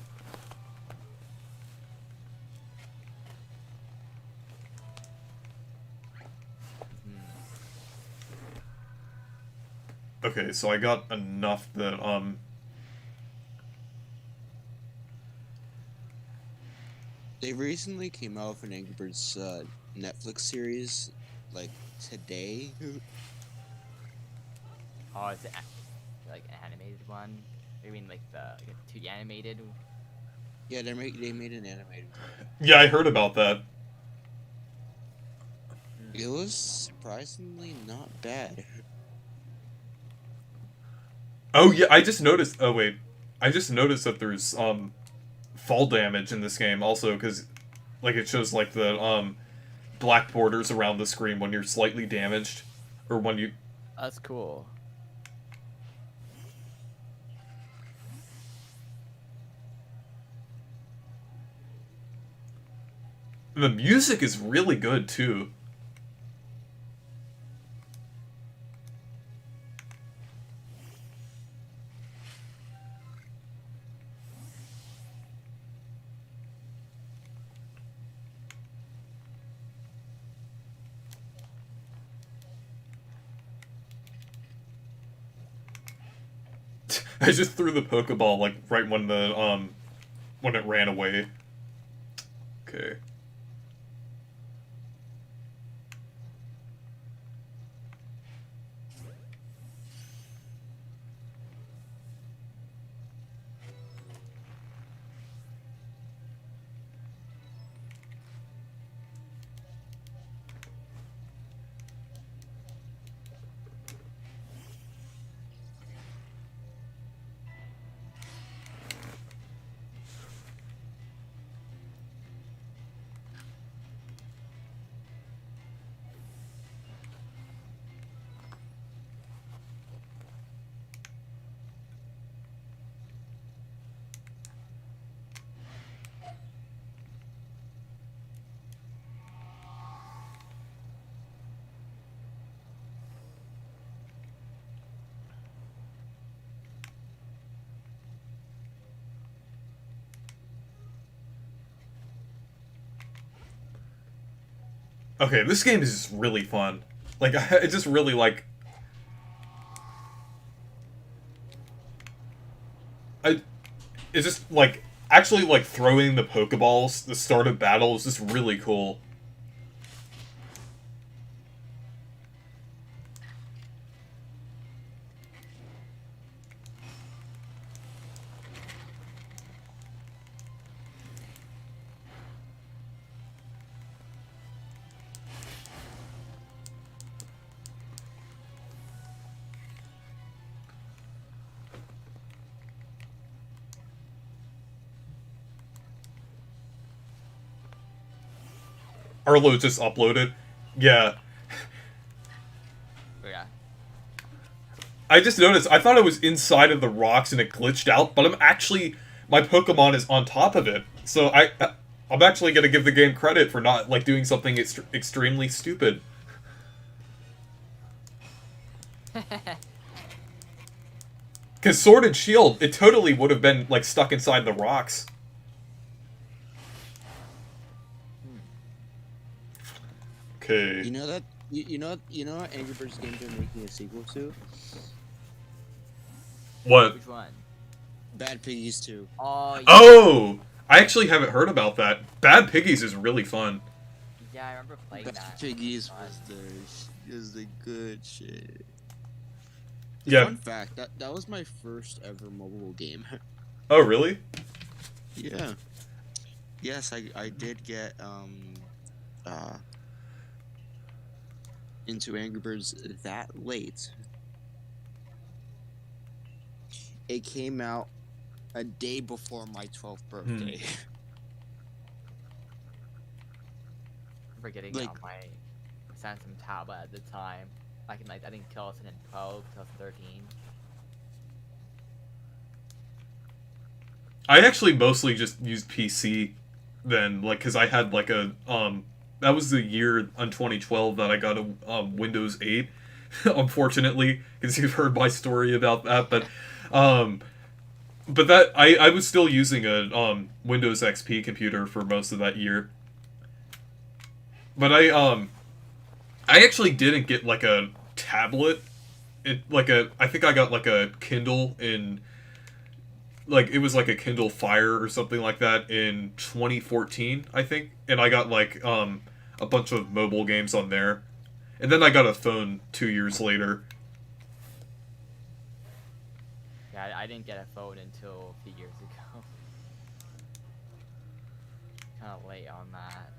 Okay, so I got enough that They recently came out with an Angry Birds Netflix series like today. Oh, is it like an animated one? I mean, like the 2D animated. Yeah, they made an animated one. yeah, I heard about that. It was surprisingly not bad. Oh yeah, I just noticed. Oh wait, I just noticed that there's fall damage in this game also because like it shows like the black borders around the screen when you're slightly damaged or when you. That's cool. The music is really good too. I just threw the Pokeball like right when it ran away. Okay. Okay, this game is just really fun. Like, I just really like. I. It's just like actually like throwing the Pokeballs. The start of battle is just really cool. Arlo just uploaded. Yeah, But yeah. I just noticed, I thought it was inside of the rocks and it glitched out, but my Pokemon is on top of it. So I'm actually gonna give the game credit for not, like, doing something extremely stupid. Because Sword and Shield, it totally would have been, like, stuck inside the rocks. Okay. You know that you know what Angry Birds game they're making a sequel to? What? Which one? Bad Piggies 2. Oh, yeah. Oh! I actually haven't heard about that. Bad Piggies is really fun. Yeah, I remember playing Bad that. Piggies Fun. was the good shit. Yeah. Fun fact, that was my first ever mobile game. Oh, really? Yeah. Yes, I did get into Angry Birds that late. It came out a day before my 12th birthday. I remember getting it Like- on my Samsung tablet at the time. I think 2012, 2013. I actually mostly just used PC then, like, because I had, like, that was the year in 2012 that I got a Windows 8, unfortunately, because you've heard my story about that, but that, I was still using a, Windows XP computer for most of that year. But I actually didn't get, like, a tablet. I think I got, like, a Kindle in, like, it was like a Kindle Fire or something like that in 2014, I think. And I got, like, a bunch of mobile games on there. And then I got a phone 2 years later. Yeah, I didn't get a phone until a few years ago. Kind of late on that.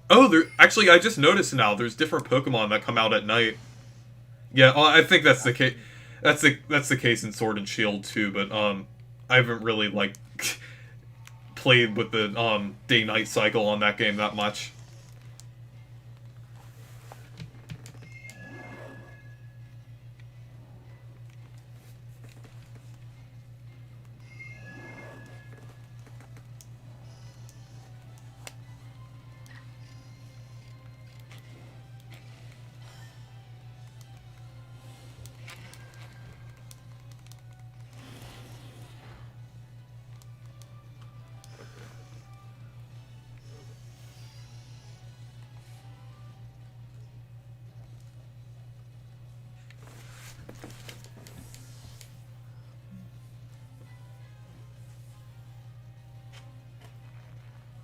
Oh, actually, I just noticed now, there's different Pokemon that come out at night. Yeah, I think that's the case. That's the case in Sword and Shield too, but I haven't really, like, played with the day-night cycle on that game that much.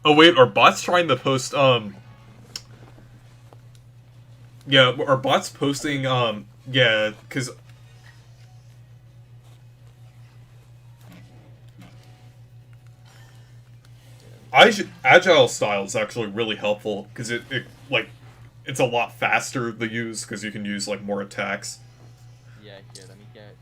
Oh wait, are bots trying to post yeah, are bots posting yeah, cuz Agile style is actually really helpful because it like it's a lot faster to use because you can use, like, more attacks. Yeah, here, let me get.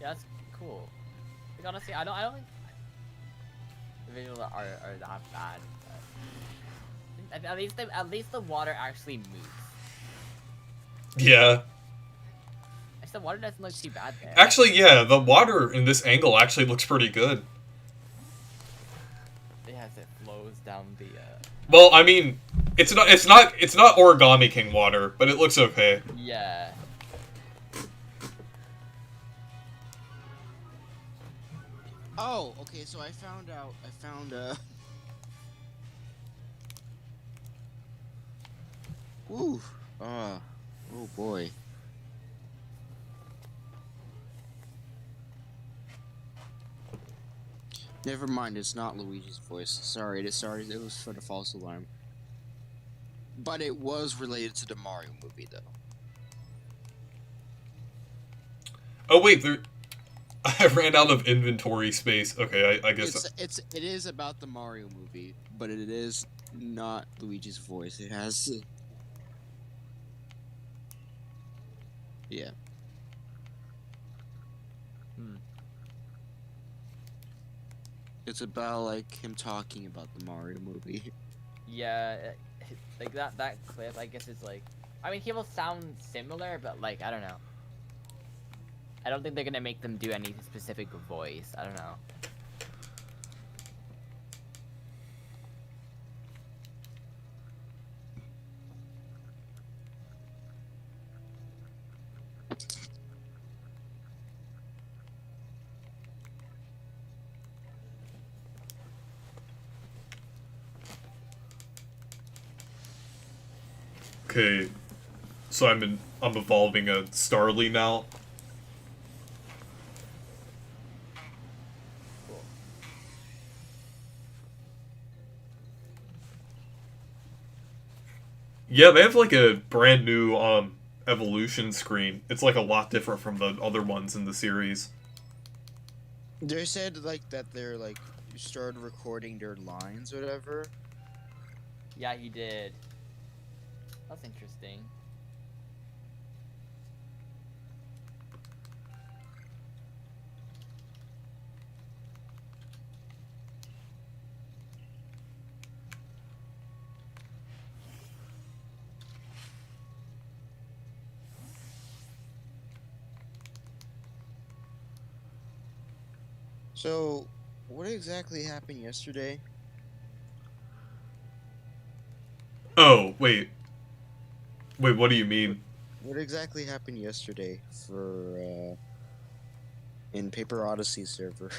Yeah, that's cool. Like, honestly, I don't think the visuals are that bad. But at least the water actually moves. Yeah. Actually, the water doesn't look too bad there. Actually, yeah, the water in this angle actually looks pretty good. As it flows down the. Well, I mean, it's not Origami King water, but it looks okay. Yeah. Oh, okay, so I found Ooh. Oh boy. Never mind, it's not Luigi's voice. Sorry, it was for the false alarm. But it was related to the Mario movie, though. Oh wait, I ran out of inventory space. Okay, I guess. It is about the Mario movie, but it is not Luigi's voice. It has yeah. Hmm. It's about like him talking about the Mario movie. Yeah, like that clip. I guess it's like, I mean, he will sound similar, but like I don't know. I don't think they're gonna make them do any specific voice. I don't know. Okay, so I'm evolving a Starly now. Cool. Yeah, they have like a brand new evolution screen. It's like a lot different from the other ones in the series. They said like that they're like started recording their lines or whatever. Yeah, he did. That's interesting. So, what exactly happened yesterday? Oh, wait, what do you mean? What exactly happened yesterday for in Paper Odyssey server?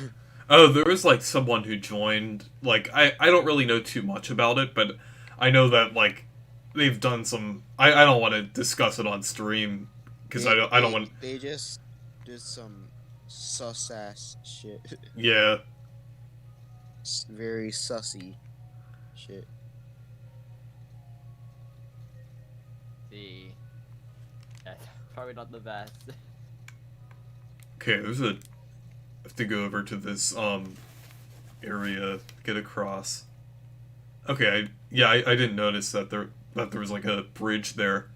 Oh, there was like someone who joined. Like I don't really know too much about it, but I know that like they've done some. I don't want to discuss it on stream because I don't want. They just did some sus ass shit. Yeah. Very sussy shit. See, that's probably not the best. Okay, there's a. I have to go over to this area, get across. Okay, I didn't notice that there was like a bridge there.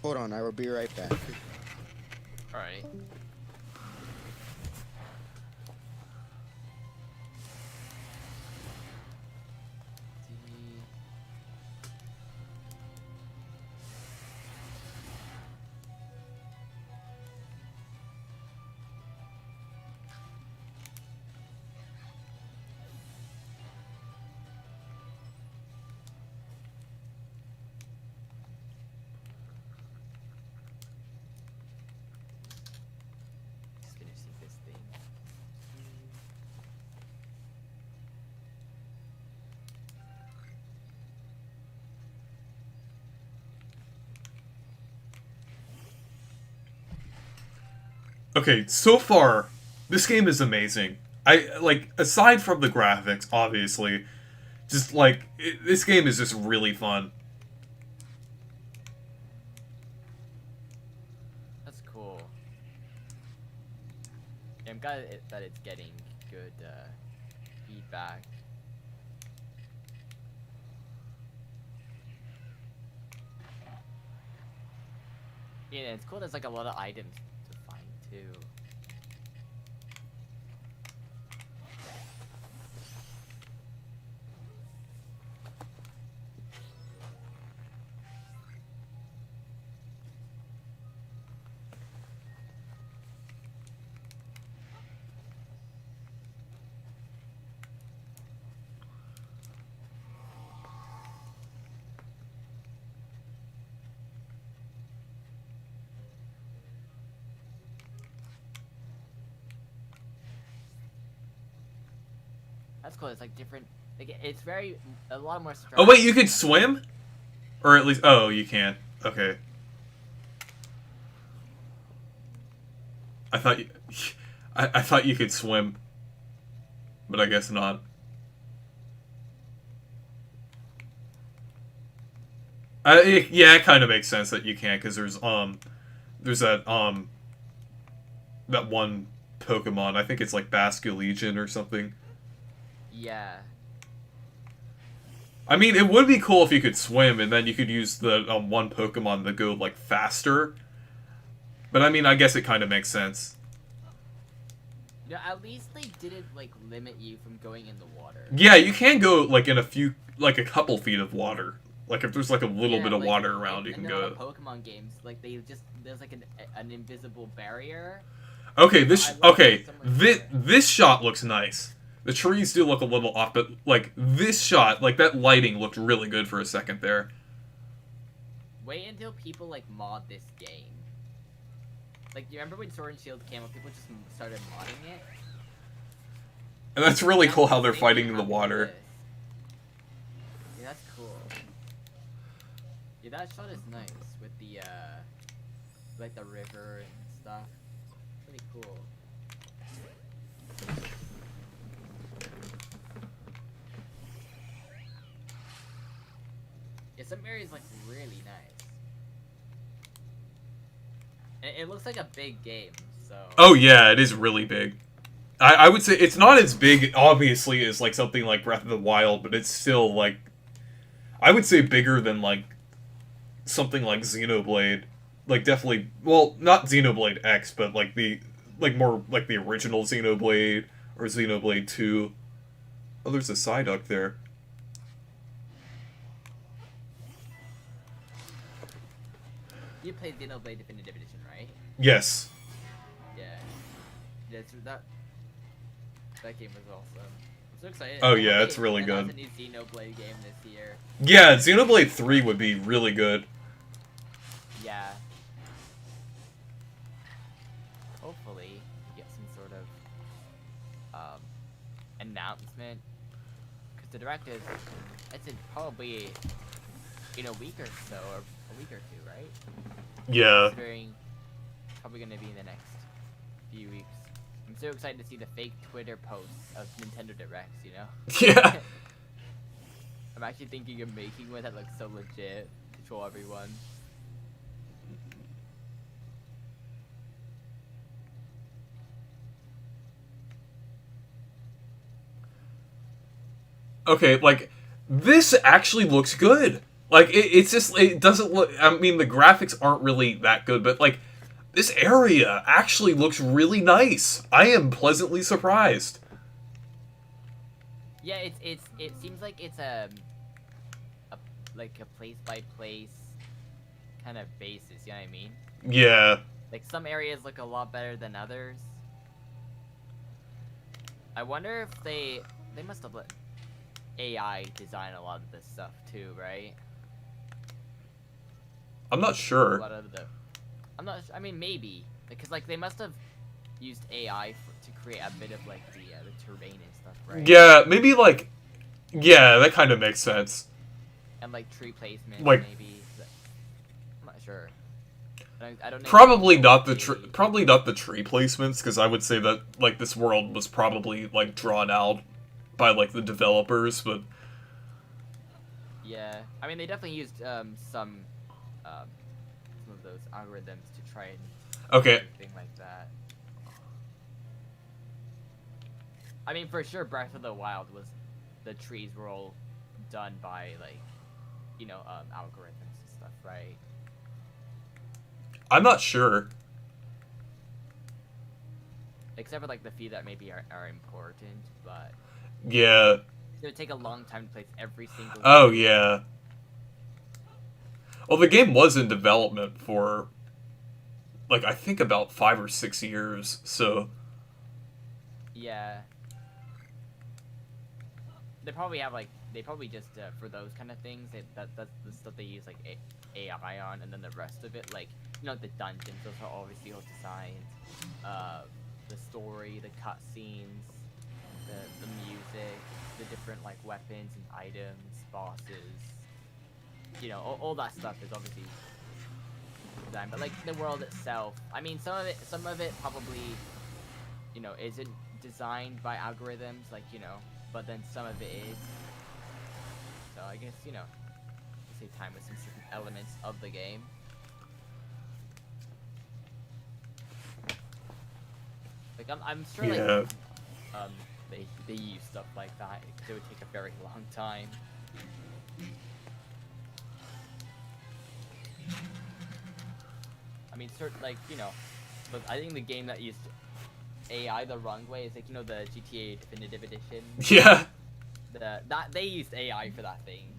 Hold on, I will be right back. All right. Just gonna see this thing. Okay, so far, this game is amazing. I like aside from the graphics, obviously, just like this game is just really fun. That's cool. Yeah, I'm glad that it's getting good feedback. Yeah, it's cool. There's like a lot of items to too. That's cool. It's like different. Like it's very a lot more. Oh wait, you could swim, or at least you can't. Okay. I thought you, I thought you could swim, but I guess not. Yeah, it kind of makes sense that you can't because there's that one Pokemon. I think it's like Basculegion or something. Yeah. I mean, it would be cool if you could swim, and then you could use the one Pokemon to go like faster. But I mean, I guess it kind of makes sense. Yeah, at least they didn't like limit you from going in the water. Yeah, you can go like in a couple feet of water. Like if there's like a little bit of like, water around, you can in go. the Pokemon games, like there's like an invisible barrier. Okay, this this shot looks nice. The trees do look a little off, but like this shot, like that lighting looked really good for a second there. Wait until people like mod this game. Like, do you remember when Sword and Shield came out? People just started modding it. And that's really cool how they're Maybe fighting in the after water. this. Yeah, that's cool. Yeah, that shot is nice with the like the river and stuff. Pretty cool. Yeah, some areas like really nice. And it looks like a big game, so. Oh yeah, it is really big. I would say it's not as big, obviously, as like something like Breath of the Wild, but it's still like, I would say bigger than like something like Xenoblade. Like definitely, well, not Xenoblade X, but like more like the original Xenoblade or Xenoblade 2. Oh, there's a Psyduck there. You played Xenoblade Definitive Edition, right? Yes. Yeah. Yeah, that game was awesome. I'm so excited. Oh yeah, it's really There's good. a new Xenoblade game this year. Yeah, Xenoblade 3 would be really good. Yeah. Hopefully, we get some sort of announcement. Because the direct is, it's in probably in a week or so, or a week or two, right? Yeah. Considering probably gonna be in the next few weeks. I'm so excited to see the fake Twitter posts of Nintendo Directs, you know? Yeah. I'm actually thinking of making one that looks so legit to troll everyone. Okay, like, this actually looks good. Like, it's just, it doesn't look, I mean, the graphics aren't really that good, but, like, this area actually looks really nice. I am pleasantly surprised. Yeah, it seems like it's like a place by place kind of basis, you know what I mean? Yeah. Like some areas look a lot better than others. I wonder if they must have let AI design a lot of this stuff too, right? I'm not sure. A lot of the, I'm not. I mean, maybe because like they must have used AI to create a bit of like the terrain and stuff, right? Yeah, maybe like, yeah, that kind of makes sense. And like tree placement, Like- maybe. I'm not sure. I don't know. Probably not the tree placements, because I would say that like this world was probably like drawn out by like the developers, but Yeah, I mean they definitely used some of those algorithms to try and okay. do anything like that. I mean, for sure, Breath of the Wild was the trees were all done by like, you know, algorithms and stuff, right? I'm not sure. except for like the few that maybe are important, but Yeah. it would take a long time to place every single. Oh, yeah. Well, the game was in development for, like, I think about 5 or 6 years, so... Yeah. They probably have like they probably just for those kind of things that's the stuff they use like AI on, and then the rest of it, like, you know, the dungeons, those are obviously all designed. The story, the cutscenes, the music, the different like weapons and items, bosses. You know, all that stuff is obviously designed, but like the world itself, I mean, some of it probably, you know, isn't designed by algorithms, like, you know, but then some of it is. So I guess, you know, save time with some certain elements of the game. Like I'm sure Yeah. like they use stuff like that. It would take a very long time. I mean, certain, like, you know, but I think the game that used AI the wrong way is like, you know, the GTA Definitive Edition. Yeah. That they used AI for that thing,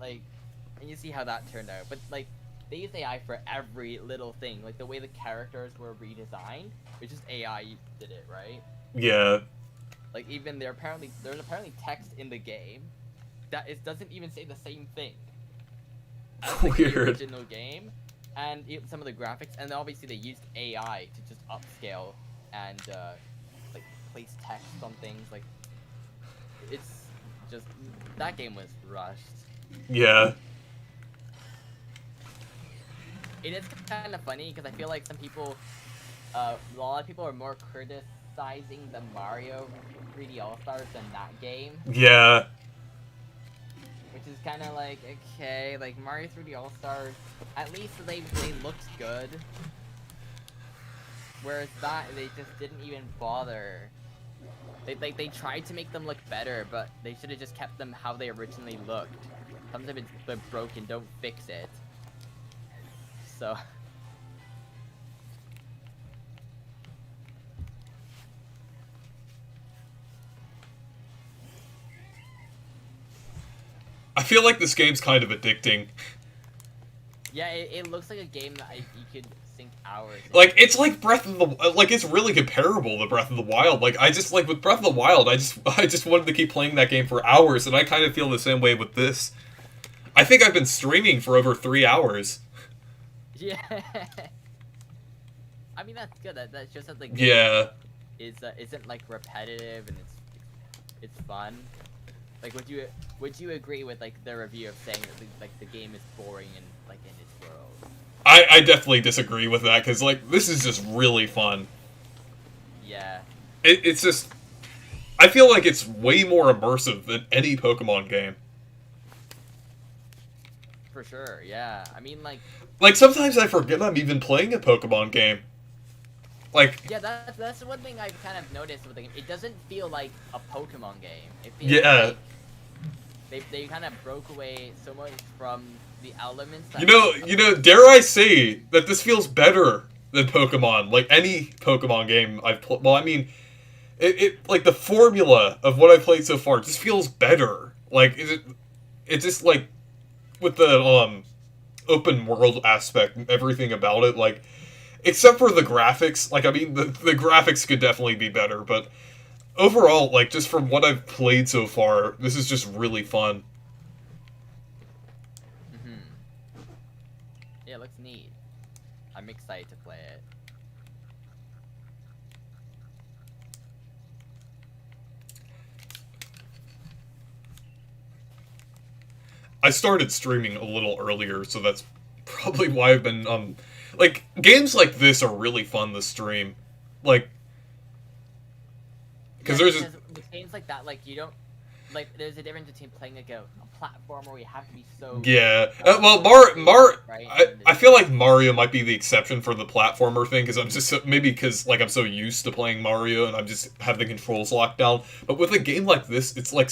like, and you see how that turned out. But like, they used AI for every little thing, like the way the characters were redesigned, it's just AI did it, right? Yeah. Like, even there's apparently text in the game that it doesn't even say the same thing as like, the Weird. original game, and some of the graphics, and obviously they used AI to just upscale and like place text on things. Like, it's just, that game was rushed. Yeah. It is kind of funny because I feel like some people, a lot of people are more criticizing the Mario 3D All Stars than that game, Yeah. which is kind of like, okay, like Mario 3D All Stars, at least they looked good, whereas that they just didn't even bother. They tried to make them look better, but they should have just kept them how they originally looked. Sometimes they're broken, don't fix it. So. I feel like this game's kind of addicting. Yeah, it looks like a game that you could sink hours in. Like, it's like Breath of the... Like, it's really comparable to Breath of the Wild. Like, I just, like, with Breath of the Wild, I just wanted to keep playing that game for hours, and I kind of feel the same way with this. I think I've been streaming for over 3 hours. Yeah. I mean, that's good. That shows that the game Yeah. isn't like repetitive, and it's fun. Like, would you agree with like the review of saying that the game is boring and like in its world? I definitely disagree with that, because, like, this is just really fun. Yeah. It's just... I feel like it's way more immersive than any Pokemon game. For sure. Yeah. I mean, like. Like, sometimes I forget I'm even playing a Pokemon game. Like... Yeah, that's one thing I've kind of noticed with the game. It doesn't feel like a Pokemon game. It feels Yeah. like they kind of broke away so much from the elements that You know, dare I say that this feels better than Pokemon. Like, any Pokemon game I've played. Well, I mean, it like, the formula of what I've played so far just feels better. Like, it's just, like, with the, open world aspect and everything about it, like, except for the graphics, like, I mean, the graphics could definitely be better, but overall, like, just from what I've played so far, this is just really fun. Yeah, it looks neat. I'm excited to play it. I started streaming a little earlier, so that's probably why I've been, like, games like this are really fun to stream. Like, because there's with games like that, like, you don't, like, there's a difference between playing like a platform where you have to be so. yeah. Well, Right? I feel like Mario might be the exception for the platformer thing, because I'm just maybe because, like, I'm so used to playing Mario and I'm just have the controls locked down. But with a game like this, it's like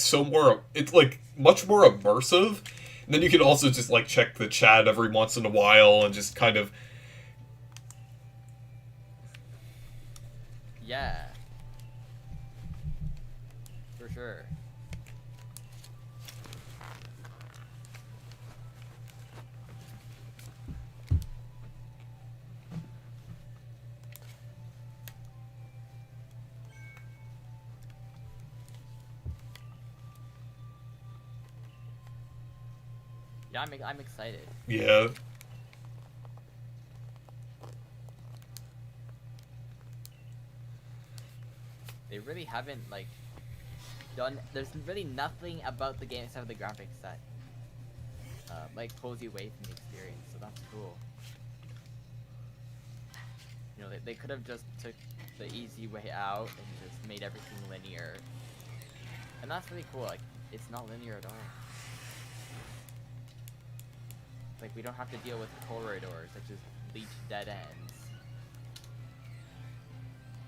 it's like much more immersive. And then you can also just, like, check the chat every once in a while and just kind of... Yeah. sure. Yeah, I'm excited. Yeah. They really haven't like done. There's really nothing about the game except for the graphics that like pulls you away from the experience. So that's cool. You know, they could have just took the easy way out and just made everything linear, and that's really cool. Like it's not linear at all. Like we don't have to deal with corridors that just lead to dead ends.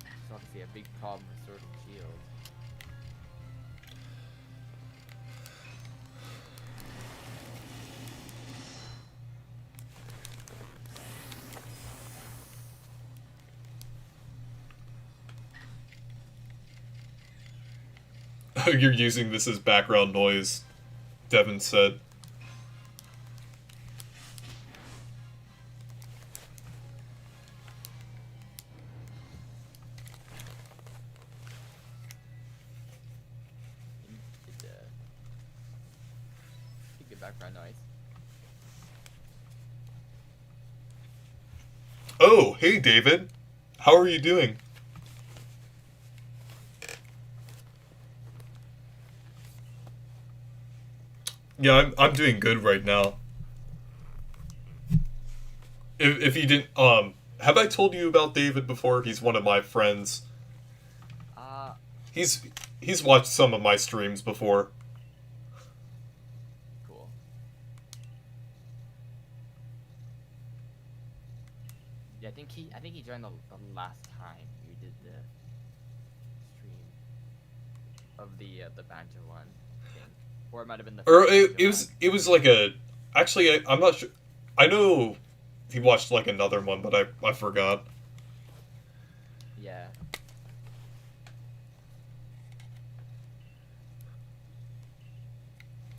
It's obviously a big problem with Sword and Shield. You're using this as background noise, Devin said. Good background noise. Oh, hey David. How are you doing? Yeah, I'm doing good right now. If you didn't have I told you about David before? He's one of my friends. Uh, He's watched some of my streams before. cool. Yeah, I think he joined the last time you did the stream of the banjo one, I think. Or it might have been the Or first it banjo was one. it was like a actually I'm not sure. I know he watched like another one, but I forgot. Yeah.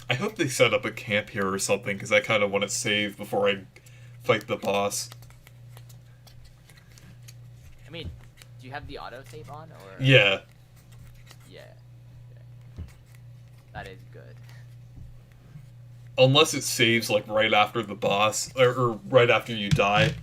I hope they set up a camp here or something, because I kind of want to save before I fight the boss. I mean, do you have the autosave on or? Yeah. Yeah. That is good. Unless it saves, like, right after the boss, or right after you die.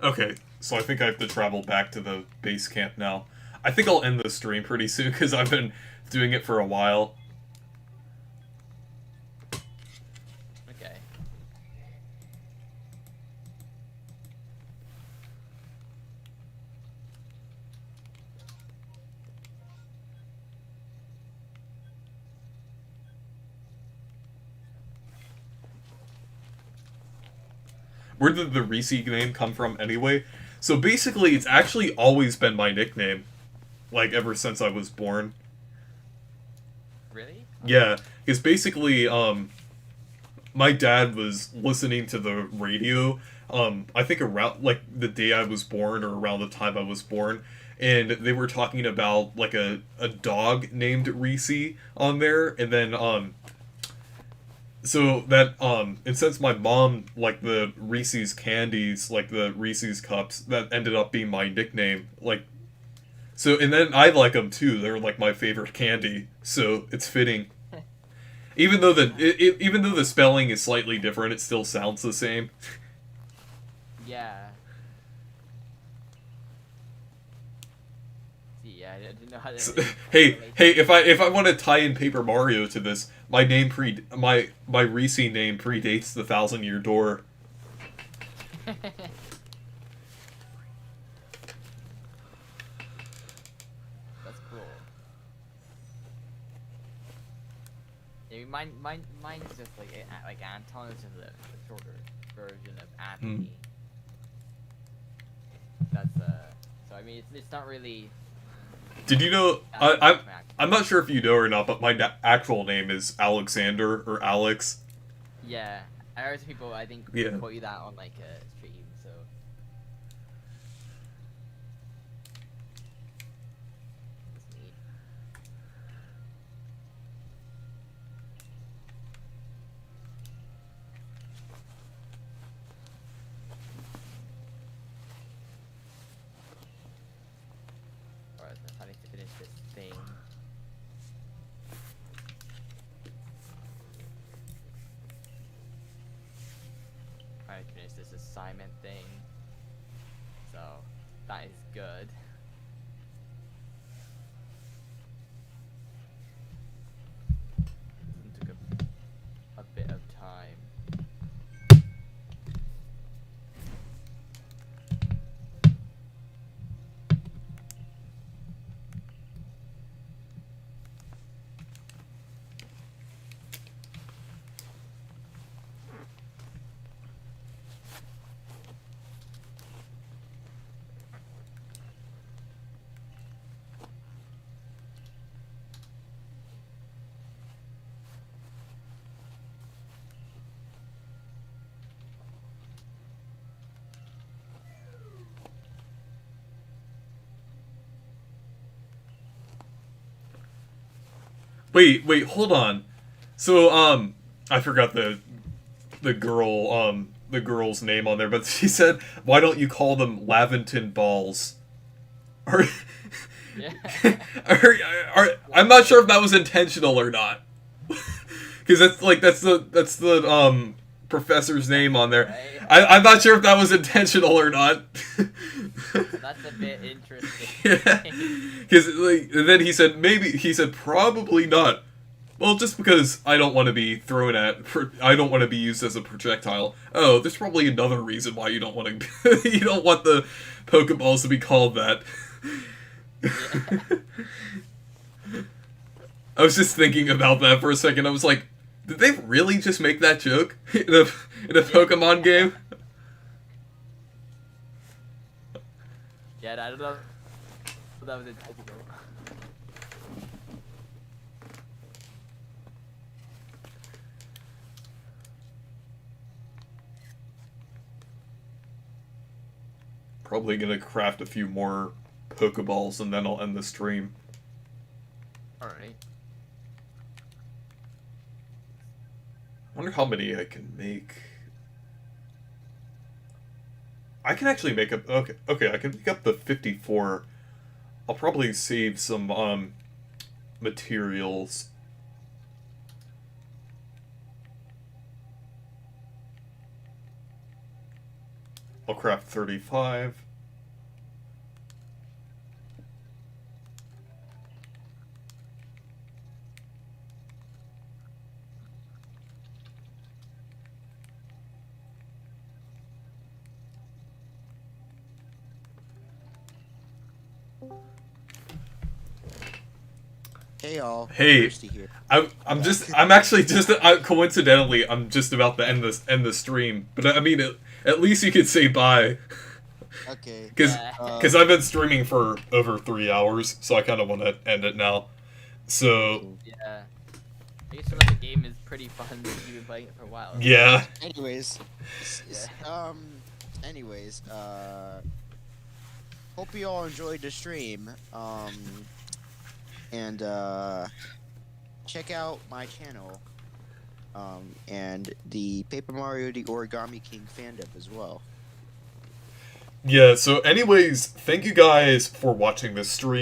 Okay, so I think I have to travel back to the base camp now. I think I'll end the stream pretty soon, because I've been doing it for a while. Okay. Where did the Reese name come from anyway? So basically, it's actually always been my nickname. Like, ever since I was born. Really? Yeah, because basically, my dad was listening to the radio, I think around, like, the day I was born, or around the time I was born, and they were talking about, like, a dog named Reese on there, and then, so that, and since my mom liked the Reese's candies, like the Reese's cups, that ended up being my nickname. Like, So, and then I like them too. They're like my favorite candy. So it's fitting. Even though even though the spelling is slightly different, it still sounds the same. Yeah. See, yeah, I didn't know how to. So, hey, if I want to tie in Paper Mario to this, my name my Reese name predates the 1,000-Year Door. That's cool. Yeah, mine's just like Anton is just a shorter version of Anthony. That's so I mean it's not really. Did you know? I'm not sure if you know or not, but my actual name is Alexander or Alex. Yeah, I heard some people I think Yeah. quote you that on like a stream. So. That's neat. Alright, so I need to finish this thing. I finished this assignment thing. So, that is good. It took a bit of time. Wait, hold on. So, I forgot the girl's name on there, but she said, "Why don't you call them Laventon balls?" Are, Yeah. I'm not sure if that was intentional or not, because that's the professor's name on there. Right? I'm not sure if that was intentional or not. That's a bit interesting. Yeah, because and then he said probably not. Well, just because I don't want to be thrown at, I don't want to be used as a projectile. Oh, there's probably another reason why you don't want to. You don't want the Pokeballs to be called that. Yeah. I was just thinking about that for a second. I was like, did they really just make that joke in a Pokemon game? Yeah, I don't know. That was intentional. Probably gonna craft a few more Pokeballs and then I'll end the stream. Alright. Wonder how many I can make. I can actually make up. Okay, I can make up the 54. I'll probably save some materials. I'll craft 35. Hey y'all. Hey. Thirsty here. I'm actually just coincidentally I'm just about to end the stream, but I mean at least you could say bye. Okay. Because I've been streaming for over 3 hours, so I kind of want to end it now. So Yeah. I guess the game is pretty fun if you've been playing it for a while. yeah, Anyways, Yeah. anyways, hope you all enjoyed the stream. And check out my channel. And the Paper Mario the Origami King fandom as well. yeah. So anyways, thank you guys for watching this stream.